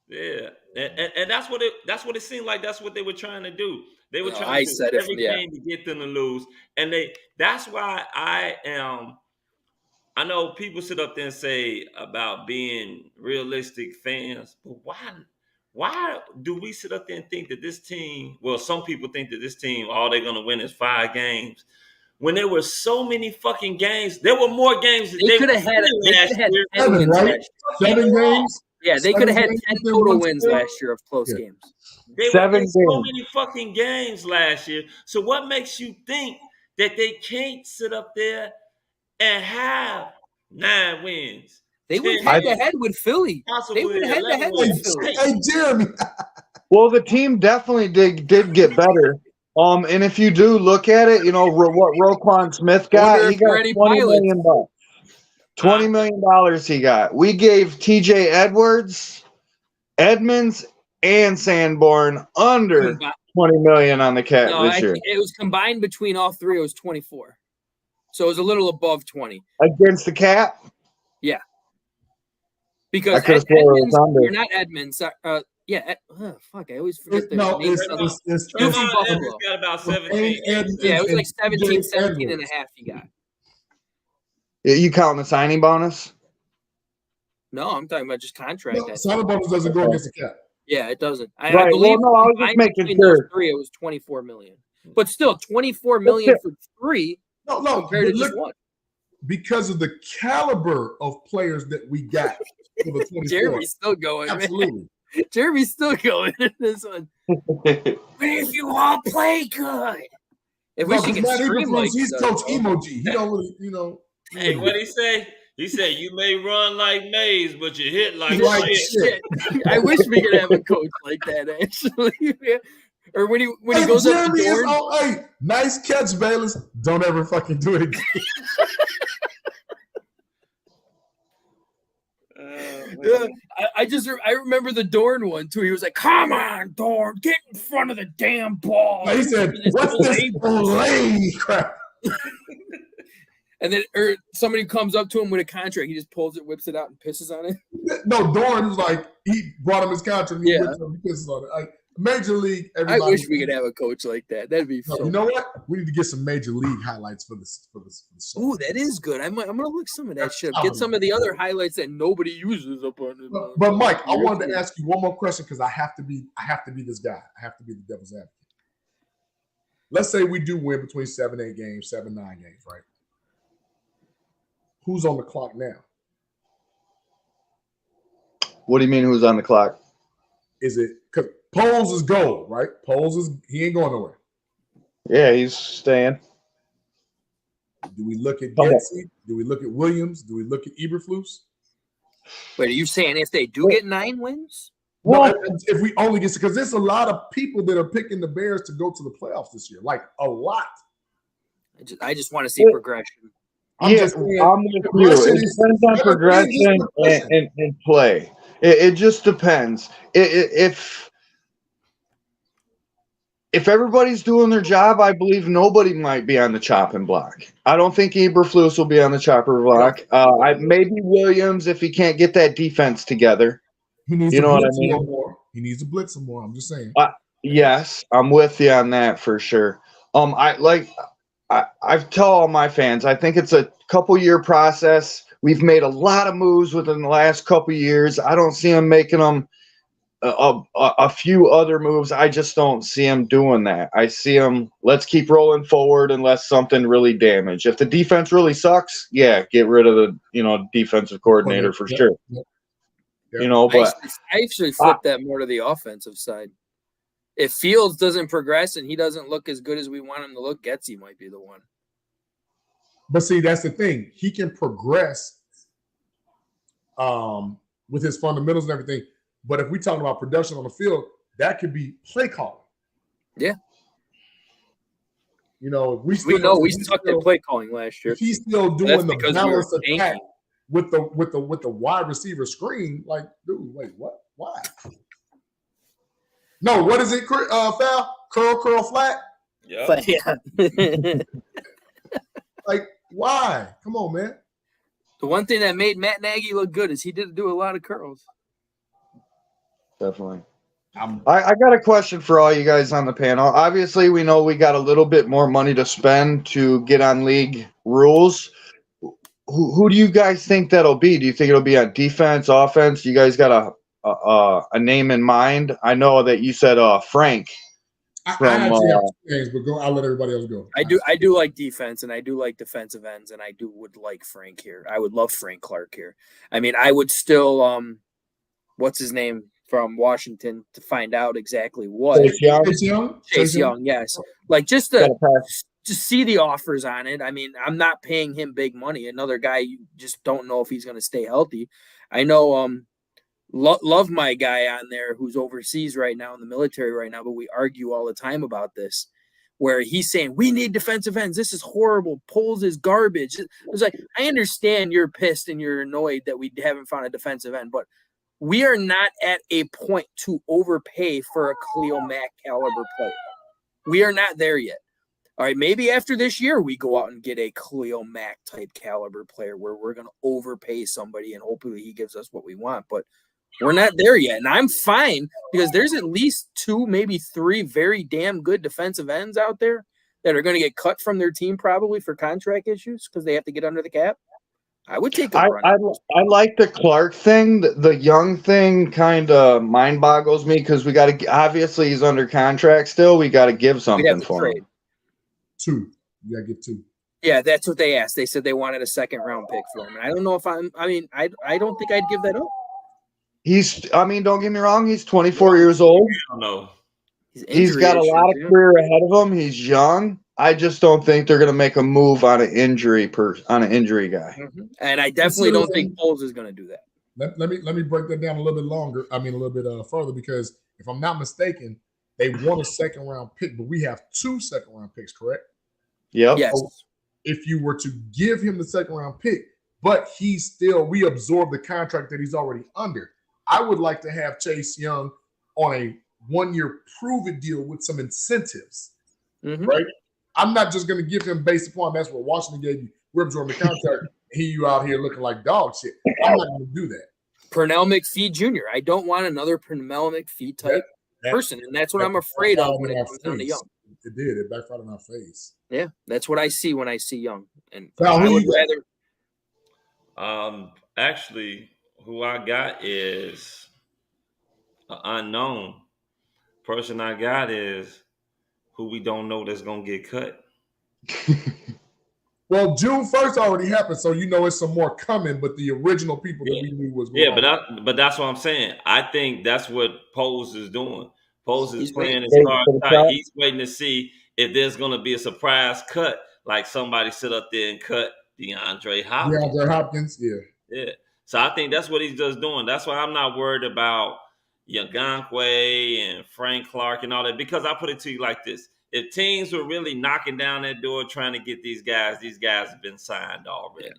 Yeah, and that's what it seemed like. That's what they were trying to do. They were No, trying I to do said it. Yeah, everything to get them to lose, and that's why I am. I know people sit up there and say about being realistic fans, but why do we sit up there and think that this team, well, some people think that this team, all they're gonna win is 5 games. When there were so many fucking games, there were more games that they they could were have had. winning They could last have had year. 10 7, wins right? last year. 7 games. Yeah, they 7 could have had games 10 within total one wins score? last year of close Yeah. games. They were 7 in so games. many fucking games last year. So what makes you think that they can't sit up there and have 9 wins? They went 10 head to wins, head with Philly. They possibly went head to 11 head Hey, with wins. Philly. hey, Jeremy. Well, the team definitely did get better. And if you do look at it, you know what Roquan Smith got. Wonder He if there are got any $20 pilots. million bucks. $20 million he got. We gave TJ Edwards, Edmonds, and Sanborn under $20 million on the cap No, this year it was combined between all three. It was 24. So it was a little above 20. against the cap. Yeah. Because I could have sworn it was Edmonds, under. you're not Edmonds. Fuck, I always forget the No, name. it's Two Trevon from Edmonds Buffalo. got about Wayne 17. Edmonds Yeah, it was and like 17, TJ 17 and a Edwards. half you got. You counting the signing bonus? No, I'm talking about just contract. No, signing bonus doesn't go against the cap. Yeah, it doesn't. I Right, believe well, no, I was just combined making between those sure. three, it was 24 million. But still, 24 million for three No, compared to but just look, one. because of the caliber of players that we got for the 24. Jeremy's still going, Absolutely. man. Jeremy's still going in this one. But if you all play good. If we No, should 'cause get Matt stream Eberflus, like he's that, Coach though. Emoji. He don't really, Hey, what he say? He said, you may run like Mays, but you hit like Like shit. shit. I wish we could have a coach like that, actually. Or when he Hey, goes up Jeremy the is door. on. Hey, nice catch, Bayless. Don't ever fucking do it again. Yeah, I remember the Dorn one too. He was like, "Come on, Dorn, get in front of the damn ball." He said, "What's this Olay crap?" And then, or somebody comes up to him with a contract, he just pulls it, whips it out, and pisses on it. No, Dorn was like, he brought him his contract. And he Yeah. whipped him, he pisses on it. Like, Major League. I wish we could have a coach like that. That'd be No, so. you know what? We need to get some Major League highlights for this. Ooh, that is good. I'm gonna look some of that That's shit. solid. Get some of the other highlights that nobody uses up on it. But Mike, I wanted to ask you one more question because I have to be this guy. I have to be the devil's advocate. Let's say we do win between 7-8 games, 7-9 games, right? Who's on the clock now? What do you mean? Who's on the clock? Is it because Poles is gold, right? He ain't going nowhere. Yeah, he's staying. Do we look at Okay. Getsy? Do we look at Williams? Do we look at Eberflus? Wait, are you saying if they do get 9 wins? No, Well, if we only get, because there's a lot of people that are picking the Bears to go to the playoffs this year, like a lot. I just want to see progression. I'm yeah, just saying, I'm with you. progression It is- depends on progression is progression progression. and play. It just depends. If everybody's doing their job, I believe nobody might be on the chopping block. I don't think Eberflus will be on the chopper block. Maybe Williams if he can't get that defense together. He needs You to know what I blitz a mean? little more. He needs to blitz some more. I'm just saying. Yes, I'm with you on that for sure. I've tell all my fans, I think it's a couple-year process. We've made a lot of moves within the last couple years. I don't see him making them a few other moves. I just don't see him doing that. I see him, let's keep rolling forward unless something really damaged. If the defense really sucks, yeah, get rid of the defensive coordinator for sure. Yeah. But I actually flip that more to the offensive side. If Fields doesn't progress and he doesn't look as good as we want him to look, Getsy might be the one. But see, that's the thing. He can progress with his fundamentals and everything. But if we're talking about production on the field, that could be play calling. Yeah. If We sucked at play calling last year. If he's still That's doing the because we were balance attack tanking. with the wide receiver screen, like, dude, wait, what? Why? No, what is it? Foul? Curl, flat? Yeah. Yeah. Like, why? Come on, man. The one thing that made Matt Nagy look good is he did do a lot of curls. definitely. I got a question for all you guys on the panel. Obviously, we know we got a little bit more money to spend to get on league rules. Who do you guys think that'll be? Do you think it'll be on defense, offense? You guys got a name in mind? I know that you said Frank. I actually have two names, but go. I'll let everybody else go. I do like defense, and I do like defensive ends, and would like Frank here. I would love Frank Clark here. I mean, I would still what's his name from Washington to find out exactly what Chase Young, yes. Like just to see the offers on it. I mean, I'm not paying him big money. Another guy, you just don't know if he's going to stay healthy. I know love my guy on there who's overseas right now in the military right now, but we argue all the time about this, where he's saying we need defensive ends. This is horrible. Poles is garbage. It's like, I understand you're pissed and you're annoyed that we haven't found a defensive end, but we are not at a point to overpay for a Khalil Mack caliber player. We are not there yet. All right, maybe after this year we go out and get a Khalil Mack type caliber player where we're going to overpay somebody and hopefully he gives us what we want. But we're not there yet. And I'm fine because there's at least 2, maybe 3 very damn good defensive ends out there that are going to get cut from their team probably for contract issues because they have to get under the cap. I would take a run. I like the Clark thing. The Young thing kind of mind boggles me because we got to, obviously he's under contract still. We got to give something for him. 2. You got to get 2. Yeah, that's what they asked. They said they wanted a 2nd round pick for him. And I don't know if I don't think I'd give that up. Don't get me wrong. He's 24 years old. I don't know. He's got a lot of career ahead of him. He's young. I just don't think they're going to make a move on an injury guy. Mm-hmm. And I definitely don't think Poles is going to do that. Let me break that down a little bit longer. A little bit further, because if I'm not mistaken, they want a 2nd round pick, but we have 2 2nd round picks, correct? Yep. Yes. So if you were to give him the 2nd round pick, but we absorb the contract that he's already under, I would like to have Chase Young on a 1-year prove-it deal with some incentives, right? I'm not just going to give him based upon that's what Washington gave you. We're absorbing the contract. You out here looking like dog shit. I'm not going to do that. Pernell McPhee Jr. I don't want another Pernell McPhee type person, and that's what I'm afraid of when it comes down to Young. It did. It backfired in our face. Yeah, that's what I see when I see Young. And now, I would rather. Actually, who I got is an unknown. Person I got is who we don't know that's gonna get cut. Well, June 1st already happened, so it's some more coming. But the original people that we knew was going but that's what I'm saying. I think that's what Poles is doing. Poles is playing his card tight. He's waiting to see if there's gonna be a surprise cut, like somebody sit up there and cut DeAndre Hopkins. Yeah. So I think that's what he's just doing. That's why I'm not worried about Yagankwe and Frank Clark and all that, because I put it to you like this. If teams were really knocking down that door trying to get these guys have been signed already. Yeah.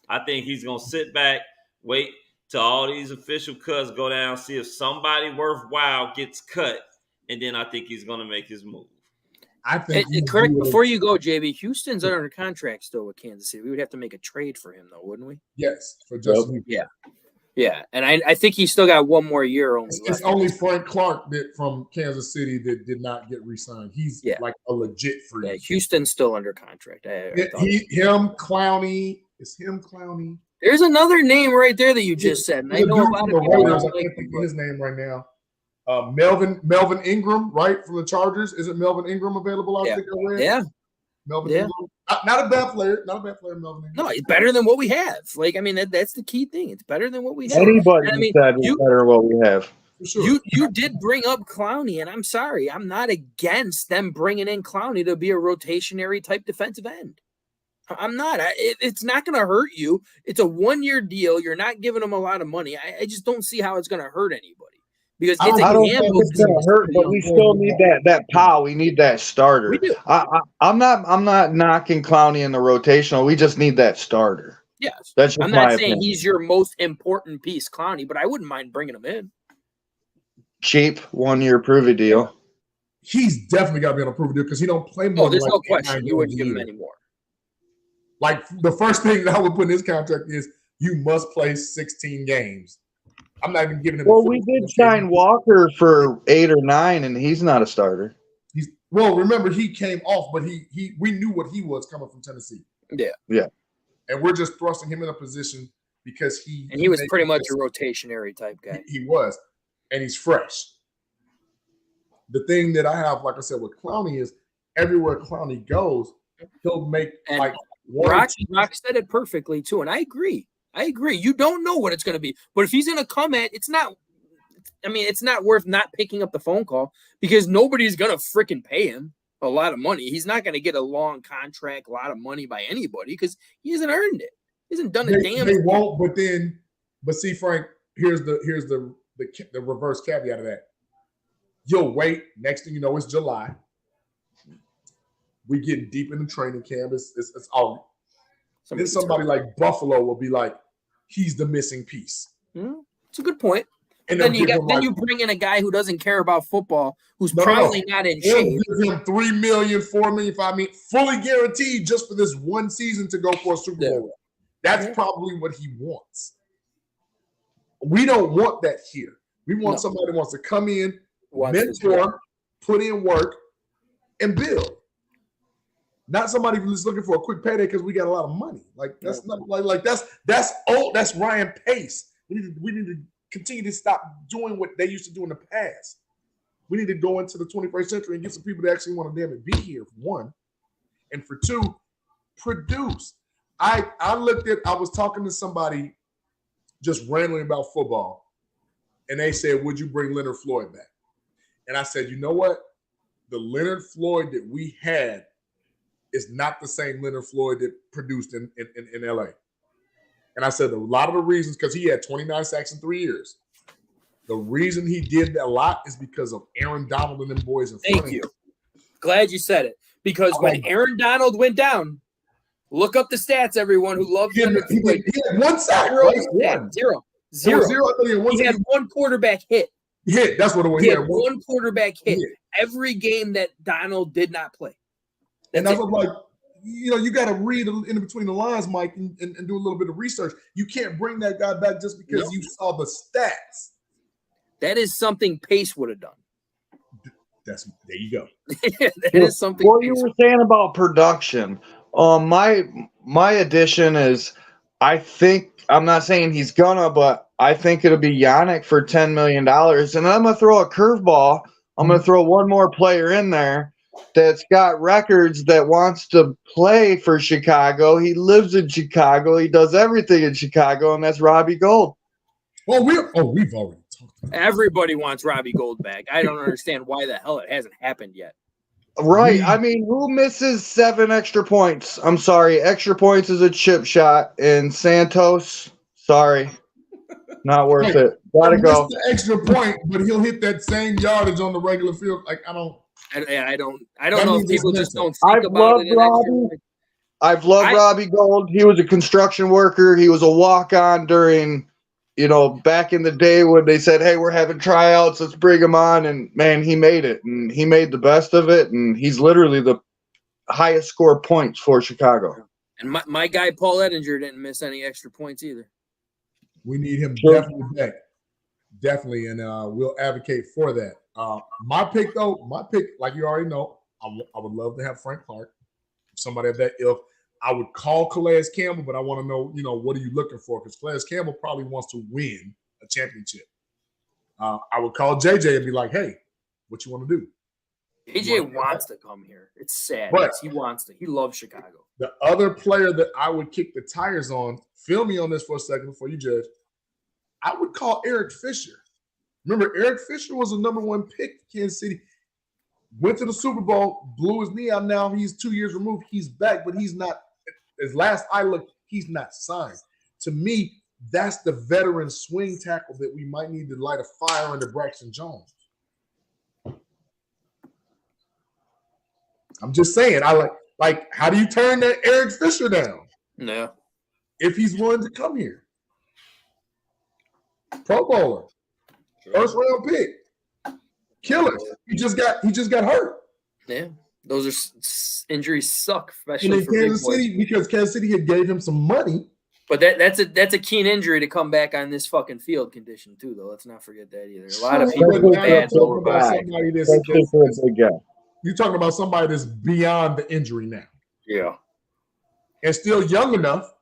I think he's going to sit back, wait till all these official cuts go down, see if somebody worthwhile gets cut, and then I think he's going to make his move. I think. Correct. Before you go, JB, Houston's under contract still with Kansas City. We would have to make a trade for him, though, wouldn't we? Yes, for Justin. Yeah, and I think he's still got 1 more year only. It's only Frank Clark from Kansas City that did not get re-signed. He's like a legit free. Yeah, Houston's still under contract. Clowney. It's him, Clowney. There's another name right there that you just said. And I know a lot of people. I can't think of his name right now. Melvin Ingram, right, from the Chargers. Isn't Melvin Ingram available? I think I read. Yeah. Melvin Ingram. Not a bad player. Melvin Ingram. No, it's better than what we have. That's the key thing. It's better than what we have. Anybody said it's better than what we have. For sure. You did bring up Clowney, and I'm sorry. I'm not against them bringing in Clowney to be a rotationary type defensive end. I'm not. It's not going to hurt you. It's a 1-year deal. You're not giving them a lot of money. I just don't see how it's going to hurt anybody. Because I don't think it's going to hurt, but we still need that power. We need that starter. We do. I'm not knocking Clowney in the rotational. We just need that starter. Yes. That's just I'm not saying opinion. He's your most important piece, Clowney, but I wouldn't mind bringing him in. Cheap 1-year prove-it deal. He's definitely got to be on a prove-it deal because he don't play more. There's no question. You wouldn't give him any more. Like the first thing that I would put in his contract is you must play 16 games. I'm not even giving him. Well, we did sign Walker for 8 or 9, and he's not a starter. Well, remember he came off, but we knew what he was coming from Tennessee. Yeah. And we're just thrusting him in a position because he was pretty much a rotationary type guy. He was, and he's fresh. The thing that I have, like I said, with Clowney is everywhere Clowney goes, he'll make And like Rock said it perfectly too, and I agree. You don't know what it's going to be, but if he's going to come at, it's not worth not picking up the phone call because nobody's going to freaking pay him a lot of money. He's not going to get a long contract, a lot of money by anybody because he hasn't earned it. He hasn't done a damn thing. They won't, but see, Frank, here's the reverse caveat of that. You'll wait. Next thing you know, it's July. We get deep in the training camp. It's all. Then somebody like Buffalo will be like, he's the missing piece. It's a good point. And then you bring in a guy who doesn't care about football, who's probably not in shape. Give him $3 million, $4 million, $5 million, fully guaranteed just for this one season to go for a Super Bowl. That's probably what he wants. We don't want that here. We want somebody who wants to come in, mentor, put in work, and build. Not somebody who's looking for a quick payday because we got a lot of money. Like that's not like that's old. That's Ryan Pace. We need to continue to stop doing what they used to do in the past. We need to go into the 21st century and get some people that actually want to damn it be here, for one. And for two, produce. I was talking to somebody just rambling about football, and they said, would you bring Leonard Floyd back? And I said, you know what? The Leonard Floyd that we had is not the same Leonard Floyd that produced in LA. And I said a lot of the reasons, because he had 29 sacks in 3 years. The reason he did a lot is because of Aaron Donald and them boys in front of him. Thank you. Glad you said it. Because when Aaron Donald went down, look up the stats, everyone who loves him. He had one sack. Zero. He had one quarterback hit. Hit. That's what it was. He had one quarterback hit every game that Donald did not play. And I was like, you got to read in between the lines, Mike, and do a little bit of research. You can't bring that guy back just because you saw the stats. That is something Pace would have done. There you go. That is something. What you were saying about production, my addition is, I think, I'm not saying he's gonna, but I think it'll be Yannick for $10 million. And I'm gonna throw a curveball. I'm gonna throw one more player in there that's got records, that wants to play for Chicago. He lives in Chicago. He does everything in Chicago, and that's Robbie Gould. Well, we've already talked about Everybody wants Robbie Gould back. I don't understand why the hell it hasn't happened yet. Right. I mean, who misses 7 extra points? I'm sorry. Extra points is a chip shot. And Santos, sorry. Not worth it. Gotta go. The extra point, but he'll hit that same yardage on the regular field. Like, I don't know if people just don't think about it. I've loved Robbie Gould. He was a construction worker. He was a walk-on during, back in the day when they said, hey, we're having tryouts, let's bring him on. And, man, he made it. And he made the best of it. And he's literally the highest score points for Chicago. And my guy, Paul Ettinger, didn't miss any extra points either. We need him definitely back. Definitely. And we'll advocate for that. My pick, like you already know, I would love to have Frank Clark, somebody of that ilk. I would call Calais Campbell, but I want to know, what are you looking for? Because Calais Campbell probably wants to win a championship. I would call JJ and be like, hey, what you want to do? JJ wants to come here. It's sad. But he wants to. He loves Chicago. The other player that I would kick the tires on, feel me on this for a second before you judge, I would call Eric Fisher. Remember, Eric Fisher was the number 1 pick in Kansas City. Went to the Super Bowl, blew his knee out. Now he's 2 years removed. He's back, but he's not. As last I looked, he's not signed. To me, that's the veteran swing tackle that we might need to light a fire under Braxton Jones. I'm just saying. I like. How do you turn that Eric Fisher down? No. If he's willing to come here, Pro Bowler, first round pick, killer. He just got hurt. Yeah, those are injuries suck, especially for Kansas City, because Kansas City had gave him some money But that's a keen injury to come back on this fucking field condition too, though. Let's not forget that either. A lot of people Especially with bad talking lower about back. somebody Especially for a big guy. you're talking about somebody that's beyond the injury now. Yeah. And still young enough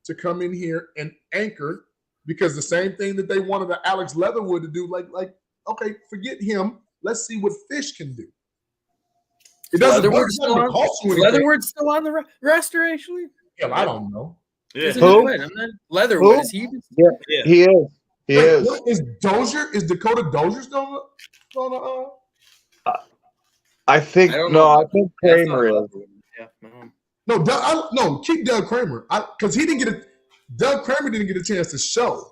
to come in here and anchor, because the same thing that they wanted Alex Leatherwood to do, like, okay, forget him. Let's see what Fish can do. It doesn't cost you anything. Leatherwood's still on the roster, actually? Yeah, I don't know. Yeah. Leatherwood, is he? Yeah, he is. He is. What is Dozier? Is Dakota Dozier still on I think I think Kramer is. Yeah. No, keep Doug Kramer. Because Doug Kramer didn't get a chance to show.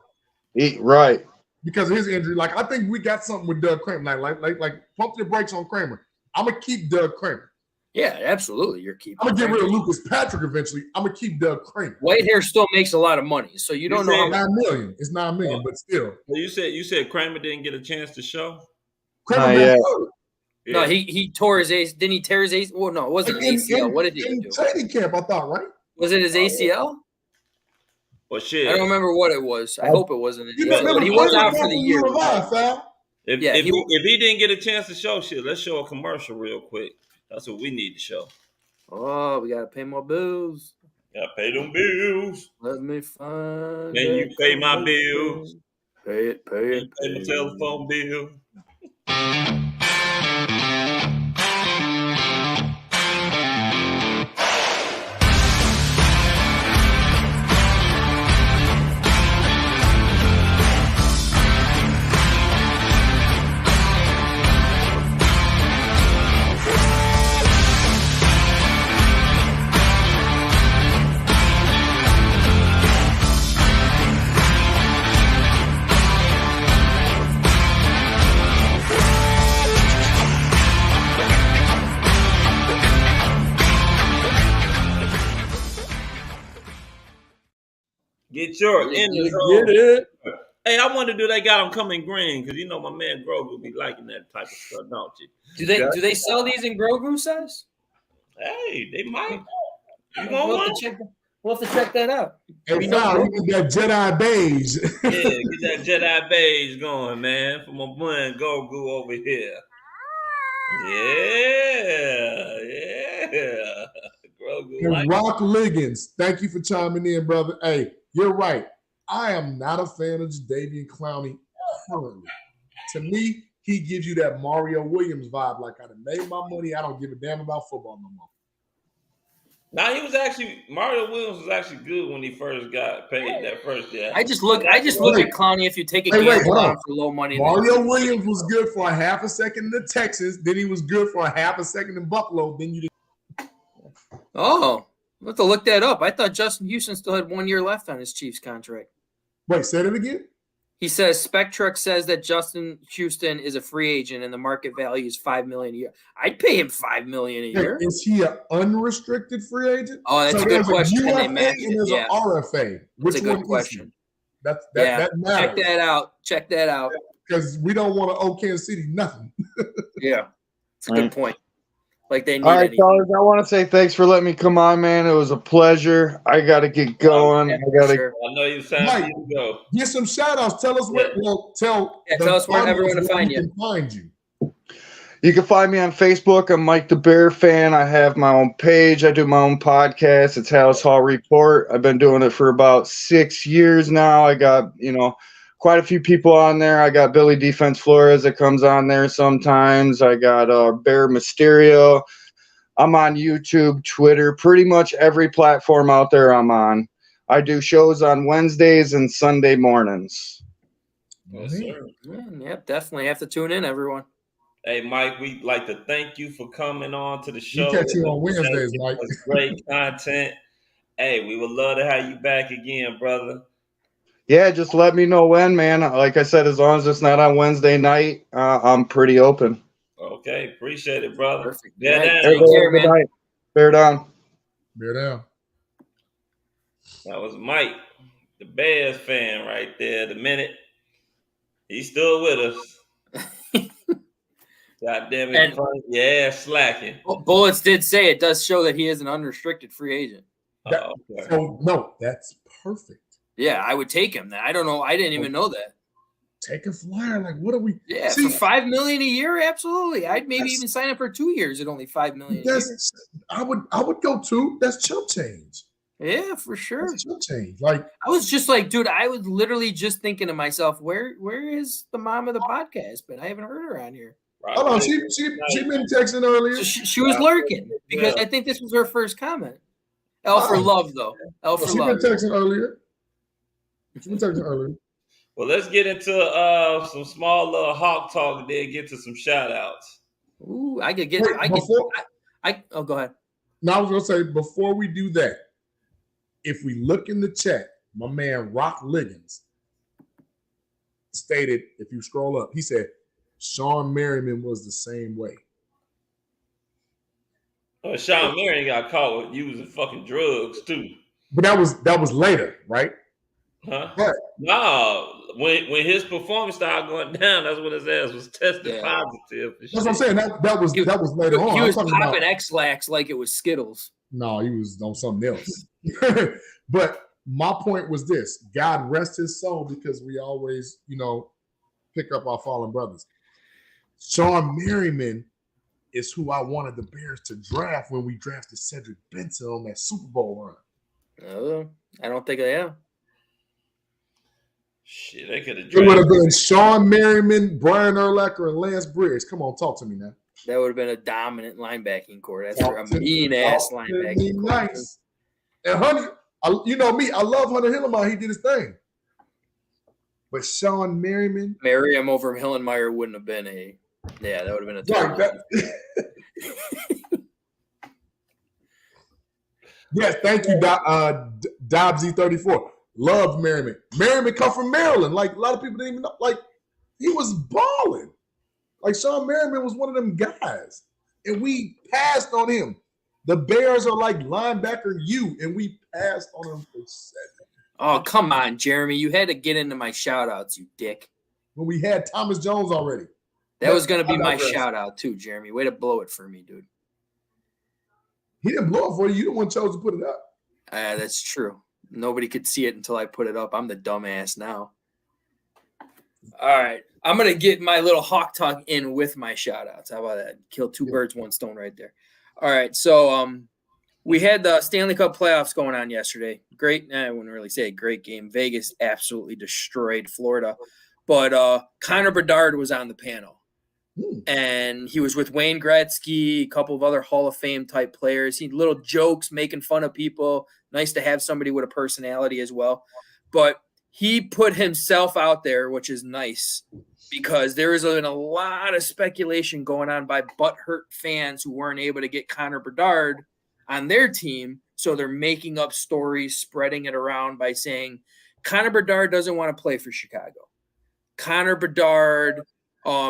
Right. Because of his injury. Like, I think we got something with Doug Kramer. Like pump your brakes on Kramer. I'm gonna keep Doug Kramer. Yeah, absolutely. You're keeping. I'm gonna get rid of Lucas Patrick eventually. I'm gonna keep Doug Kramer. Whitehair still makes a lot of money, so you don't know how $9 million. It's $9 million, but still. Well, you said Kramer didn't get a chance to show. Kramer Yeah. No, he tore his ACL. Didn't he tear his ACL? Well, no, it wasn't ACL. What did he do? Training camp, I thought, right? Was it his ACL? Well, shit. I don't remember what it was. I hope it wasn't his ACL, but he was out for the year. If he didn't get a chance to show shit, let's show a commercial real quick. That's what we need to show. Oh, we gotta pay more bills. Gotta pay them bills. Let me find. Then you pay my bills. Pay it. Pay my telephone bill. Get your it. Hey, I wonder, do they got them come in green? Because you know my man Grogu be liking that type of stuff, don't you? Do they sell these in Grogu size? Hey, they might. You We'll want have, one? to check, we'll have to check that out. Hey, Fal, you get that Jedi beige. Yeah, get that Jedi beige going, man. For my man Grogu over here. Yeah. Grogu. And Rock Liggins, thank you for chiming in, brother. Hey, you're right. I am not a fan of Jadeveon Clowney currently. To me, he gives you that Mario Williams vibe. Like, I done made my money. I don't give a damn about football no more. Now Mario Williams was actually good when he first got paid that first year. I just look at Clowney if you take a gamble on for low money. Mario Williams was good for a half a second in the Texans. Then he was good for a half a second in Buffalo. Then you did. Oh, we'll have to look that up. I thought Justin Houston still had 1 year left on his Chiefs contract. Wait, say that again? He says Spectruck says that Justin Houston is a free agent and the market value is $5 million a year. I'd pay him $5 million a year. Is he an unrestricted free agent? Oh, that's a good question. UFA And there's an RFA. That's a good question. That Check matters. that out. Because we don't want to owe Kansas City nothing. Yeah, it's a good point. Like they need. All right, fellas, I want to say thanks for letting me come on, man. It was a pleasure. I got to get going. I know you sound like you go. Get some shout outs. Tell us where. Tell us where everyone to find you. You can find me on Facebook. I'm Mike the Bear Fan. I have my own page. I do my own podcast. It's House Hall Report. I've been doing it for about 6 years now. I got, quite a few people on there. I got Billy Defense Flores that comes on there sometimes. I got Bear Mysterio. I'm on YouTube, Twitter, pretty much every platform out there I'm on. I do shows on Wednesdays and Sunday mornings. Yes, sir. Yep, definitely have to tune in, everyone. Hey, Mike, we'd like to thank you for coming on to the show. We catch you on Wednesdays, Mike. Great content. Hey, we would love to have you back again, brother. Yeah, just let me know when, man. Like I said, as long as it's not on Wednesday night, I'm pretty open. Okay, appreciate it, brother. Perfect. Bear down. Take care, man. Night. Bear down. Bear down. That was Mike, the Bears fan right there. The minute he's still with us. God damn it. Yeah, slacking. Bullets did say it does show that he is an unrestricted free agent. Okay. So no, that's perfect. Yeah, I would take him. I don't know. I didn't even know that. Take a flyer. Like, what are we? Yeah, See, for $5 million a year, absolutely. I'd maybe even sign up for 2 years at only $5 million a year. I would go 2. That's chump change. Yeah, for sure. That's chump change. Like, I was just like, dude, I was literally just thinking to myself, where is the mom of the podcast? But I haven't heard her on here. Right. oh no, she been texting earlier. So she was lurking because I think this was her first comment. L for love, though. L for She love. been texting earlier. Well, let's get into some small little hawk talk and then get to some shout outs. Ooh, I could get. Oh, go ahead. No, I was gonna say before we do that, if we look in the chat, my man Rock Liggins stated, if you scroll up, he said Sean Merriman was the same way. Sean Marion got caught with using fucking drugs too. But that was later, right? Huh? Yeah. No, when his performance started going down, that's when his ass was tested positive. That's what I'm saying. That was later on. He was popping X-Lax like it was Skittles. No, he was on something else. But my point was this: God rest his soul, because we always, pick up our fallen brothers. Sean Merriman is who I wanted the Bears to draft when we drafted Cedric Benson on that Super Bowl run. I don't think I am. Shit, they could have It would drafted. have been Sean Merriman, Brian Urlacher, and Lance Briggs. Come on, talk to me now. That would have been a dominant linebacking core. That's a mean-ass linebacking core. Nice. And Hunter, you know me, I love Hunter Hillenmeyer. He did his thing. But Sean Merriman. Merriam over Hillenmeyer wouldn't have been that would have been a terrible. Yes, thank you, Dobbsy34. Love Merriman. Merriman come from Maryland. Like, a lot of people didn't even know. Like, he was balling. Like, Sean Merriman was one of them guys. And we passed on him. The Bears are like linebacker U, and we passed on him for 7. Oh, come on, Jeremy. You had to get into my shout-outs, you dick. When we had Thomas Jones already. That was going to be my shout-out, too, Jeremy. Way to blow it for me, dude. He didn't blow it for you. You the one chose to put it up. That's true. Nobody could see it until I put it up. I'm the dumbass now. All right. I'm going to get my little hawk talk in with my shout-outs. How about that? Kill 2 birds, 1 stone right there. All right. So we had the Stanley Cup playoffs going on yesterday. Great. I wouldn't really say a great game. Vegas absolutely destroyed Florida. But Connor Bedard was on the panel. And he was with Wayne Gretzky, a couple of other Hall of Fame type players. He little jokes, making fun of people. Nice to have somebody with a personality as well. But he put himself out there, which is nice, because there has been a lot of speculation going on by butthurt fans who weren't able to get Connor Bedard on their team. So they're making up stories, spreading it around by saying Connor Bedard doesn't want to play for Chicago. Connor Bedard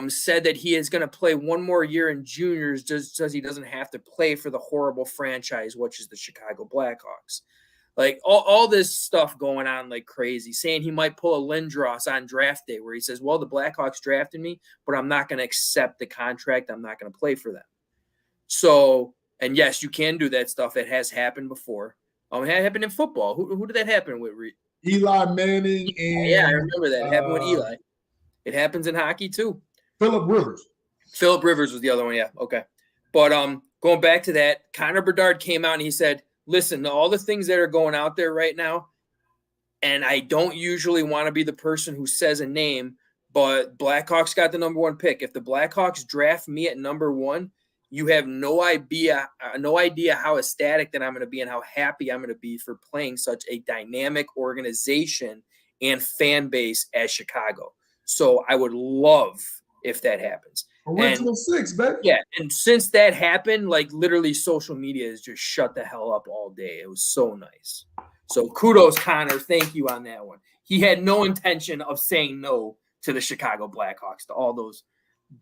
said that he is going to play 1 more year in juniors just so he doesn't have to play for the horrible franchise, which is the Chicago Blackhawks. Like all this stuff going on like crazy, saying he might pull a Lindros on draft day where he says, well, the Blackhawks drafted me, but I'm not going to accept the contract. I'm not going to play for them. So, and yes, you can do that stuff. It has happened before. It happened in football. Who did that happen with? Eli Manning and I remember that. It happened with Eli. It happens in hockey too. Phillip Rivers. Phillip Rivers was the other one. Yeah. Okay. But going back to that, Connor Bedard came out and he said, listen, all the things that are going out there right now, and I don't usually want to be the person who says a name, but Blackhawks got the number 1 pick. If the Blackhawks draft me at number 1, you have no idea how ecstatic that I'm going to be and how happy I'm going to be for playing such a dynamic organization and fan base as Chicago. So I would love if that happens. Original 6, baby. Yeah, and since that happened, like literally social media has just shut the hell up all day. It was so nice. So kudos, Connor. Thank you on that one. He had no intention of saying no to the Chicago Blackhawks, to all those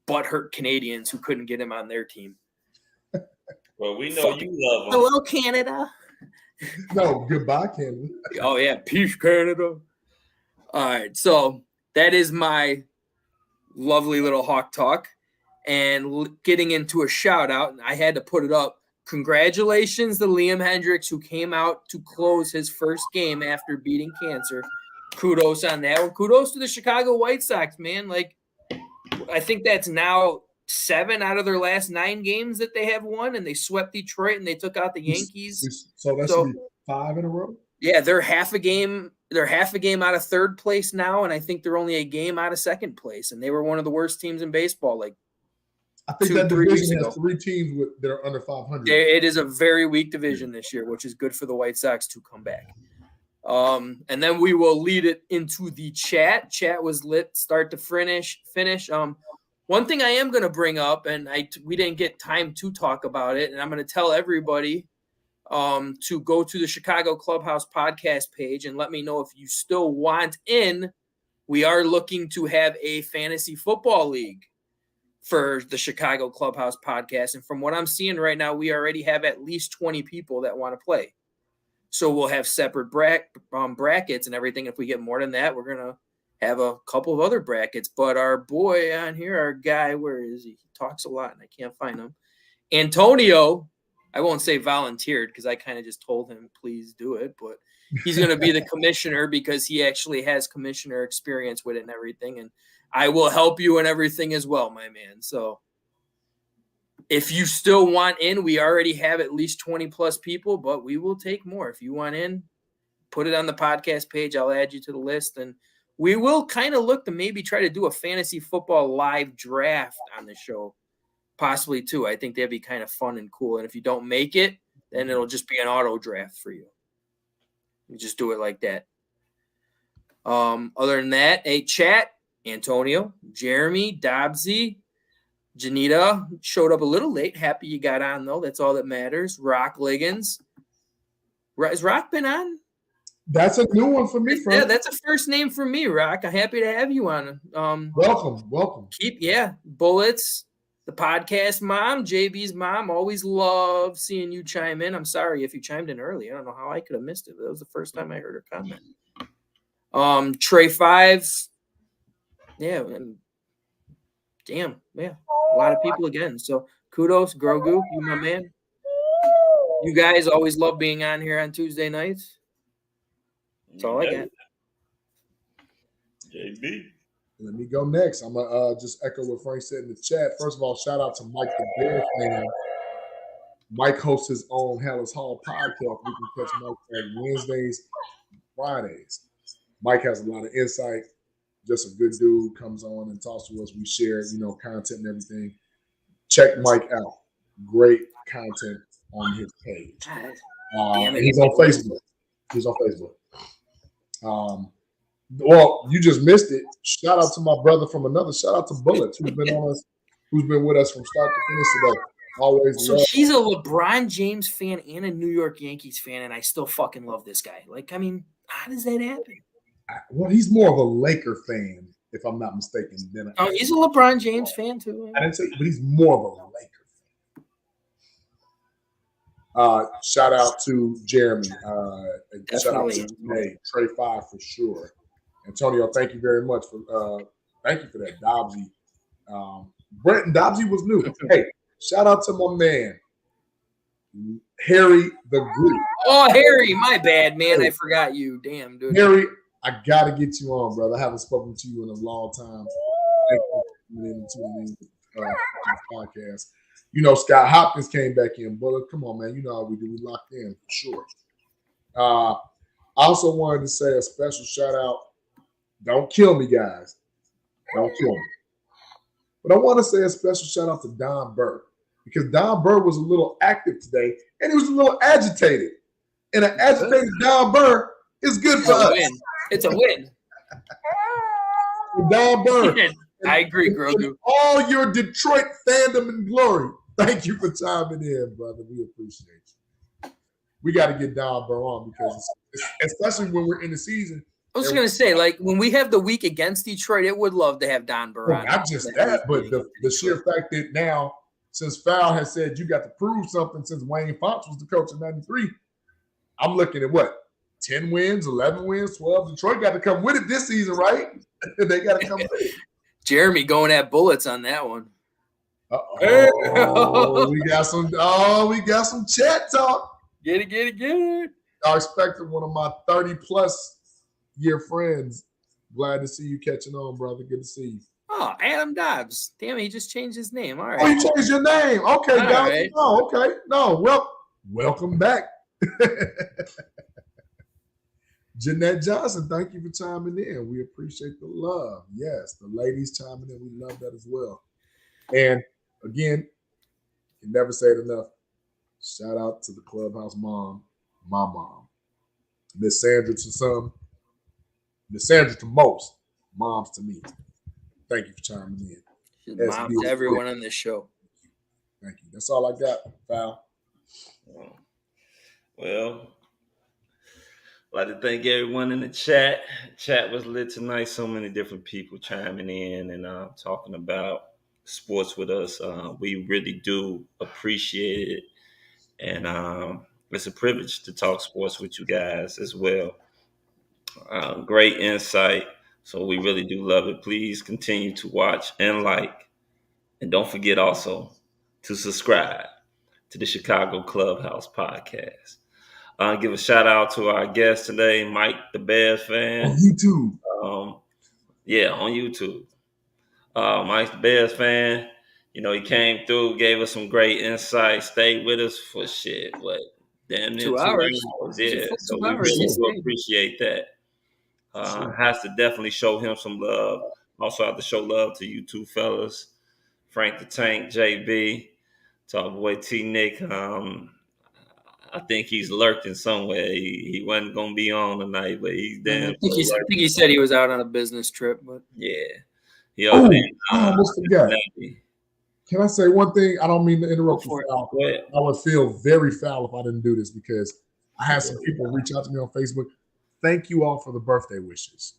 butthurt Canadians who couldn't get him on their team. Well, we know you love him. Hello, Canada. No, goodbye, Canada. Oh, yeah. Peace, Canada. All right. So that is my lovely little hawk talk. And getting into a shout out, and I had to put it up. congratulations to Liam Hendricks, who came out to close his first game after beating cancer. Kudos on that one. Kudos to the Chicago White Sox, man. Like, I think that's now 7 out of their last 9 games that they have won, and they swept Detroit and they took out the Yankees. So that's 5 in a row. Yeah, they're half a game. They're half a game out of third place now, and I think they're only a game out of second place. And they were one of the worst teams in baseball. Like, I think that division has 3 teams that are under 500. It is a very weak division this year, which is good for the White Sox to come back. And then we will lead it into the chat. Chat was lit, start to finish. One thing I am going to bring up, and we didn't get time to talk about it, and I'm going to tell everybody to go to the Chicago Clubhouse podcast page and let me know if you still want in. We are looking to have a fantasy football league for the Chicago Clubhouse podcast. And from what I'm seeing right now, we already have at least 20 people that want to play. So we'll have separate brackets and everything. If we get more than that, we're going to have a couple of other brackets. But our boy on here, our guy, where is he? He talks a lot and I can't find him. Antonio, I won't say volunteered because I kind of just told him, please do it. But he's going to be the commissioner because he actually has commissioner experience with it and everything. And I will help you and everything as well, my man. So if you still want in, we already have at least 20 plus people, but we will take more. If you want in, put it on the podcast page. I'll add you to the list. And we will kind of look to maybe try to do a fantasy football live draft on the show, possibly too. I think that'd be kind of fun and cool. And if you don't make it, then it'll just be an auto draft for you. You just do it like that. Other than that, a chat. Antonio, Jeremy, Dobbsy, Janita showed up a little late. Happy you got on, though. That's all that matters. Rock Liggins. Has Rock been on? That's a new one for me, friend. Yeah, that's a first name for me, Rock. I'm happy to have you on. Welcome. Bullets, the podcast mom, JB's mom. Always love seeing you chime in. I'm sorry if you chimed in early. I don't know how I could have missed it. That was the first time I heard her comment. Trey 5. Yeah, and damn, yeah, a lot of people again. So kudos, Grogu, you my man. You guys always love being on here on Tuesday nights. That's all I got. JB. Let me go next. I'm gonna just echo what Frank said in the chat. First of all, shout out to Mike the Bear fan. Mike hosts his own Hallis Hall podcast. You can catch Mike on Wednesdays, Fridays. Mike has a lot of insight. Just a good dude, comes on and talks to us. We share, content and everything. Check Mike out. Great content on his page. And he's on Facebook. Well, you just missed it. Shout out to my brother from another. Shout out to Bullets, who's been with us from start to finish today. Always. So he's a LeBron James fan and a New York Yankees fan, and I still fucking love this guy. Like, I mean, how does that happen? Well, he's more of a Laker fan, if I'm not mistaken. He's a LeBron James fan too. I didn't say, but he's more of a Laker fan. Shout out to Jeremy. Shout out to Trey 5 for sure. Antonio, thank you very much for that. Dobbsy. Brent and Dobbsy was new. Hey, shout out to my man, Harry the Greek. Oh, Harry, my bad, man. I forgot you. Damn, dude. Harry, I got to get you on, brother. I haven't spoken to you in a long time. Thank you for tuning in to the podcast. Scott Hopkins came back in. But come on, man. You know how we do. We locked in for sure. I also wanted to say a special shout out. Don't kill me, guys. Don't kill me. But I want to say a special shout out to Don Burr because Don Burr was a little active today and he was a little agitated. And an agitated Don Burr is good for us. It's a win. Don Burr. I agree, Grogu. All your Detroit fandom and glory. Thank you for chiming in, brother. We appreciate you. We got to get Don Burr on because, especially when we're in the season. I was going to say, like, when we have the week against Detroit, it would love to have Don Burr on. Not just that, but the sheer fact that now, since Fowl has said you got to prove something since Wayne Fox was the coach in '93, I'm looking at what? 10 wins, 11 wins, 12. Detroit got to come with it this season, right? They got to come with it. Jeremy going at Bullets on that one. Uh-oh. we got some chat talk. Get it. I expected one of my 30-plus year friends. Glad to see you catching on, brother. Good to see you. Oh, Adam Dobbs. Damn, he just changed his name. All right. Oh, you changed your name. Okay, All guys. right. No, okay. No, well, welcome back. Jeanette Johnson, thank you for chiming in. We appreciate the love. Yes, the ladies chiming in. We love that as well. And again, can never say it enough. Shout out to the clubhouse mom, my mom, Miss Sandra to some, Miss Sandra to most, moms to me. Thank you for chiming in. She's mom to everyone on this show. Thank you. That's all I got, Val. Well, I'd like to thank everyone in the chat. Chat was lit tonight. So many different people chiming in and talking about sports with us. We really do appreciate it. And it's a privilege to talk sports with you guys as well. Great insight. So we really do love it. Please continue to watch and like. And don't forget also to subscribe to the Chicago Clubhouse Podcast. Give a shout out to our guest today, Mike the Bears fan. On YouTube. On YouTube. Mike the Bears fan. You know, he came through, gave us some great insight, stayed with us for shit. What? Damn near 2 hours. Yeah. So we really do appreciate that. Has to definitely show him some love. Also have to show love to you two fellas. Frank the Tank, JB, to our boy T Nick. I think he's lurking somewhere. He wasn't gonna be on tonight, but he's damn. I think he said he was out on a business trip, but yeah. I almost forgot. Can I say one thing? I don't mean to interrupt you, Val. I would feel very foul if I didn't do this because I had some people reach out to me on Facebook. Thank you all for the birthday wishes.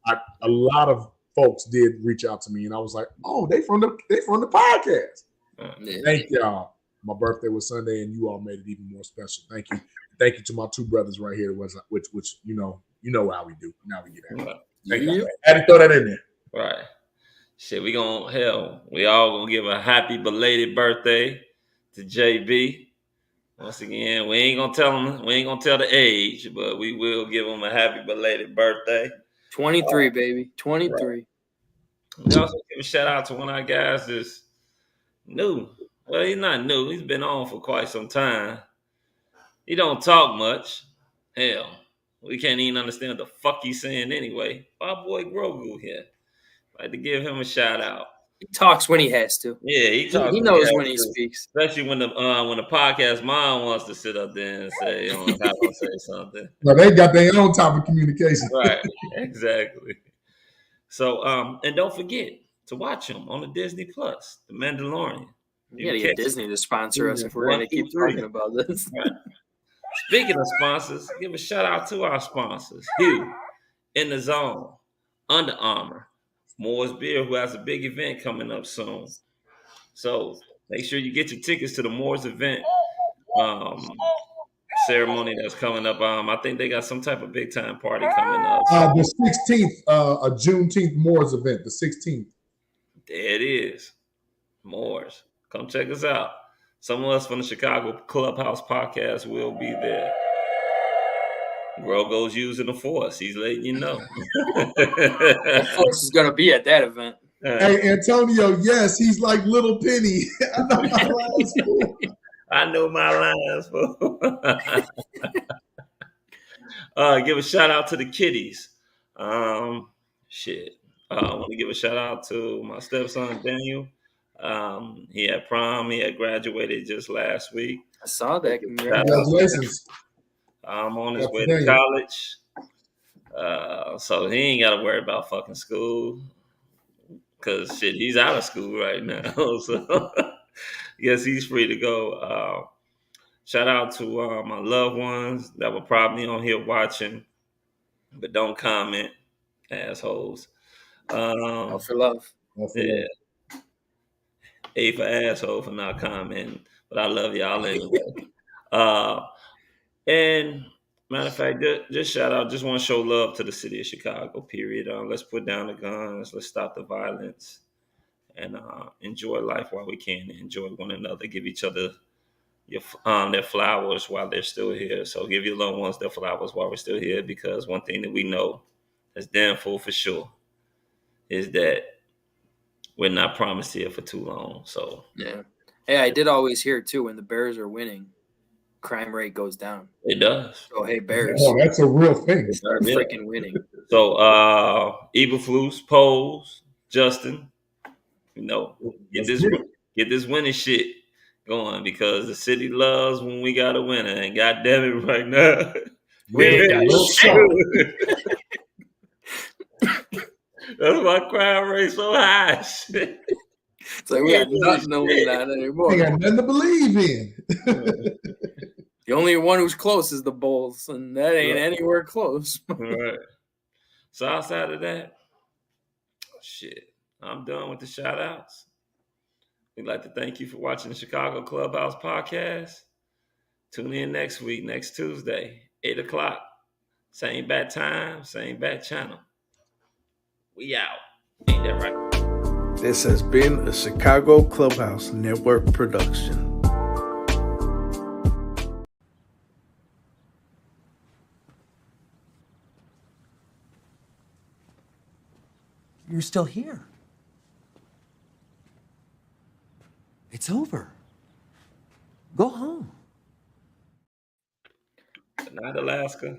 A lot of folks did reach out to me, and I was like, "Oh, they from the podcast." Thank y'all. My birthday was Sunday, and you all made it even more special. Thank you. Thank you to my two brothers right here, which you know how we do. Now we get out. Thank you. I had to throw that in there. Right. Shit, we all gonna give a happy belated birthday to JB. Once again, we ain't gonna tell the age, but we will give him a happy belated birthday. 23, baby. 23. Right. We also give a shout out to one of our guys that's new. Well, he's not new. He's been on for quite some time. He don't talk much. Hell, we can't even understand what the fuck he's saying anyway. Our boy Grogu here. I'd like to give him a shout out. He talks when he has to. Yeah, he talks. He knows when he speaks. Especially when the podcast mom wants to sit up there and say, have to say something. No, they got their own type of communication. Right, exactly. So, and don't forget to watch him on the Disney Plus, The Mandalorian. You gotta get Disney to sponsor us if we're gonna keep talking about this. Right. Speaking of sponsors, give a shout out to our sponsors. Hugh, In the Zone, Under Armour, Moore's Beer, who has a big event coming up soon. So make sure you get your tickets to the Moore's event ceremony that's coming up. I think they got some type of big time party coming up. The 16th, a Juneteenth Moore's event, the 16th. There it is. Moore's. Come check us out. Some of us from the Chicago Clubhouse Podcast will be there. Grogo's using the force. He's letting you know. The force is going to be at that event. Hey, Antonio, yes, he's like Little Penny. I know my lines, fool. Give a shout out to the kiddies. I want to give a shout out to my stepson, Daniel. He had prom. He had graduated just last week. I saw that. Congratulations. On his way to college. So he ain't got to worry about fucking school. Because, shit, he's out of school right now. So, yes, he's free to go. Shout out to my loved ones that were probably on here watching, but don't comment, assholes. All for love. Yeah. A for asshole for not commenting, but I love y'all anyway. And matter of fact, just shout out, just want to show love to the city of Chicago, period. Let's put down the guns. Let's stop the violence. and enjoy life while we can, enjoy one another, give each other their flowers while they're still here. So give your loved ones their flowers while we're still here, because one thing that we know that's damn full for sure is that we're not promised here for too long. So yeah. Hey, I did always hear too, when the Bears are winning, crime rate goes down. it does. So hey, Bears, Oh, that's a real thing. start Yeah. freaking winning. So Eberflus, Poles, Justin, get this winning shit going, because the city loves when we got a winner, and god damn it right now. We ain't got shit. That's why crime rate so high. Shit. It's like we got nothing to lean on anymore. They got nothing to believe in. The only one who's close is the Bulls, and that ain't anywhere close. All right. So outside of that, shit, I'm done with the shout outs. We'd like to thank you for watching the Chicago Clubhouse podcast. Tune in next week, next Tuesday, 8 o'clock. Same bat time, same bat channel. We out. Ain't that right? This has been a Chicago Clubhouse Network production. You're still here. It's over. Go home. Good night, Alaska.